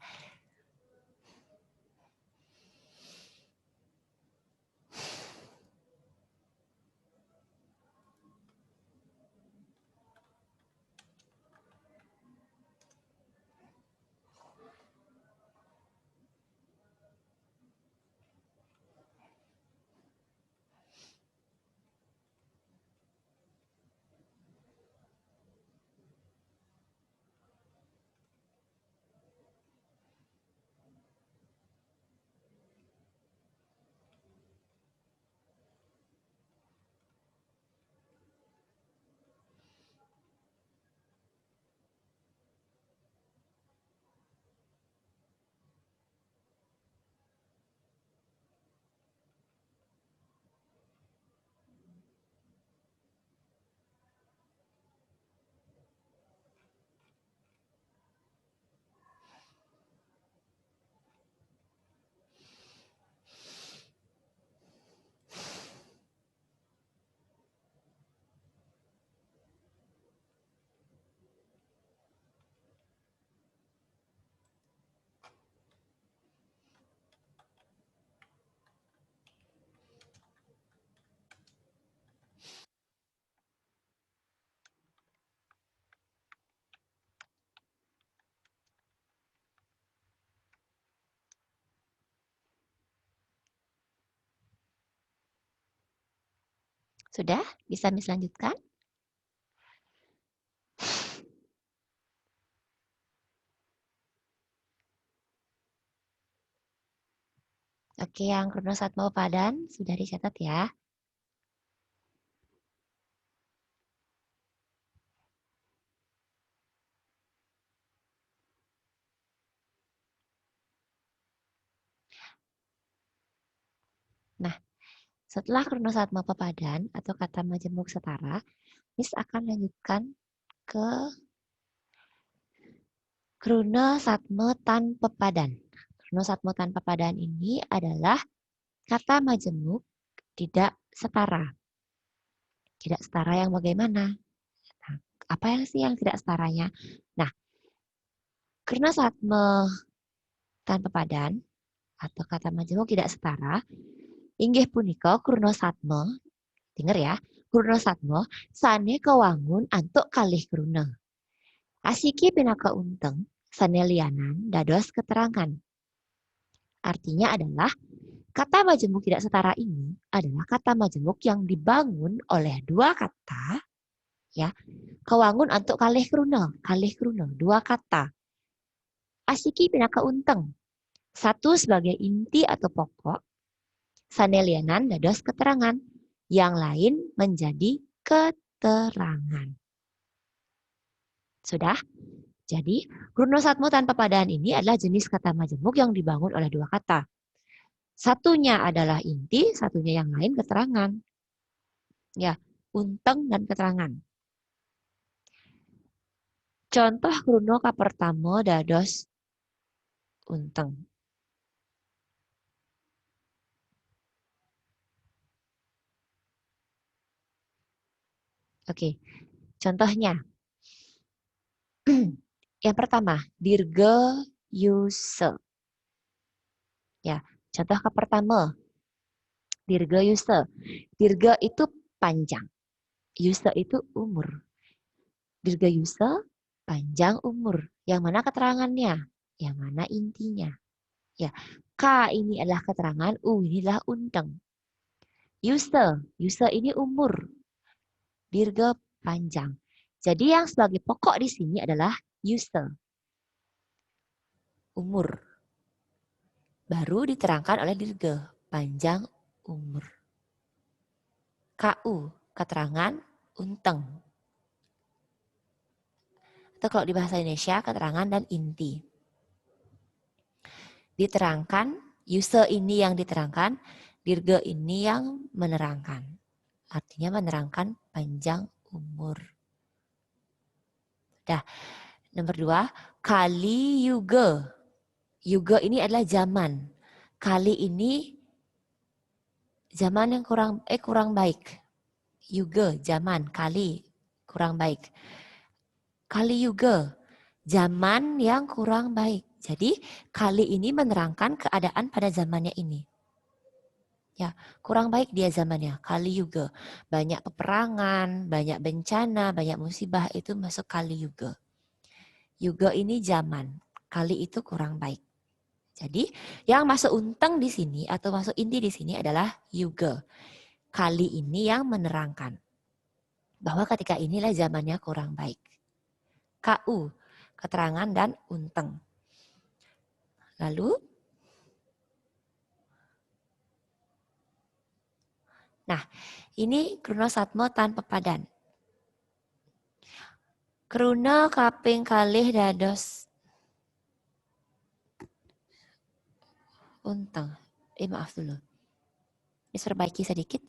Sudah? Bisa Miss lanjutkan? Oke, yang krunasatma padan sudah dicatat ya. Nah, Setelah Krunasatma Pepadan atau kata majemuk setara, Miss akan lanjutkan ke Krunasatma Tan Pepadan. Krunasatma Tan Pepadan ini adalah kata majemuk tidak setara. Tidak setara yang bagaimana? Nah, apa yang sih yang tidak setaranya? Nah, Krunasatma Tan Pepadan atau kata majemuk tidak setara, inggih punika Krunasatma, dengar ya, Krunasatma sane kewangun antuk kalih kruna. Asiki pinaka unteng sane lianan dados keterangan. Artinya adalah kata majemuk tidak setara ini adalah kata majemuk yang dibangun oleh dua kata, ya, kewangun antuk kalih kruna, dua kata. Asiki pinaka unteng, satu sebagai inti atau pokok, sanelianan dados keterangan, yang lain menjadi keterangan. Sudah? Jadi, Krunasatma Tan Pepadan ini adalah jenis kata majemuk yang dibangun oleh dua kata. Satunya adalah inti, satunya yang lain keterangan. Ya, unteng dan keterangan. Contoh Kruno ka pertama dados unteng. Oke, contohnya. Yang pertama, dirga yuse. Ya, contoh ke pertama. Dirga yuse. Dirga itu panjang. Yuse itu umur. Dirga yuse panjang umur. Yang mana keterangannya? Yang mana intinya? Ya, K ini adalah keterangan, U ini adalah unteng. Yuse, yuse ini umur. Dirga panjang. Jadi yang sebagai pokok di sini adalah yuse. Umur. Baru diterangkan oleh dirga, panjang umur. KU, keterangan unteng. Atau kalau di bahasa Indonesia, keterangan dan inti. Diterangkan, yuse ini yang diterangkan, dirga ini yang menerangkan. Artinya menerangkan panjang umur. Dah, nomor 2, kali yuga. Yuga ini adalah zaman. Kali ini zaman yang kurang baik. Yuga, zaman, kali, kurang baik. Kali yuga, zaman yang kurang baik. Jadi kali ini menerangkan keadaan pada zamannya ini. Ya, kurang baik dia zamannya, kali yuga. Banyak peperangan, banyak bencana, banyak musibah itu masuk kali yuga. Yuga ini zaman, kali itu kurang baik. Jadi yang masuk unteng di sini atau masuk inti di sini adalah yuga. Kali ini yang menerangkan bahwa ketika inilah zamannya kurang baik. KU, keterangan dan unteng. Lalu, nah ini Krunasatma Tan Pepadan. Kruna kaping kalih dados unteng. Maaf dulu. Ini perbaiki sedikit.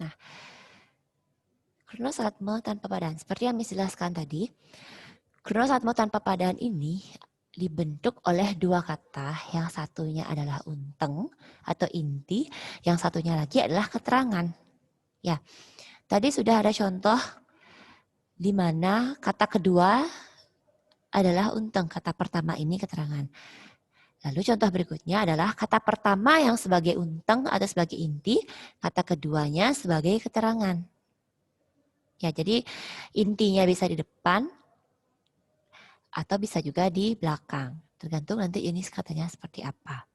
Nah, kronosatma tanpa padaan. Seperti yang Miss jelaskan tadi, kronosatma tanpa padaan ini dibentuk oleh dua kata. Yang satunya adalah unteng atau inti, yang satunya lagi adalah keterangan. Ya, tadi sudah ada contoh di mana kata kedua adalah unteng, kata pertama ini keterangan. Lalu contoh berikutnya adalah kata pertama yang sebagai unteng atau sebagai inti, kata keduanya sebagai keterangan. Ya, jadi intinya bisa di depan atau bisa juga di belakang. Tergantung nanti ini katanya seperti apa.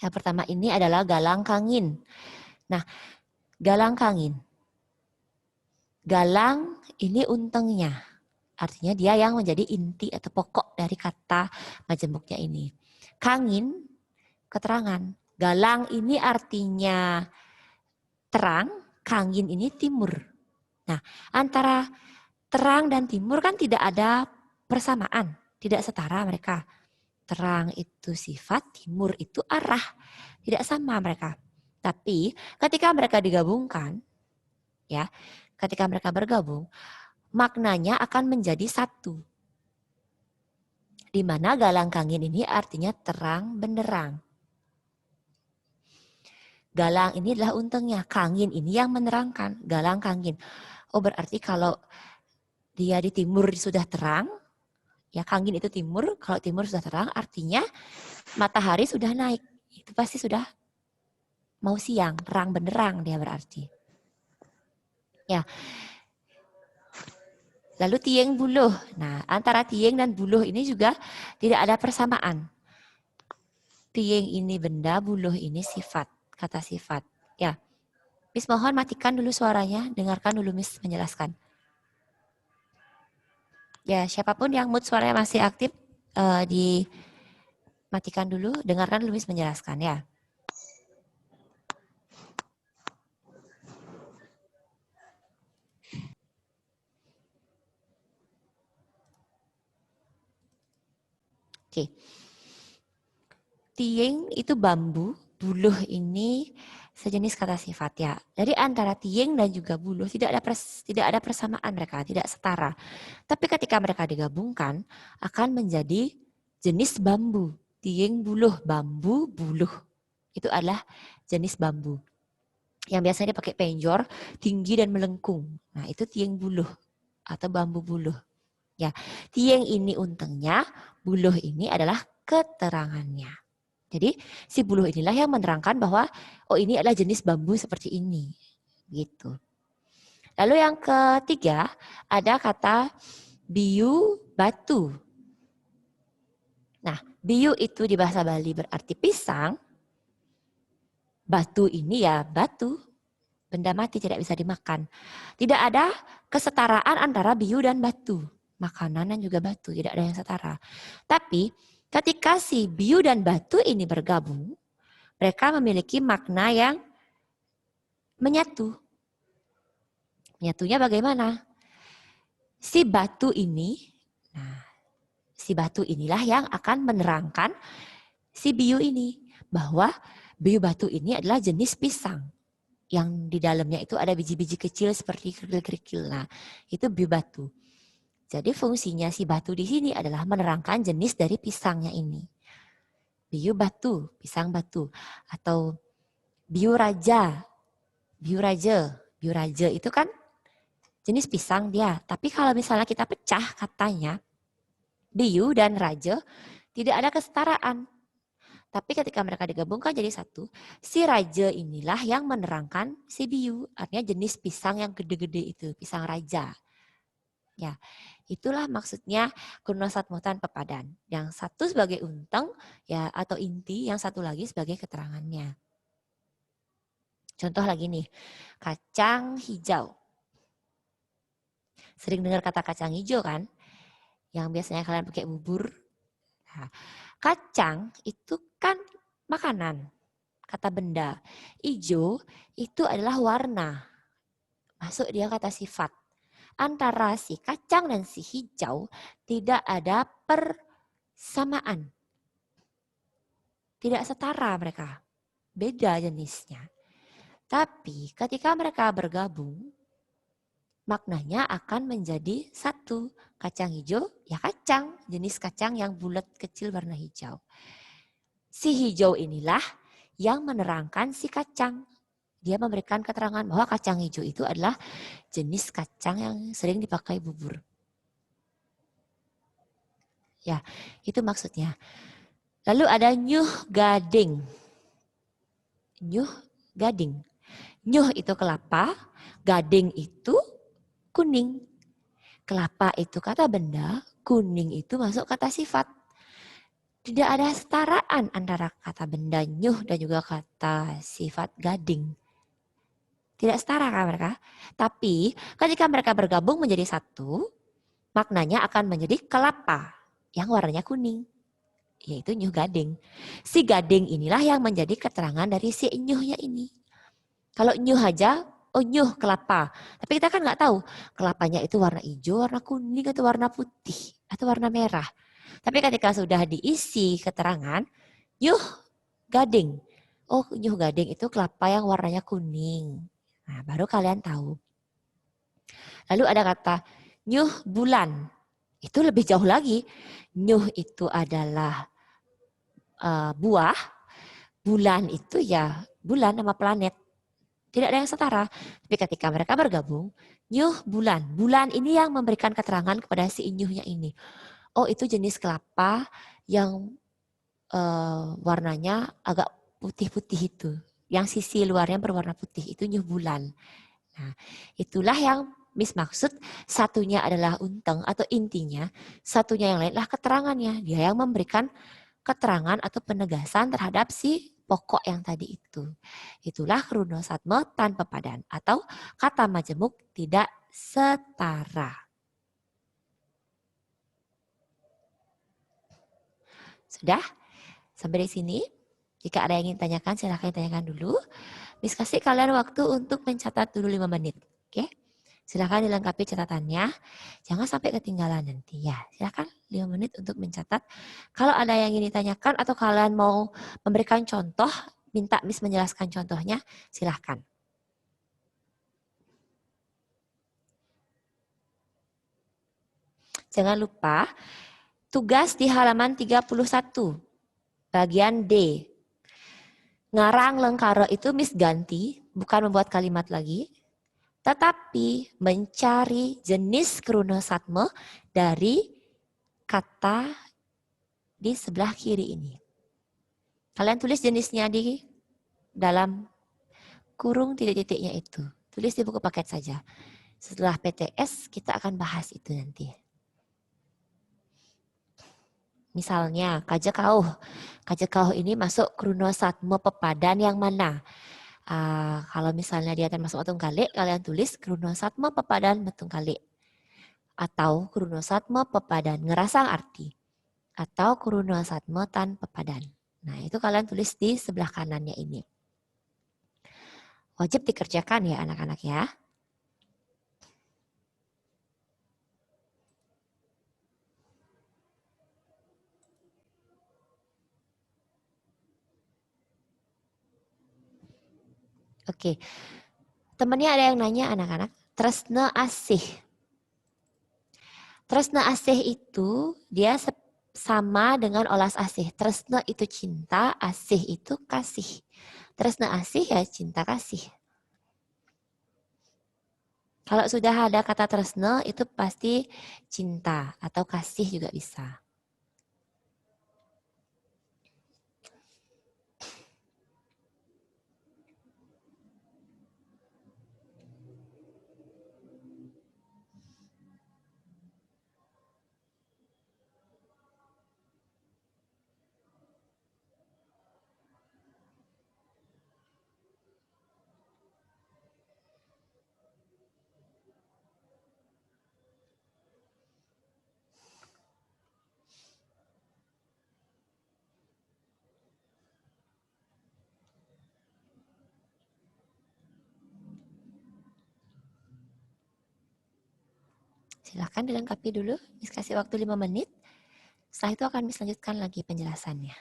Yang pertama ini adalah galang kangin. Nah, galang kangin. Galang ini untengnya. Artinya dia yang menjadi inti atau pokok dari kata majemuknya ini. Kangin, keterangan. Galang ini artinya terang, kangin ini timur. Nah, antara terang dan timur kan tidak ada persamaan, tidak setara mereka. Terang itu sifat, timur itu arah. Tidak sama mereka. Tapi ketika mereka digabungkan, ya, ketika mereka bergabung, maknanya akan menjadi satu. Di mana galang kangin ini artinya terang benderang. Galang ini adalah untengnya, kangin ini yang menerangkan, galang kangin. Oh, berarti kalau dia di timur sudah terang, ya kangin itu timur, kalau timur sudah terang artinya matahari sudah naik. Itu pasti sudah mau siang, terang benderang dia berarti. Ya. Lalu tieng buluh. Nah, antara tieng dan buluh ini juga tidak ada persamaan. Tieng ini benda, buluh ini sifat, kata sifat. Ya, Miss mohon matikan dulu suaranya, dengarkan dulu Miss menjelaskan. Ya, siapapun yang mood suaranya masih aktif, dimatikan dulu, dengarkan dulu Miss menjelaskan ya. Oke. Tieng itu bambu, buluh ini sejenis kata sifat ya. Jadi antara tieng dan juga buluh tidak ada persamaan mereka, tidak setara. Tapi ketika mereka digabungkan akan menjadi jenis bambu. Tieng buluh, bambu buluh. Itu adalah jenis bambu. Yang biasanya dipakai penjor, tinggi dan melengkung. Nah, itu tieng buluh atau bambu buluh. Ya, tieng ini untengnya, buluh ini adalah keterangannya. Jadi si buluh inilah yang menerangkan bahwa oh ini adalah jenis bambu seperti ini. Gitu. Lalu yang ketiga ada kata biu batu. Nah, biu itu di bahasa Bali berarti pisang. Batu ini ya batu. Benda mati tidak bisa dimakan. Tidak ada kesetaraan antara biu dan batu. Makanan dan juga batu tidak ada yang setara. Tapi ketika si biu dan batu ini bergabung, mereka memiliki makna yang menyatu. Menyatunya bagaimana? Si batu ini, nah, si batu inilah yang akan menerangkan si biu ini. Bahwa biu batu ini adalah jenis pisang. Yang di dalamnya itu ada biji-biji kecil seperti kerikil-kerikil. Nah, itu biu batu. Jadi fungsinya si batu di sini adalah menerangkan jenis dari pisangnya ini. Biu batu, pisang batu. Atau biu raja. Biu raja itu kan jenis pisang dia. Tapi kalau misalnya kita pecah katanya, biu dan raja tidak ada kesetaraan. Tapi ketika mereka digabungkan jadi satu, si raja inilah yang menerangkan si biu. Artinya jenis pisang yang gede-gede itu, pisang raja. Ya, itulah maksudnya kronosatma tanpa padan. Yang satu sebagai unteng ya atau inti, yang satu lagi sebagai keterangannya. Contoh lagi nih, kacang hijau. Sering dengar kata kacang hijau kan? Yang biasanya kalian pakai bubur. Nah, kacang itu kan makanan, kata benda. Hijau itu adalah warna. Masuk dia kata sifat. Antara si kacang dan si hijau tidak ada persamaan. Tidak setara mereka. Beda jenisnya. Tapi ketika mereka bergabung, maknanya akan menjadi satu. Kacang hijau, ya kacang. Jenis kacang yang bulat kecil warna hijau. Si hijau inilah yang menerangkan si kacang. Dia memberikan keterangan bahwa kacang hijau itu adalah jenis kacang yang sering dipakai bubur. Ya, itu maksudnya. Lalu ada nyuh gading. Nyuh gading. Nyuh itu kelapa, gading itu kuning. Kelapa itu kata benda, kuning itu masuk kata sifat. Tidak ada setaraan antara kata benda nyuh dan juga kata sifat gading. Tidak setara kan mereka? Tapi ketika mereka bergabung menjadi satu, maknanya akan menjadi kelapa yang warnanya kuning. Yaitu nyuh gading. Si gading inilah yang menjadi keterangan dari si nyuhnya ini. Kalau nyuh aja, oh nyuh kelapa. Tapi kita kan nggak tahu kelapanya itu warna hijau, warna kuning, atau warna putih, atau warna merah. Tapi ketika sudah diisi keterangan, nyuh gading. Oh nyuh gading itu kelapa yang warnanya kuning. Nah baru kalian tahu. Lalu ada kata nyuh bulan. Itu lebih jauh lagi. Nyuh itu adalah buah. Bulan itu ya bulan nama planet. Tidak ada yang setara. Tapi ketika mereka bergabung, nyuh bulan. Bulan ini yang memberikan keterangan kepada si nyuhnya ini. Oh itu jenis kelapa yang warnanya agak putih-putih itu. Yang sisi luarnya berwarna putih. Itu nyuh bulan. Nah itulah yang Miss maksud. Satunya adalah unteng atau intinya. Satunya yang lain adalah keterangannya. Dia yang memberikan keterangan atau penegasan terhadap si pokok yang tadi itu. Itulah Runosatma tanpa padan atau kata majemuk tidak setara. Sudah? Sampai di sini? Jika ada yang ingin tanyakan, silahkan tanyakan dulu. Miss kasih kalian waktu untuk mencatat dulu 5 menit. Oke? Silahkan dilengkapi catatannya. Jangan sampai ketinggalan nanti. Ya, silahkan 5 menit untuk mencatat. Kalau ada yang ingin ditanyakan atau kalian mau memberikan contoh, minta Miss menjelaskan contohnya, silahkan. Jangan lupa, tugas di halaman 31, bagian D. Ngarang lengkara itu Miss ganti, bukan membuat kalimat lagi, tetapi mencari jenis Runosatma dari kata di sebelah kiri ini. Kalian tulis jenisnya di dalam kurung titik-titiknya itu. Tulis di buku paket saja. Setelah PTS kita akan bahas itu nanti. Misalnya kajakauh. Kajakauh ini masuk Runosatma pepadan yang mana? Kalau misalnya dia termasuk metung kalik, kalian tulis Runosatma pepadan metung kalik. Atau Runosatma pepadan ngerasang arti. Atau Runosatma tan pepadan. Nah itu kalian tulis di sebelah kanannya ini. Wajib dikerjakan ya anak-anak ya. Oke, temennya ada yang nanya anak-anak, tresna asih. Tresna asih itu dia sama dengan olas asih. Tresna itu cinta, asih itu kasih. Tresna asih ya cinta kasih. Kalau sudah ada kata tresna itu pasti cinta atau kasih juga bisa. Silahkan dilengkapi dulu, Miss kasih waktu 5 menit. Setelah itu akan Miss lanjutkan lagi penjelasannya.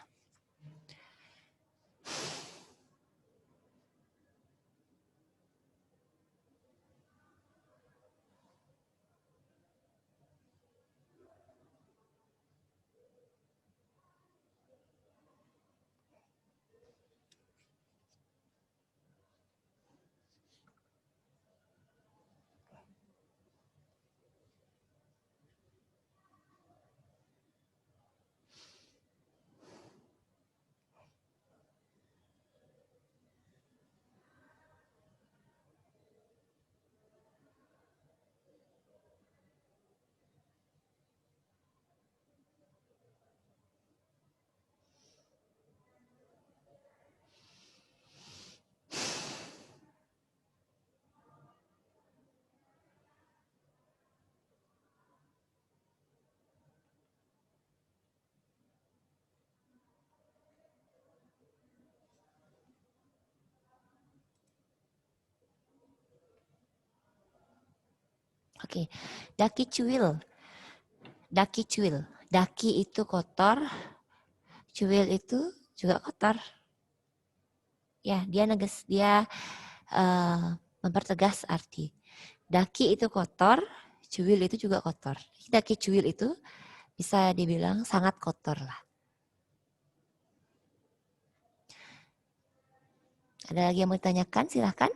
Oke, daki cuil. Daki cuil. Daki itu kotor, cuil itu juga kotor. Ya, dia mempertegas arti. Daki itu kotor, cuil itu juga kotor. Daki cuil itu bisa dibilang sangat kotor lah. Ada lagi yang mau ditanyakan? Silahkan.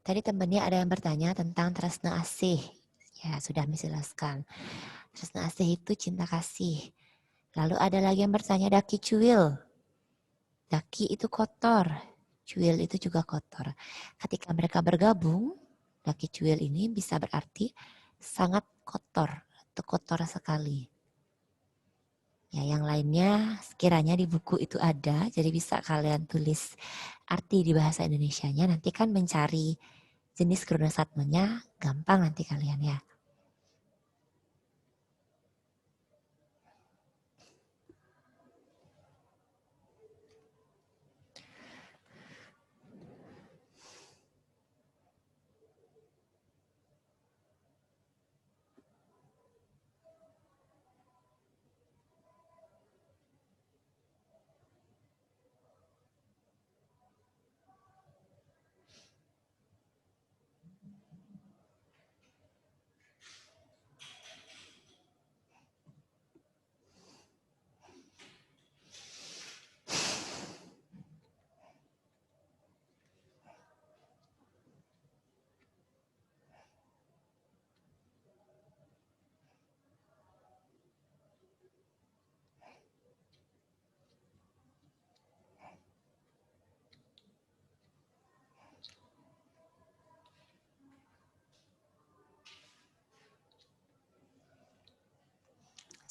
Tadi temannya ada yang bertanya tentang tresna asih. Ya, sudah menjelaskan. Tresna asih itu cinta kasih. Lalu ada lagi yang bertanya daki cuil. Daki itu kotor, cuil itu juga kotor. Ketika mereka bergabung, daki cuil ini bisa berarti sangat kotor atau kotor sekali. Ya, yang lainnya sekiranya di buku itu ada, jadi bisa kalian tulis arti di bahasa Indonesianya. Nanti kan mencari jenis Kruna Satmanya gampang nanti kalian ya.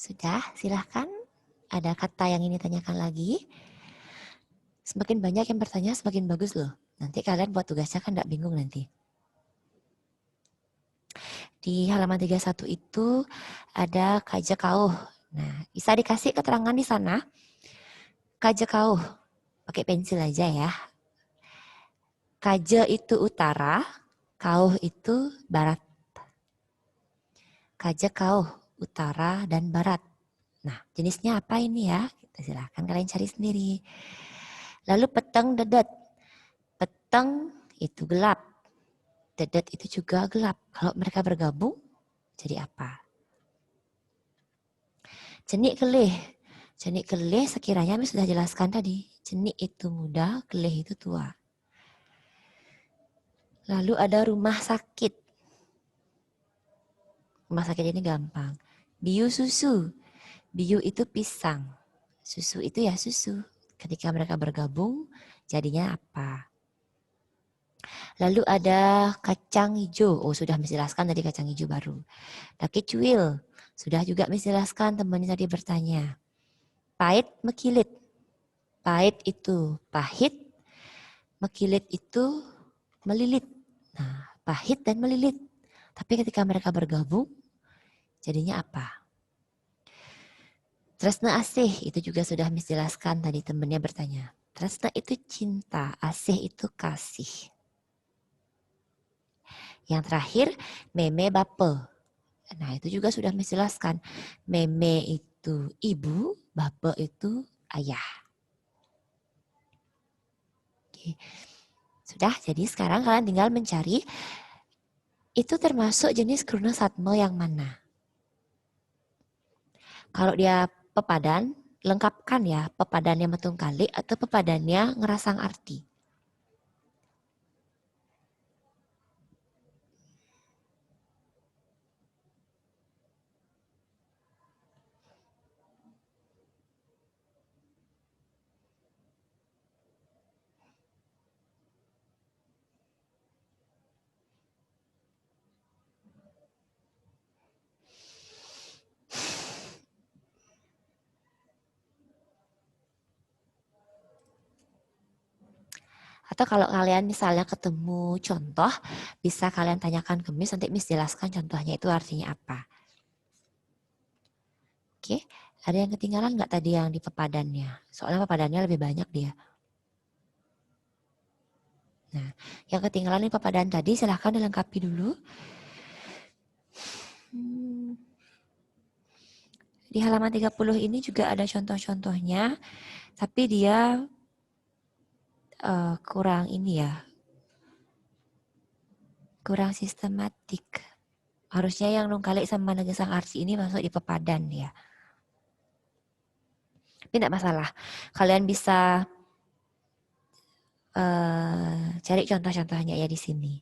Sudah, silahkan. Ada kata yang ini tanyakan lagi. Semakin banyak yang bertanya, semakin bagus loh. Nanti kalian buat tugasnya kan tidak bingung nanti. Di halaman 31 itu ada kajakauh. Nah, bisa dikasih keterangan di sana. Kajakauh, pakai pensil aja ya. Kaja itu utara, kauh itu barat. Kajakauh, utara dan barat. Nah, jenisnya apa ini ya? Silahkan kalian cari sendiri. Lalu peteng dedet. Peteng itu gelap. Dedet itu juga gelap. Kalau mereka bergabung, jadi apa? Cenik kelih. Cenik kelih sekiranya kami sudah jelaskan tadi. Cenik itu muda, kelih itu tua. Lalu ada rumah sakit. Rumah sakit ini gampang. Biu susu. Biu itu pisang. Susu itu ya susu. Ketika mereka bergabung, jadinya apa? Lalu ada kacang hijau. Oh, sudah menjelaskan tadi kacang hijau baru. Daki cuil. Sudah juga menjelaskan, temannya tadi bertanya. Pahit mekilit. Pahit itu pahit. Mekilit itu melilit. Nah, pahit dan melilit. Tapi ketika mereka bergabung, jadinya apa? Tresna asih itu juga sudah menjelaskan tadi temannya bertanya. Tresna itu cinta, asih itu kasih. Yang terakhir, meme bape. Nah, itu juga sudah menjelaskan. Meme itu ibu, bape itu ayah. Oke. Sudah, jadi sekarang kalian tinggal mencari itu termasuk jenis Kruna Satma yang mana. Kalau dia pepadan, lengkapkan ya pepadannya metung kali atau pepadannya ngerasang arti. Atau kalau kalian misalnya ketemu contoh, bisa kalian tanyakan ke Miss, nanti Miss jelaskan contohnya itu artinya apa. Oke, ada yang ketinggalan nggak tadi yang di pepadannya? Soalnya pepadannya lebih banyak dia. Nah, yang ketinggalan di pepadan tadi silahkan dilengkapi dulu. Di halaman 30 ini juga ada contoh-contohnya, tapi dia kurang ini ya, kurang sistematik. Harusnya yang nungkalik sama negesang arti ini masuk di pepadan ya. Tapi tidak masalah, kalian bisa cari contoh-contohnya ya di sini.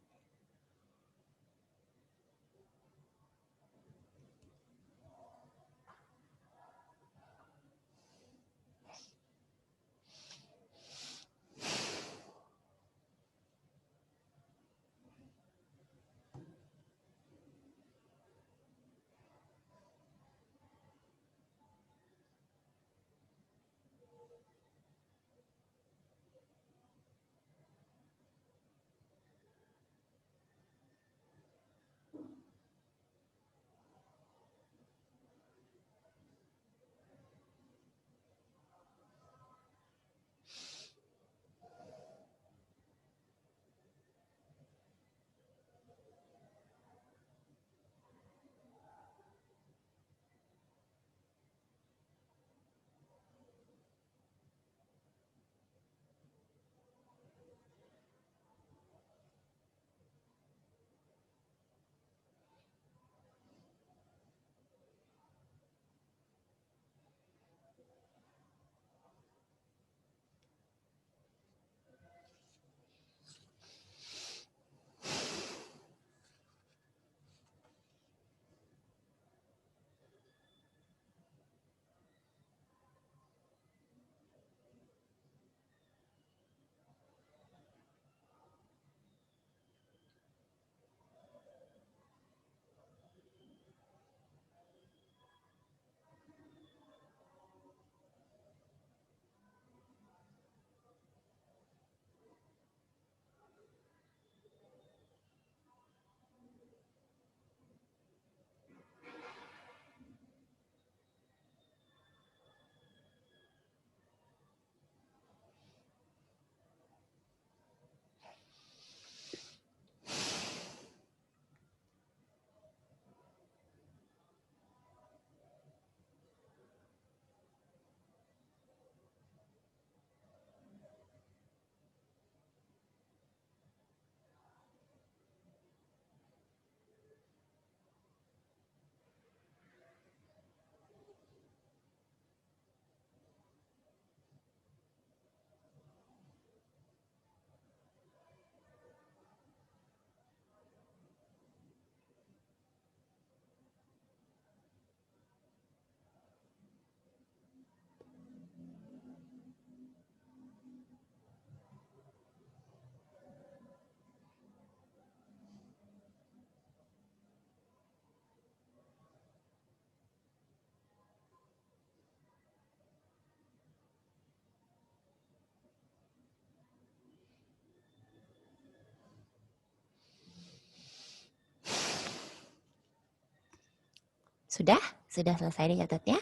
Sudah? Sudah selesai dicatatnya?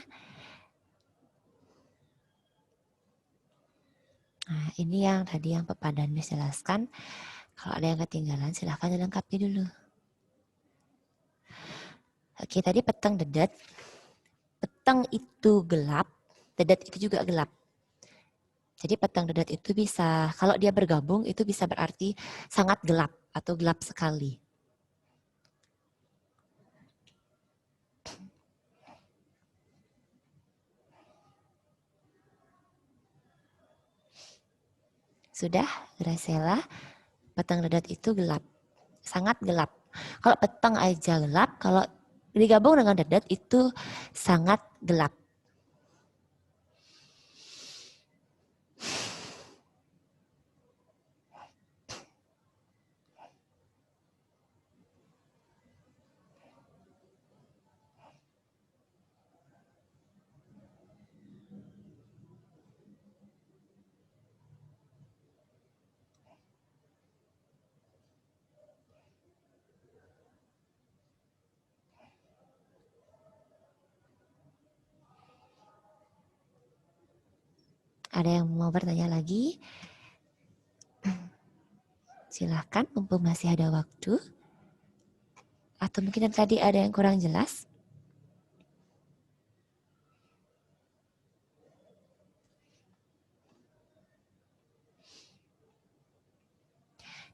Nah, ini yang tadi yang pepadan Miss jelaskan. Kalau ada yang ketinggalan, silahkan dilengkapi dulu. Oke, tadi petang dedet. Petang itu gelap, dedet itu juga gelap. Jadi petang dedet itu bisa, kalau dia bergabung, itu bisa berarti sangat gelap atau gelap sekali. Sudah, Graciela, petang dedet itu gelap, sangat gelap. Kalau petang aja gelap, kalau digabung dengan dedet itu sangat gelap. Ada yang mau bertanya lagi? Silahkan, mumpung masih ada waktu. Atau mungkin tadi ada yang kurang jelas?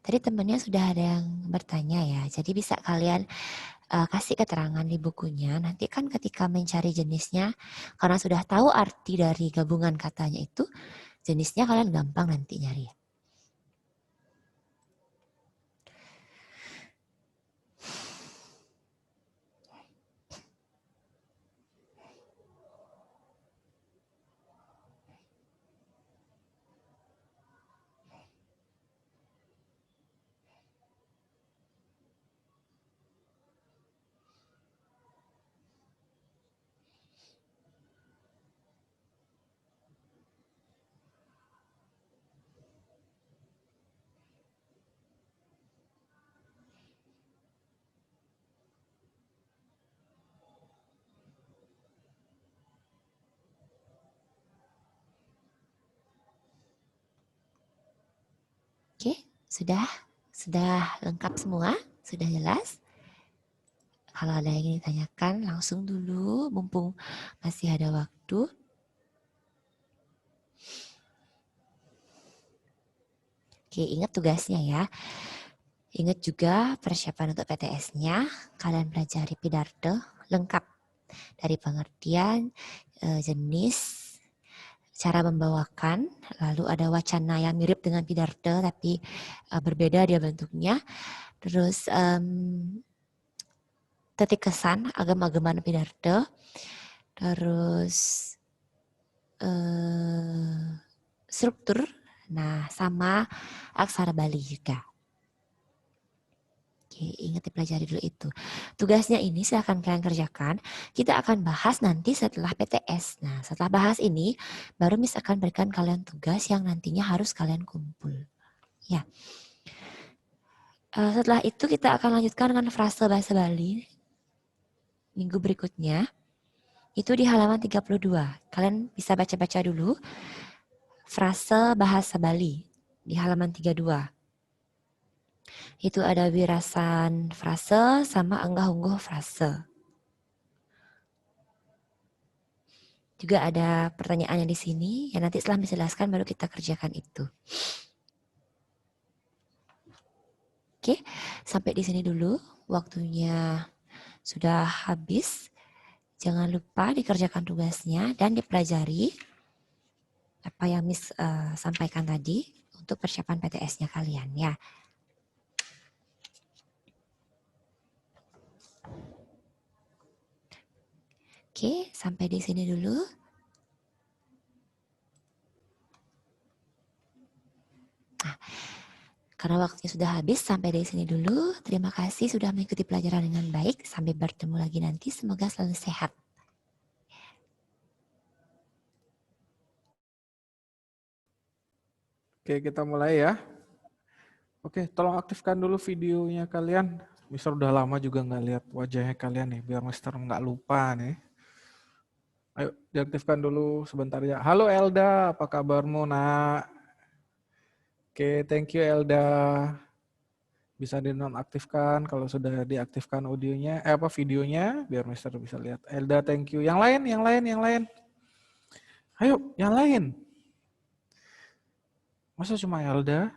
Tadi temannya sudah ada yang bertanya ya, jadi bisa kalian kasih keterangan di bukunya. Nanti kan ketika mencari jenisnya, karena sudah tahu arti dari gabungan katanya itu, jenisnya kalian gampang nanti nyari. Oke, sudah lengkap semua, sudah jelas. Kalau ada yang ingin ditanyakan, langsung dulu, mumpung masih ada waktu. Oke, ingat tugasnya ya. Ingat juga persiapan untuk PTS-nya. Kalian pelajari Pidarte lengkap. Dari pengertian, jenis, cara membawakan, lalu ada wacana yang mirip dengan Pidarte tapi berbeda dia bentuknya. Terus titik kesan agam-agaman Pidarte, terus struktur, nah sama aksara Bali juga. Oke, ingat dipelajari dulu itu. Tugasnya ini silahkan kalian kerjakan. Kita akan bahas nanti setelah PTS. Nah, setelah bahas ini, baru Miss akan berikan kalian tugas yang nantinya harus kalian kumpul. Ya. Setelah itu kita akan lanjutkan dengan frase bahasa Bali. Minggu berikutnya. Itu di halaman 32. Kalian bisa baca-baca dulu. Frase bahasa Bali di halaman 32. Itu ada wirasan frase sama enggah-ungguh frase. Juga ada pertanyaannya di sini, yang nanti setelah dijelaskan baru kita kerjakan itu. Oke, sampai di sini dulu. Waktunya sudah habis. Jangan lupa dikerjakan tugasnya dan dipelajari apa yang Miss sampaikan tadi untuk persiapan PTS-nya kalian ya. Oke, sampai di sini dulu. Nah, karena waktunya sudah habis, sampai di sini dulu. Terima kasih sudah mengikuti pelajaran dengan baik. Sampai bertemu lagi nanti. Semoga selalu sehat. Oke, kita mulai ya. Oke, tolong aktifkan dulu videonya kalian. Mister udah lama juga nggak lihat wajahnya kalian nih, biar Mister nggak lupa nih. Ayo, diaktifkan dulu sebentar ya. Halo Elda, apa kabarmu nak? Oke, thank you Elda. Bisa dinonaktifkan kalau sudah diaktifkan audionya, videonya, biar Mister bisa lihat. Elda, thank you. Yang lain. Ayo, yang lain. Masa cuma Elda?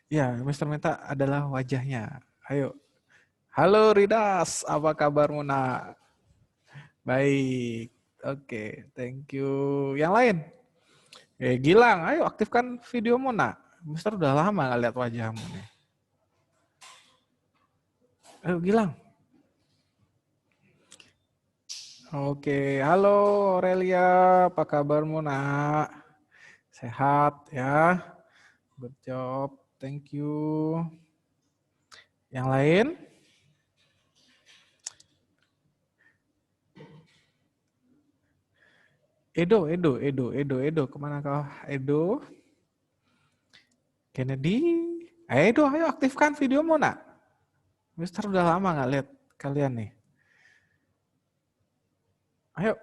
Ya, Mister minta adalah wajahnya. Ayo. Halo Ridas, apa kabarmu nak? Baik. Oke, thank you. Yang lain? Gilang, ayo aktifkan videomu nak. Mister udah lama nggak lihat wajahmu nih. Ayo Gilang. Oke, halo Aurelia, apa kabarmu nak? Sehat ya? Good job, thank you. Yang lain? Edo, kemana kau? Edo? Kennedy? Edo, ayo aktifkan videomu nak. Mister udah lama nggak lihat kalian nih. Ayo.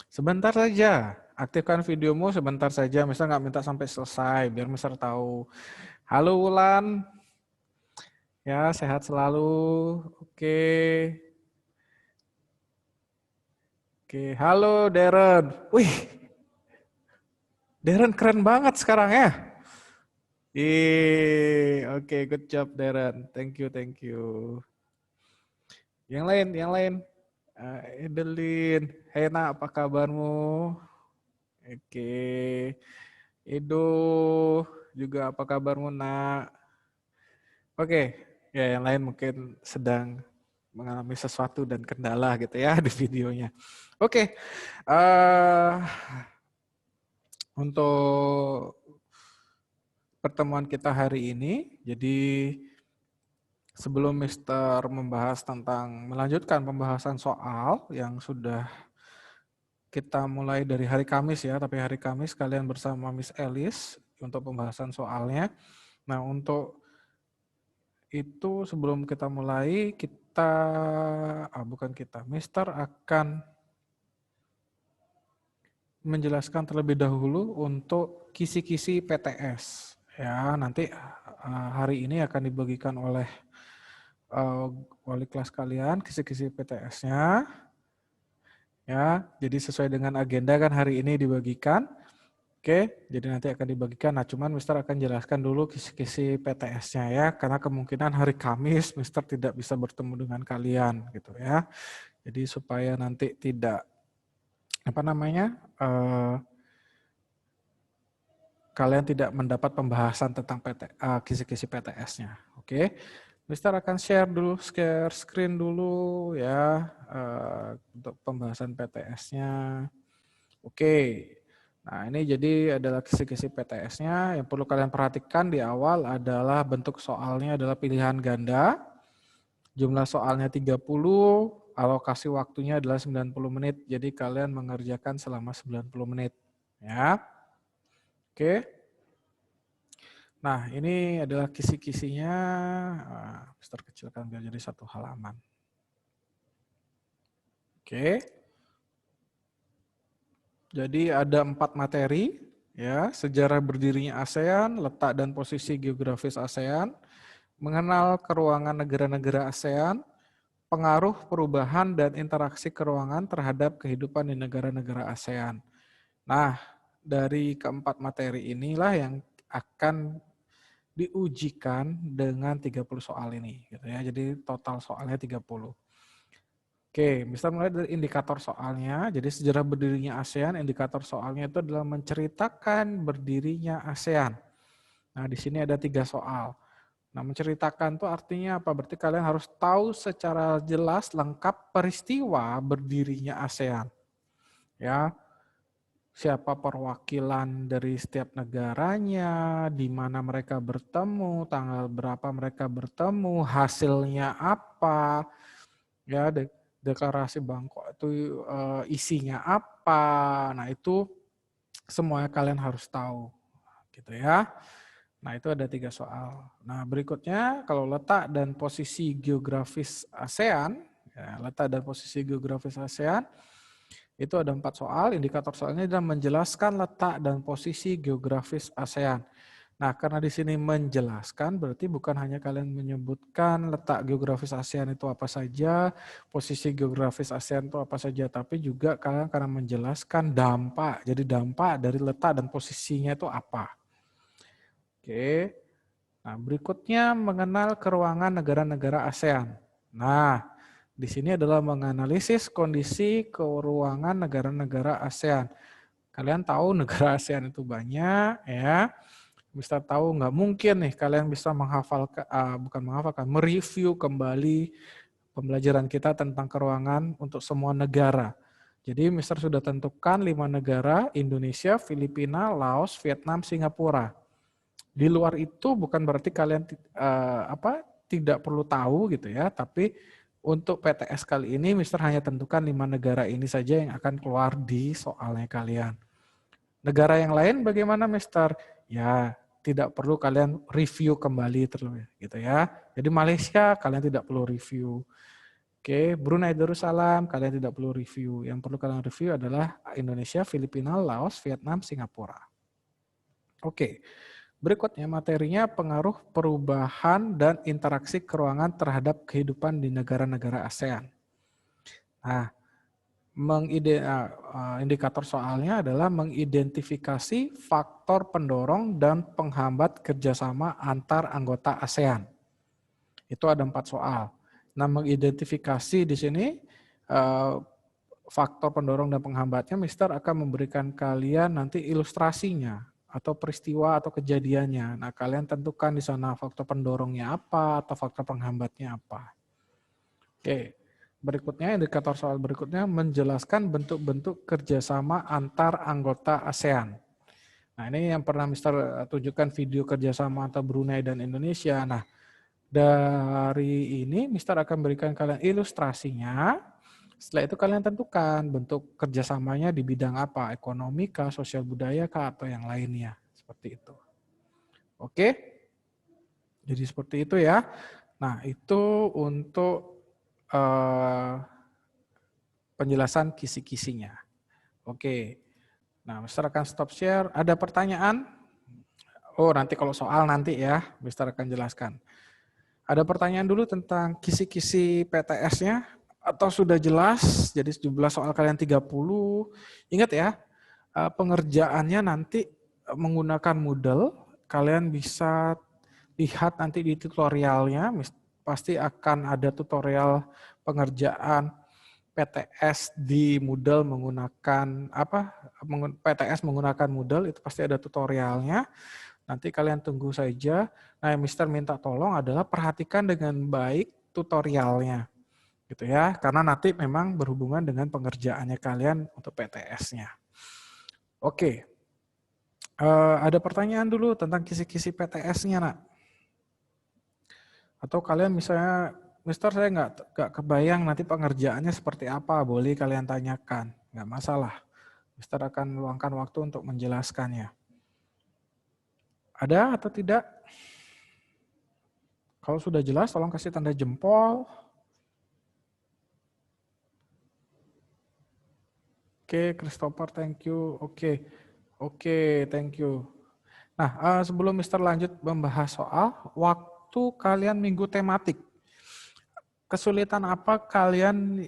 Sebentar saja. Aktifkan videomu sebentar saja. Mister nggak minta sampai selesai, biar Mister tahu. Halo Wulan. Ya, sehat selalu. Oke. Oke, halo Darren. Wih, Darren keren banget sekarang ya. Oke, good job Darren. Thank you, thank you. Yang lain. Edelin, Hena, apa kabarmu? Oke, Edo, juga apa kabarmu nak? Oke, ya yang lain mungkin sedang mengalami sesuatu dan kendala gitu ya di videonya. Oke, untuk pertemuan kita hari ini, jadi sebelum Mister membahas tentang melanjutkan pembahasan soal yang sudah kita mulai dari hari Kamis ya, tapi hari Kamis kalian bersama Miss Elis untuk pembahasan soalnya. Nah, untuk itu sebelum kita mulai, Mister akan menjelaskan terlebih dahulu untuk kisi-kisi PTS. Ya, nanti hari ini akan dibagikan oleh wali kelas kalian kisi-kisi PTS-nya. Ya, jadi sesuai dengan agenda kan hari ini dibagikan. Oke, jadi nanti akan dibagikan. Nah, cuman Mister akan jelaskan dulu kisi-kisi PTS-nya ya, karena kemungkinan hari Kamis Mister tidak bisa bertemu dengan kalian gitu ya. Jadi supaya nanti tidak kalian tidak mendapat pembahasan tentang kisi-kisi PTS-nya. Oke. Mister akan share screen dulu ya untuk pembahasan PTS-nya. Oke. Nah, ini jadi adalah kisi-kisi PTS-nya. Yang perlu kalian perhatikan di awal adalah bentuk soalnya adalah pilihan ganda. Jumlah soalnya 30, alokasi waktunya adalah 90 menit. Jadi kalian mengerjakan selama 90 menit. Ya. Oke. Nah, ini adalah kisi-kisinya. Mister kecilkan biar jadi satu halaman. Oke. Jadi ada 4 materi, ya, sejarah berdirinya ASEAN, letak dan posisi geografis ASEAN, mengenal keruangan negara-negara ASEAN, pengaruh perubahan dan interaksi keruangan terhadap kehidupan di negara-negara ASEAN. Nah, dari keempat materi inilah yang akan diujikan dengan 30 soal ini gitu ya. Jadi total soalnya 30. Oke, Mister mulai dari indikator soalnya. Jadi sejarah berdirinya ASEAN, indikator soalnya itu adalah menceritakan berdirinya ASEAN. Nah, di sini ada 3 soal. Nah, menceritakan itu artinya apa? Berarti kalian harus tahu secara jelas lengkap peristiwa berdirinya ASEAN. Ya. Siapa perwakilan dari setiap negaranya, di mana mereka bertemu, tanggal berapa mereka bertemu, hasilnya apa, ya deklarasi Bangkok itu isinya apa. Nah, itu semuanya kalian harus tahu, gitu ya. Nah, itu ada 3 soal. Nah, berikutnya kalau letak dan posisi geografis ASEAN, ya, letak dan posisi geografis ASEAN, itu ada 4 soal. Indikator soalnya adalah menjelaskan letak dan posisi geografis ASEAN. Nah, karena di sini menjelaskan, berarti bukan hanya kalian menyebutkan letak geografis ASEAN itu apa saja, posisi geografis ASEAN itu apa saja, tapi juga kalian karena menjelaskan dampak. Jadi dampak dari letak dan posisinya itu apa. Oke. Nah, berikutnya mengenal keruangan negara-negara ASEAN. Nah, di sini adalah menganalisis kondisi keruangan negara-negara ASEAN. Kalian tahu negara ASEAN itu banyak, ya. Mister tahu nggak mungkin nih kalian bisa mereview kembali pembelajaran kita tentang keruangan untuk semua negara. Jadi Mister sudah tentukan 5 negara, Indonesia, Filipina, Laos, Vietnam, Singapura. Di luar itu bukan berarti kalian tidak perlu tahu gitu ya, tapi untuk PTS kali ini, Mister hanya tentukan 5 negara ini saja yang akan keluar di soalnya kalian. Negara yang lain bagaimana, Mister? Ya, tidak perlu kalian review kembali terus, gitu ya. Jadi Malaysia kalian tidak perlu review. Oke, Brunei Darussalam, kalian tidak perlu review. Yang perlu kalian review adalah Indonesia, Filipina, Laos, Vietnam, Singapura. Oke, berikutnya materinya pengaruh perubahan dan interaksi keruangan terhadap kehidupan di negara-negara ASEAN. Nah, indikator soalnya adalah mengidentifikasi faktor pendorong dan penghambat kerjasama antar anggota ASEAN. Itu ada 4 soal. Nah, mengidentifikasi di sini faktor pendorong dan penghambatnya, Mister akan memberikan kalian nanti ilustrasinya atau peristiwa atau kejadiannya. Nah, kalian tentukan di sana faktor pendorongnya apa atau faktor penghambatnya apa. Oke, berikutnya indikator soal berikutnya menjelaskan bentuk-bentuk kerjasama antar anggota ASEAN. Nah, ini yang pernah Mister tunjukkan video kerjasama antara Brunei dan Indonesia. Nah, dari ini Mister akan berikan kalian ilustrasinya. Setelah itu kalian tentukan bentuk kerjasamanya di bidang apa, ekonomi kah, sosial budaya kah, atau yang lainnya. Seperti itu. Oke? Jadi seperti itu ya. Nah, itu untuk penjelasan kisi-kisinya. Oke. Nah, Mister akan stop share. Ada pertanyaan? Oh, nanti kalau soal nanti ya, Mister akan jelaskan. Ada pertanyaan dulu tentang kisi-kisi PTS-nya atau sudah jelas? Jadi 17 soal kalian 30. Ingat ya, pengerjaannya nanti menggunakan Moodle. Kalian bisa lihat nanti di tutorialnya, pasti akan ada tutorial pengerjaan PTS di Moodle menggunakan PTS menggunakan Moodle, itu pasti ada tutorialnya. Nanti kalian tunggu saja. Nah, yang Mister minta tolong adalah perhatikan dengan baik tutorialnya. Gitu ya, karena nanti memang berhubungan dengan pengerjaannya kalian untuk PTS-nya. Oke. Ada pertanyaan dulu tentang kisi-kisi PTS-nya, Nak? Atau kalian misalnya, Mister saya nggak kebayang nanti pengerjaannya seperti apa, boleh kalian tanyakan. Nggak masalah. Mister akan meluangkan waktu untuk menjelaskannya. Ada atau tidak? Kalau sudah jelas, tolong kasih tanda jempol. Oke, Christopher, thank you. Oke, thank you. Nah, sebelum Mister lanjut membahas soal, waktu kalian minggu tematik, kesulitan apa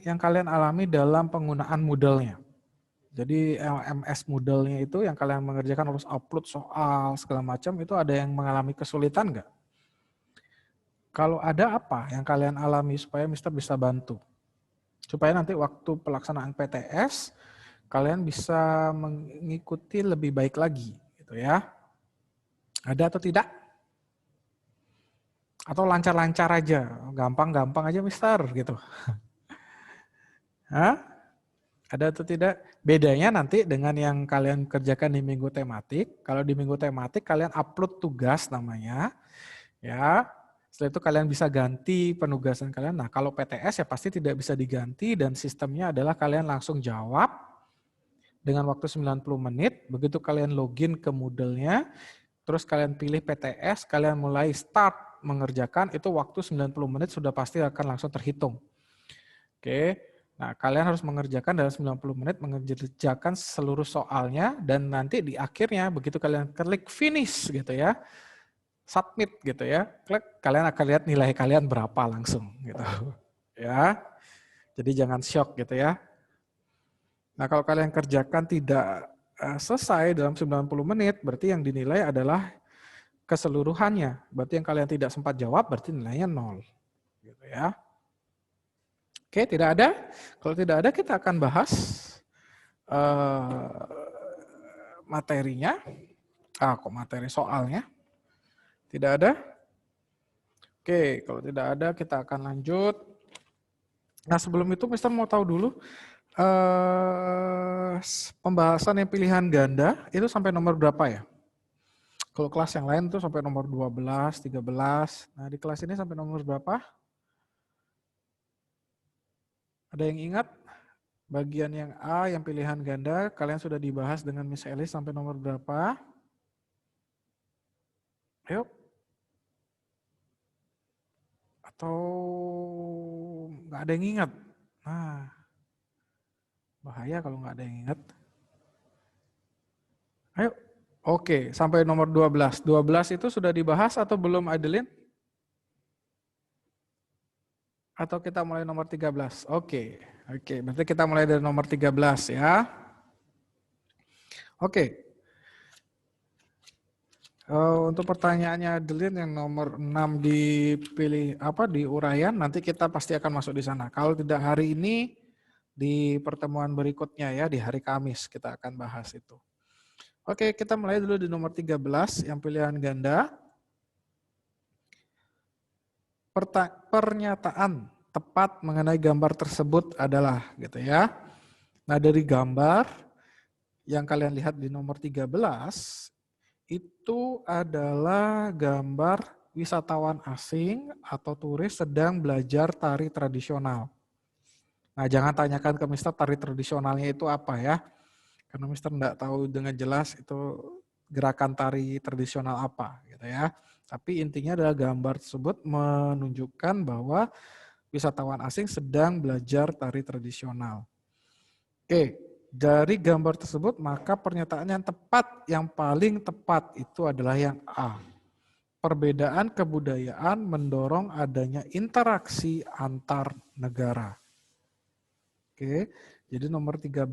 yang kalian alami dalam penggunaan Moodle-nya? Jadi LMS Moodle-nya itu yang kalian mengerjakan harus upload soal segala macam, itu ada yang mengalami kesulitan nggak? Kalau ada apa yang kalian alami supaya Mister bisa bantu? Supaya nanti waktu pelaksanaan PTS kalian bisa mengikuti lebih baik lagi, gitu ya. Ada atau tidak? Atau lancar-lancar aja, gampang-gampang aja Mister, gitu. Hah? Ada atau tidak? Bedanya nanti dengan yang kalian kerjakan di minggu tematik. Kalau di minggu tematik kalian upload tugas namanya, ya. Setelah itu kalian bisa ganti penugasan kalian. Nah, kalau PTS ya pasti tidak bisa diganti dan sistemnya adalah kalian langsung jawab dengan waktu 90 menit. Begitu kalian login ke Moodle-nya, terus kalian pilih PTS, kalian mulai start mengerjakan, itu waktu 90 menit sudah pasti akan langsung terhitung. Oke. Nah, kalian harus mengerjakan dalam 90 menit, mengerjakan seluruh soalnya, dan nanti di akhirnya, begitu kalian klik finish gitu ya, submit gitu ya, klik, kalian akan lihat nilai kalian berapa langsung gitu. Ya, jadi jangan shock gitu ya. Nah, kalau kalian kerjakan tidak selesai dalam 90 menit, berarti yang dinilai adalah keseluruhannya. Berarti yang kalian tidak sempat jawab, berarti nilainya 0. Gitu ya. Oke, tidak ada. Kalau tidak ada, kita akan bahas materinya. Materi soalnya. Tidak ada? Oke, kalau tidak ada, kita akan lanjut. Nah, sebelum itu, Mister mau tahu dulu, pembahasan yang pilihan ganda, itu sampai nomor berapa ya? Kalau kelas yang lain itu sampai nomor 12, 13. Nah, di kelas ini sampai nomor berapa? Ada yang ingat? Bagian yang A, yang pilihan ganda, kalian sudah dibahas dengan Miss Elis sampai nomor berapa? Ayo. Atau nggak ada yang ingat. Nah, bahaya kalau nggak ada yang ingat. Ayo, oke, sampai nomor 12. 12 itu sudah dibahas atau belum, Adeline? Atau kita mulai nomor 13? Oke, berarti kita mulai dari nomor 13 ya. Oke. Untuk pertanyaannya Adeline yang nomor 6 dipilih di uraian, nanti kita pasti akan masuk di sana. Kalau tidak hari ini, di pertemuan berikutnya ya, di hari Kamis kita akan bahas itu. Oke, kita mulai dulu di nomor 13 yang pilihan ganda. Pernyataan tepat mengenai gambar tersebut adalah gitu ya. Nah, dari gambar yang kalian lihat di nomor 13 itu adalah gambar wisatawan asing atau turis sedang belajar tari tradisional. Nah, jangan tanyakan ke Mister tari tradisionalnya itu apa ya. Karena Mister enggak tahu dengan jelas itu gerakan tari tradisional apa gitu ya. Tapi intinya adalah gambar tersebut menunjukkan bahwa wisatawan asing sedang belajar tari tradisional. Oke, dari gambar tersebut maka pernyataan yang tepat, yang paling tepat itu adalah yang A. Perbedaan kebudayaan mendorong adanya interaksi antar negara. Oke, jadi nomor 13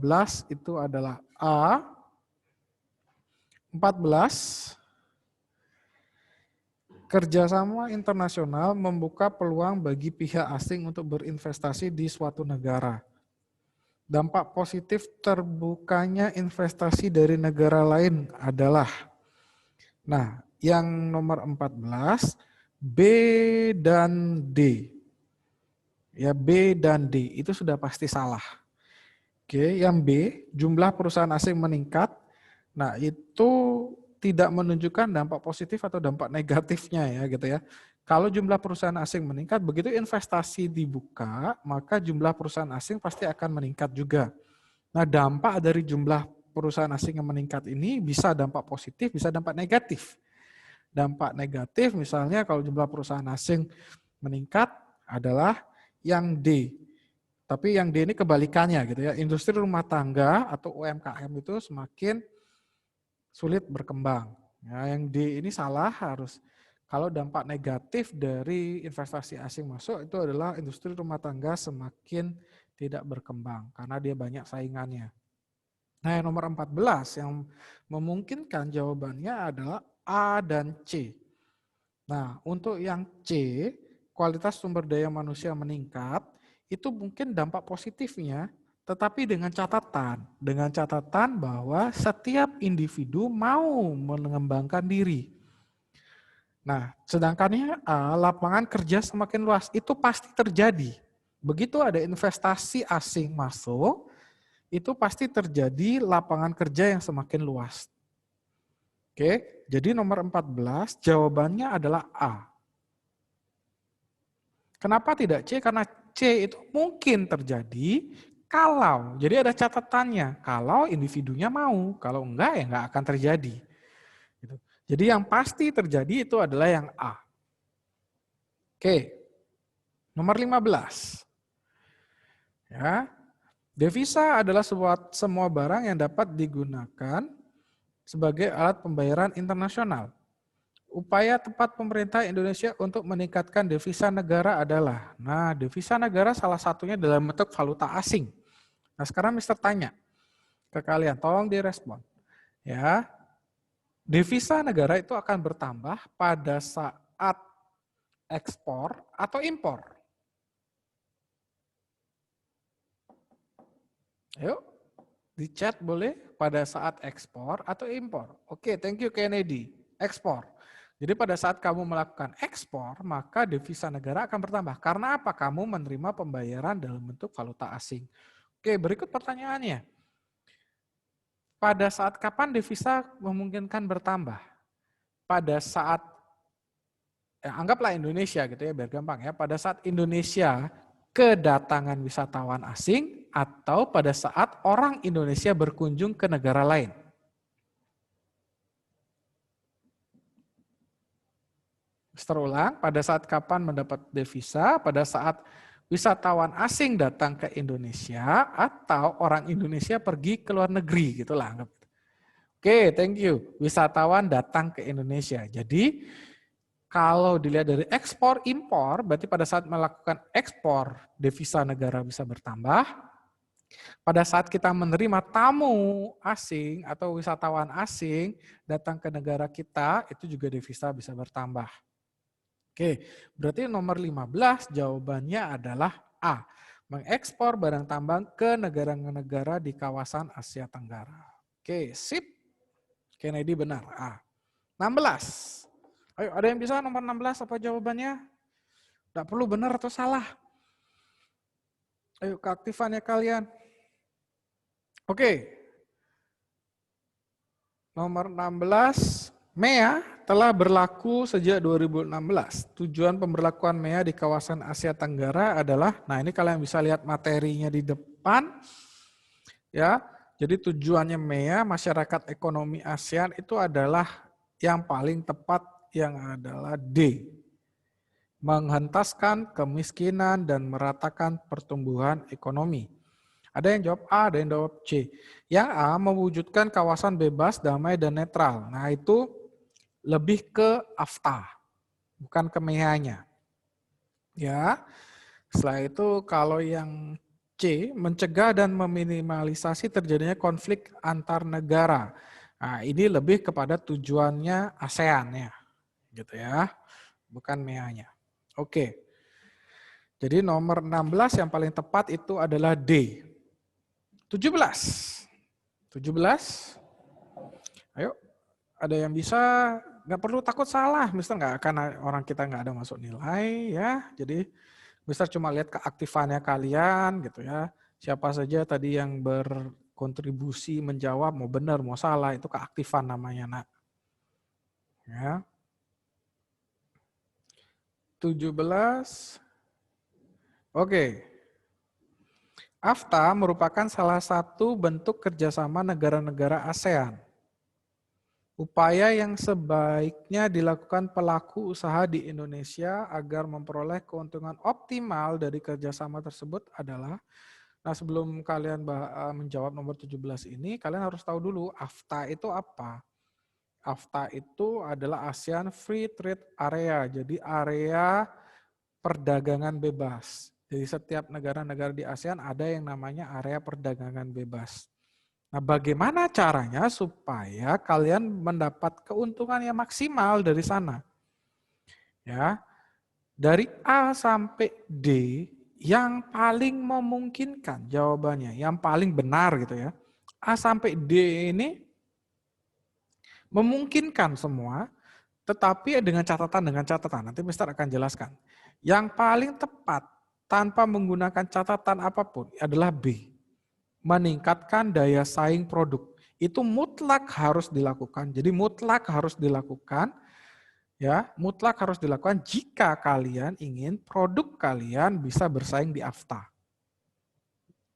itu adalah A. 14. Kerjasama internasional membuka peluang bagi pihak asing untuk berinvestasi di suatu negara. Dampak positif terbukanya investasi dari negara lain adalah, nah, yang nomor 14, B dan D. Ya, B dan D itu sudah pasti salah. Oke, yang B, jumlah perusahaan asing meningkat. Nah, itu tidak menunjukkan dampak positif atau dampak negatifnya ya gitu ya. Kalau jumlah perusahaan asing meningkat, begitu investasi dibuka, maka jumlah perusahaan asing pasti akan meningkat juga. Nah, dampak dari jumlah perusahaan asing yang meningkat ini bisa dampak positif, bisa dampak negatif. Dampak negatif misalnya kalau jumlah perusahaan asing meningkat adalah yang D. Tapi yang D ini kebalikannya gitu ya. Industri rumah tangga atau UMKM itu semakin sulit berkembang. Ya, yang D ini salah, harus kalau dampak negatif dari investasi asing masuk itu adalah industri rumah tangga semakin tidak berkembang karena dia banyak saingannya. Nah, yang nomor 14 yang memungkinkan jawabannya adalah A dan C. Nah, untuk yang C, kualitas sumber daya manusia meningkat, itu mungkin dampak positifnya, tetapi dengan catatan bahwa setiap individu mau mengembangkan diri. Nah, sedangkan lapangan kerja semakin luas, itu pasti terjadi. Begitu ada investasi asing masuk, itu pasti terjadi lapangan kerja yang semakin luas. Oke, jadi nomor 14 jawabannya adalah A. Kenapa tidak C? Karena C itu mungkin terjadi kalau, jadi ada catatannya, kalau individunya mau, kalau enggak ya enggak akan terjadi. Jadi yang pasti terjadi itu adalah yang A. Oke, nomor 15. Ya, devisa adalah semua barang yang dapat digunakan sebagai alat pembayaran internasional. Upaya tepat pemerintah Indonesia untuk meningkatkan devisa negara adalah, nah, devisa negara salah satunya dalam bentuk valuta asing. Nah, sekarang Mister tanya ke kalian, tolong direspon. Ya, devisa negara itu akan bertambah pada saat ekspor atau impor. Ayo, di chat boleh, pada saat ekspor atau impor. Oke, thank you Kennedy. Ekspor. Jadi pada saat kamu melakukan ekspor, maka devisa negara akan bertambah. Karena apa? Kamu menerima pembayaran dalam bentuk valuta asing. Oke, berikut pertanyaannya. Pada saat kapan devisa memungkinkan bertambah? Pada saat, anggaplah Indonesia gitu ya, biar gampang ya. Pada saat Indonesia kedatangan wisatawan asing atau pada saat orang Indonesia berkunjung ke negara lain. Mister ulang, pada saat kapan mendapat devisa? Pada saat wisatawan asing datang ke Indonesia atau orang Indonesia pergi ke luar negeri, gitulah. Oke, thank you. Wisatawan datang ke Indonesia. Jadi kalau dilihat dari ekspor impor, berarti pada saat melakukan ekspor devisa negara bisa bertambah. Pada saat kita menerima tamu asing atau wisatawan asing datang ke negara kita, itu juga devisa bisa bertambah. Oke, berarti nomor 15 jawabannya adalah A. Mengekspor barang tambang ke negara-negara di kawasan Asia Tenggara. Oke, sip. Kennedy benar, A. 16. Ayo, ada yang bisa nomor 16 apa jawabannya? Tidak perlu benar atau salah. Ayo, keaktifannya kalian. Oke. Nomor 16, MEA telah berlaku sejak 2016. Tujuan pemberlakuan MEA di kawasan Asia Tenggara adalah, nah ini kalian bisa lihat materinya di depan, ya. Jadi tujuannya MEA, masyarakat ekonomi ASEAN itu adalah yang paling tepat, yang adalah D. Menghentaskan kemiskinan dan meratakan pertumbuhan ekonomi. Ada yang jawab A, ada yang jawab C. Yang A mewujudkan kawasan bebas, damai, dan netral. Nah itu lebih ke AFTA, bukan ke MEA-nya. Ya. Setelah itu kalau yang C, mencegah dan meminimalisasi terjadinya konflik antar negara. Nah ini lebih kepada tujuannya ASEAN ya, gitu ya, bukan MEA-nya. Oke. Jadi nomor 16 yang paling tepat itu adalah D. 17. Ayo, ada yang bisa, nggak perlu takut salah, Mister nggak akan, orang kita nggak ada masuk nilai ya. Jadi Mister cuma lihat keaktifannya kalian gitu ya. Siapa saja tadi yang berkontribusi menjawab, mau benar mau salah, itu keaktifan namanya, Nak. Ya. 17. Oke. AFTA merupakan salah satu bentuk kerjasama negara-negara ASEAN. Upaya yang sebaiknya dilakukan pelaku usaha di Indonesia agar memperoleh keuntungan optimal dari kerjasama tersebut adalah, nah sebelum kalian menjawab nomor 17 ini, kalian harus tahu dulu AFTA itu apa. AFTA itu adalah ASEAN Free Trade Area, jadi area perdagangan bebas. Jadi setiap negara-negara di ASEAN ada yang namanya area perdagangan bebas. Nah, bagaimana caranya supaya kalian mendapat keuntungan yang maksimal dari sana? Ya, dari A sampai D yang paling memungkinkan jawabannya, yang paling benar gitu ya. A sampai D ini memungkinkan semua, tetapi dengan catatan. Nanti Mister akan jelaskan. Yang paling tepat tanpa menggunakan catatan apapun adalah B. Meningkatkan daya saing produk. Itu mutlak harus dilakukan. Jadi mutlak harus dilakukan. Ya, mutlak harus dilakukan jika kalian ingin produk kalian bisa bersaing di AFTA.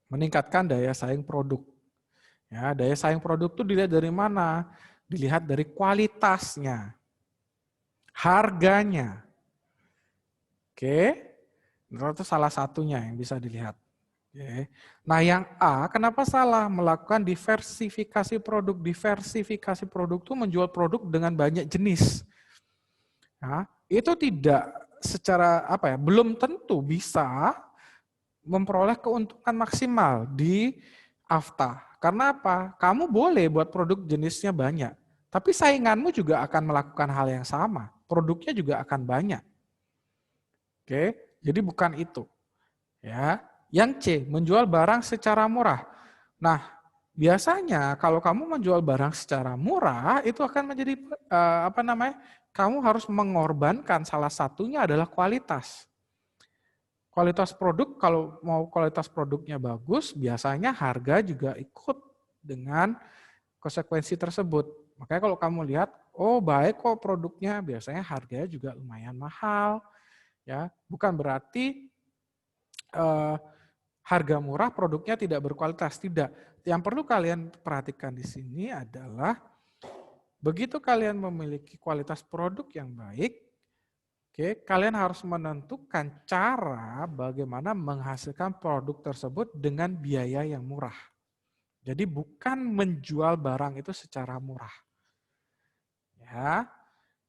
Meningkatkan daya saing produk. Ya, daya saing produk itu dilihat dari mana? Dilihat dari kualitasnya. Harganya. Oke. Itu salah satunya yang bisa dilihat. Oke. Nah yang A, kenapa salah? Melakukan diversifikasi produk. Diversifikasi produk itu menjual produk dengan banyak jenis. Nah, itu tidak secara belum tentu bisa memperoleh keuntungan maksimal di AFTA. Karena apa? Kamu boleh buat produk jenisnya banyak, tapi sainganmu juga akan melakukan hal yang sama. Produknya juga akan banyak. Oke. Jadi bukan itu. Ya, yang C, menjual barang secara murah. Nah, biasanya kalau kamu menjual barang secara murah itu akan menjadi kamu harus mengorbankan salah satunya adalah kualitas. Kualitas produk, kalau mau kualitas produknya bagus, biasanya harga juga ikut dengan konsekuensi tersebut. Makanya kalau kamu lihat, oh baik kok produknya, biasanya harganya juga lumayan mahal. Ya, bukan berarti harga murah produknya tidak berkualitas, tidak. Yang perlu kalian perhatikan di sini adalah begitu kalian memiliki kualitas produk yang baik, Oke, kalian harus menentukan cara bagaimana menghasilkan produk tersebut dengan biaya yang murah. Jadi bukan menjual barang itu secara murah. Ya.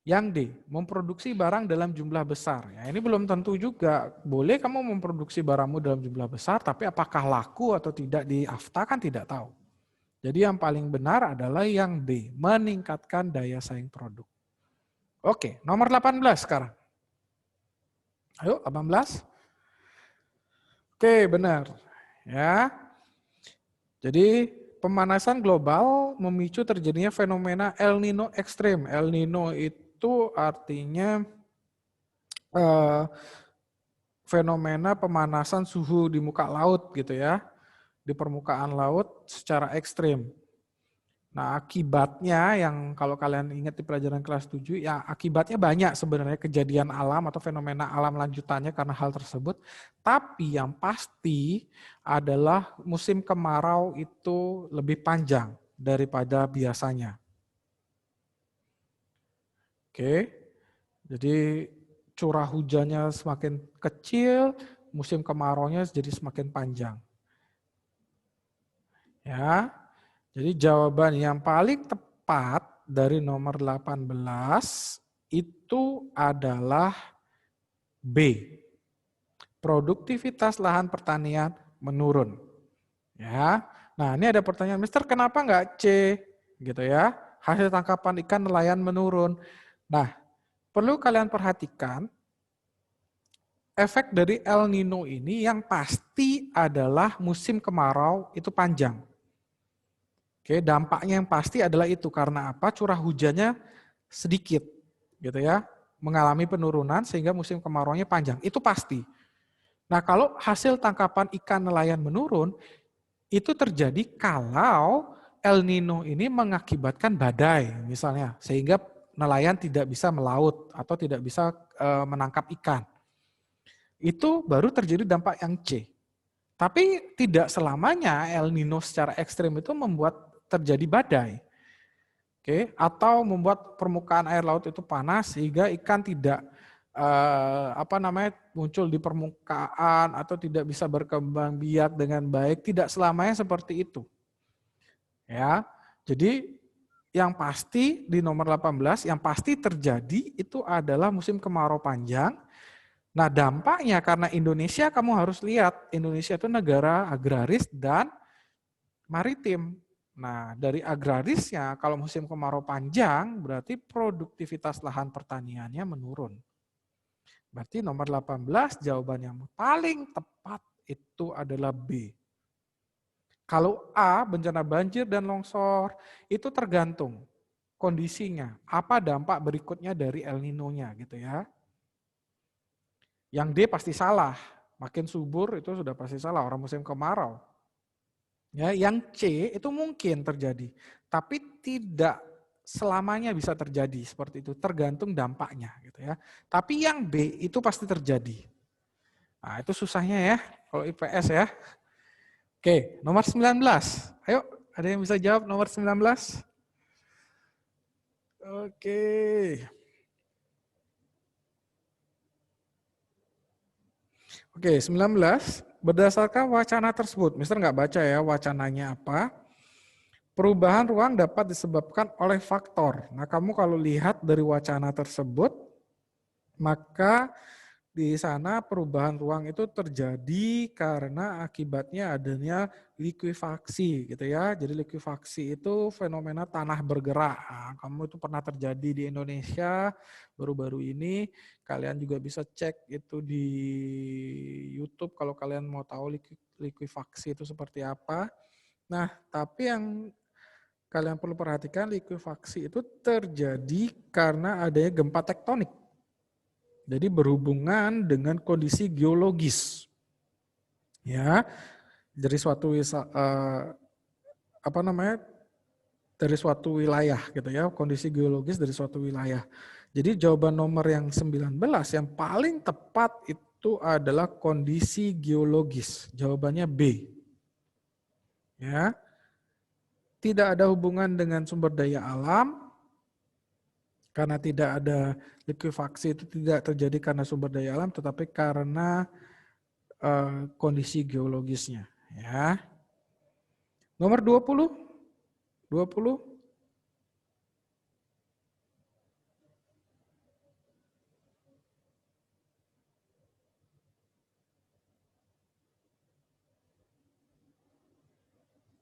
Yang D, memproduksi barang dalam jumlah besar. Ya, ini belum tentu juga. Boleh kamu memproduksi barangmu dalam jumlah besar, tapi apakah laku atau tidak di AFTA kan tidak tahu. Jadi yang paling benar adalah yang B, meningkatkan daya saing produk. Oke, nomor 18 sekarang. Ayo, 18. Oke, benar. Ya. Jadi pemanasan global memicu terjadinya fenomena El Nino ekstrim. El Nino itu artinya fenomena pemanasan suhu di muka laut gitu ya, di permukaan laut secara ekstrim. Nah, akibatnya yang kalau kalian ingat di pelajaran kelas 7, ya akibatnya banyak sebenarnya kejadian alam atau fenomena alam lanjutannya karena hal tersebut. Tapi yang pasti adalah musim kemarau itu lebih panjang daripada biasanya. Oke, jadi curah hujannya semakin kecil, musim kemaraunya jadi semakin panjang. Ya. Jadi jawaban yang paling tepat dari nomor 18 itu adalah B. Produktivitas lahan pertanian menurun. Ya. Nah, ini ada pertanyaan, Mister, kenapa nggak C? Gitu ya. Hasil tangkapan ikan nelayan menurun. Nah, perlu kalian perhatikan efek dari El Nino ini yang pasti adalah musim kemarau itu panjang. Oke, dampaknya yang pasti adalah itu karena apa? Curah hujannya sedikit, gitu ya, mengalami penurunan sehingga musim kemaraunya panjang. Itu pasti. Nah, kalau hasil tangkapan ikan nelayan menurun, itu terjadi kalau El Nino ini mengakibatkan badai, misalnya, sehingga nelayan tidak bisa melaut atau tidak bisa menangkap ikan. Itu baru terjadi dampak yang C. Tapi tidak selamanya El Nino secara ekstrim itu membuat terjadi badai. Oke, atau membuat permukaan air laut itu panas sehingga ikan tidak muncul di permukaan atau tidak bisa berkembang biak dengan baik, tidak selamanya seperti itu. Ya. Jadi yang pasti di nomor 18 yang pasti terjadi itu adalah musim kemarau panjang. Nah, dampaknya karena Indonesia, kamu harus lihat, Indonesia itu negara agraris dan maritim. Nah, dari agrarisnya, kalau musim kemarau panjang, berarti produktivitas lahan pertaniannya menurun. Berarti nomor 18, jawaban yang paling tepat itu adalah B. Kalau A, bencana banjir dan longsor, itu tergantung kondisinya. Apa dampak berikutnya dari El Nino-nya gitu ya. Yang D pasti salah, makin subur itu sudah pasti salah, orang musim kemarau. Ya, yang C itu mungkin terjadi, tapi tidak selamanya bisa terjadi seperti itu, tergantung dampaknya gitu ya. Tapi yang B itu pasti terjadi. Nah, itu susahnya ya kalau IPS ya. Oke, nomor 19. Ayo, ada yang bisa jawab nomor 19? Oke. Oke, 19. Berdasarkan wacana tersebut, Mister nggak baca ya wacananya apa. Perubahan ruang dapat disebabkan oleh faktor. Nah, kamu kalau lihat dari wacana tersebut, maka di sana perubahan ruang itu terjadi karena akibatnya adanya likuifaksi gitu ya. Jadi likuifaksi itu fenomena tanah bergerak. Nah, kamu itu pernah terjadi di Indonesia baru-baru ini. Kalian juga bisa cek itu di YouTube kalau kalian mau tahu likuifaksi itu seperti apa. Nah, tapi yang kalian perlu perhatikan, likuifaksi itu terjadi karena adanya gempa tektonik. Jadi berhubungan dengan kondisi geologis, ya, dari suatu dari suatu wilayah, gitu ya, kondisi geologis dari suatu wilayah. Jadi jawaban nomor yang 19 yang paling tepat itu adalah kondisi geologis. Jawabannya B. Ya, tidak ada hubungan dengan sumber daya alam. Karena tidak ada likuifaksi itu tidak terjadi karena sumber daya alam, tetapi karena kondisi geologisnya. Ya. Nomor 20. 20.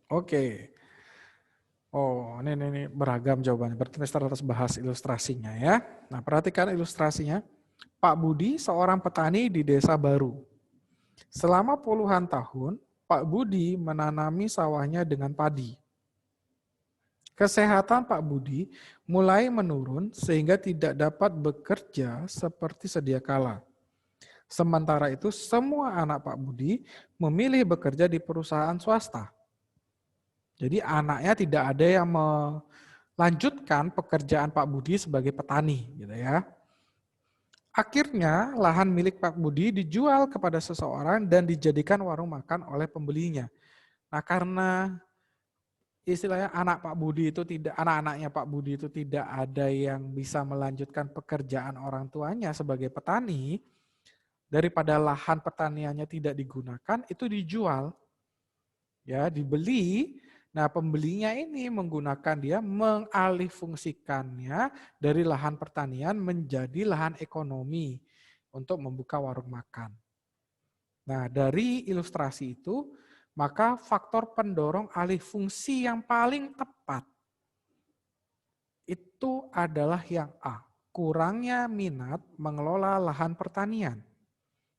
Oke. Oh, ini beragam jawabannya. Berarti Mister harus bahas ilustrasinya ya. Nah, perhatikan ilustrasinya. Pak Budi seorang petani di desa baru. Selama puluhan tahun, Pak Budi menanami sawahnya dengan padi. Kesehatan Pak Budi mulai menurun sehingga tidak dapat bekerja seperti sedia kala. Sementara itu, semua anak Pak Budi memilih bekerja di perusahaan swasta. Jadi anaknya tidak ada yang melanjutkan pekerjaan Pak Budi sebagai petani, gitu ya. Akhirnya lahan milik Pak Budi dijual kepada seseorang dan dijadikan warung makan oleh pembelinya. Nah, karena istilahnya anak-anaknya Pak Budi itu tidak ada yang bisa melanjutkan pekerjaan orang tuanya sebagai petani, daripada lahan pertaniannya tidak digunakan, itu dijual. Ya, dibeli. Nah, pembelinya ini menggunakan dia mengalihfungsikannya dari lahan pertanian menjadi lahan ekonomi untuk membuka warung makan. Nah, dari ilustrasi itu, maka faktor pendorong alih fungsi yang paling tepat itu adalah yang A, kurangnya minat mengelola lahan pertanian.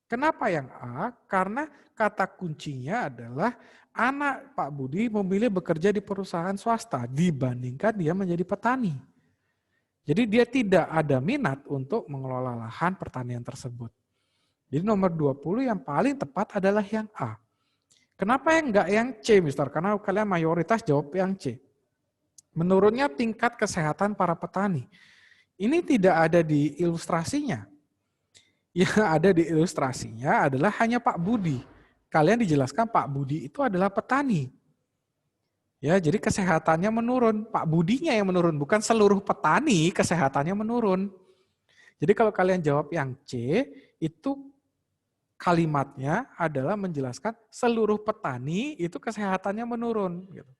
Kenapa yang A? Karena kata kuncinya adalah anak Pak Budi memilih bekerja di perusahaan swasta dibandingkan dia menjadi petani. Jadi dia tidak ada minat untuk mengelola lahan pertanian tersebut. Jadi nomor 20 yang paling tepat adalah yang A. Kenapa yang enggak yang C, Mister? Karena kalian mayoritas jawab yang C. Menurunnya tingkat kesehatan para petani. Ini tidak ada di ilustrasinya. Yang ada di ilustrasinya adalah hanya Pak Budi. Kalian dijelaskan Pak Budi itu adalah petani. Ya, jadi kesehatannya menurun. Pak Budinya yang menurun, bukan seluruh petani kesehatannya menurun. Jadi kalau kalian jawab yang C, itu kalimatnya adalah menjelaskan seluruh petani itu kesehatannya menurun. Gitu.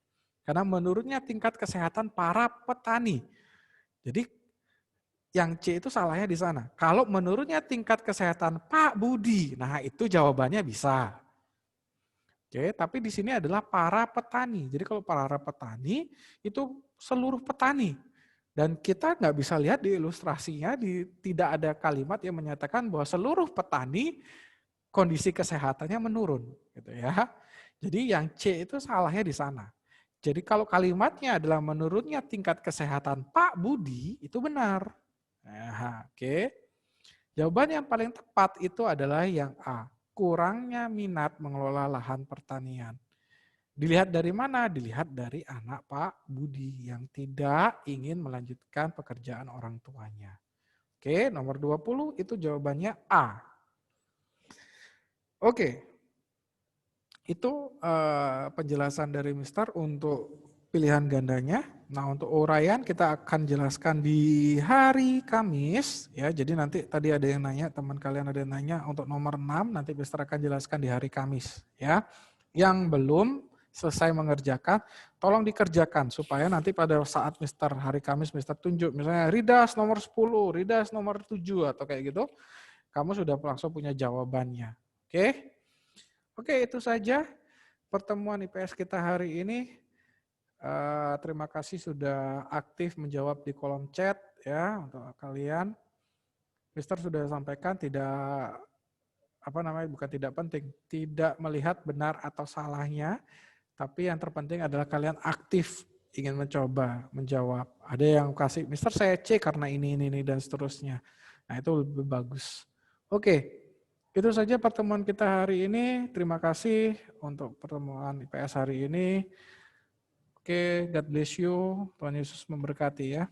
Karena menurunnya tingkat kesehatan para petani. Jadi yang C itu salahnya di sana. Kalau menurunnya tingkat kesehatan Pak Budi, nah itu jawabannya bisa. Oke, tapi di sini adalah para petani. Jadi kalau para petani itu seluruh petani. Dan kita nggak bisa lihat di ilustrasinya, tidak ada kalimat yang menyatakan bahwa seluruh petani kondisi kesehatannya menurun. Gitu ya. Jadi yang C itu salahnya di sana. Jadi kalau kalimatnya adalah menurunnya tingkat kesehatan Pak Budi, itu benar. Nah, oke. Jawaban yang paling tepat itu adalah yang A. Kurangnya minat mengelola lahan pertanian. Dilihat dari mana? Dilihat dari anak Pak Budi yang tidak ingin melanjutkan pekerjaan orang tuanya. Oke, nomor 20 itu jawabannya A. Oke. Itu penjelasan dari Mister untuk pilihan gandanya. Nah, untuk uraian kita akan jelaskan di hari Kamis ya. Jadi nanti tadi ada yang nanya, teman kalian ada yang nanya untuk nomor 6 nanti Mister akan jelaskan di hari Kamis ya. Yang belum selesai mengerjakan, tolong dikerjakan supaya nanti pada saat Mister hari Kamis Mister tunjuk misalnya Ridas nomor 10, Ridas nomor 7 atau kayak gitu, kamu sudah langsung punya jawabannya. Oke? Oke, itu saja pertemuan IPS kita hari ini. Terima kasih sudah aktif menjawab di kolom chat ya untuk kalian. Mister sudah sampaikan bukan tidak penting, tidak melihat benar atau salahnya, tapi yang terpenting adalah kalian aktif ingin mencoba menjawab. Ada yang kasih, Mister saya C karena ini dan seterusnya. Nah itu lebih bagus. Oke. Itu saja pertemuan kita hari ini. Terima kasih untuk pertemuan IPS hari ini. Oke, God bless you. Tuhan Yesus memberkati ya.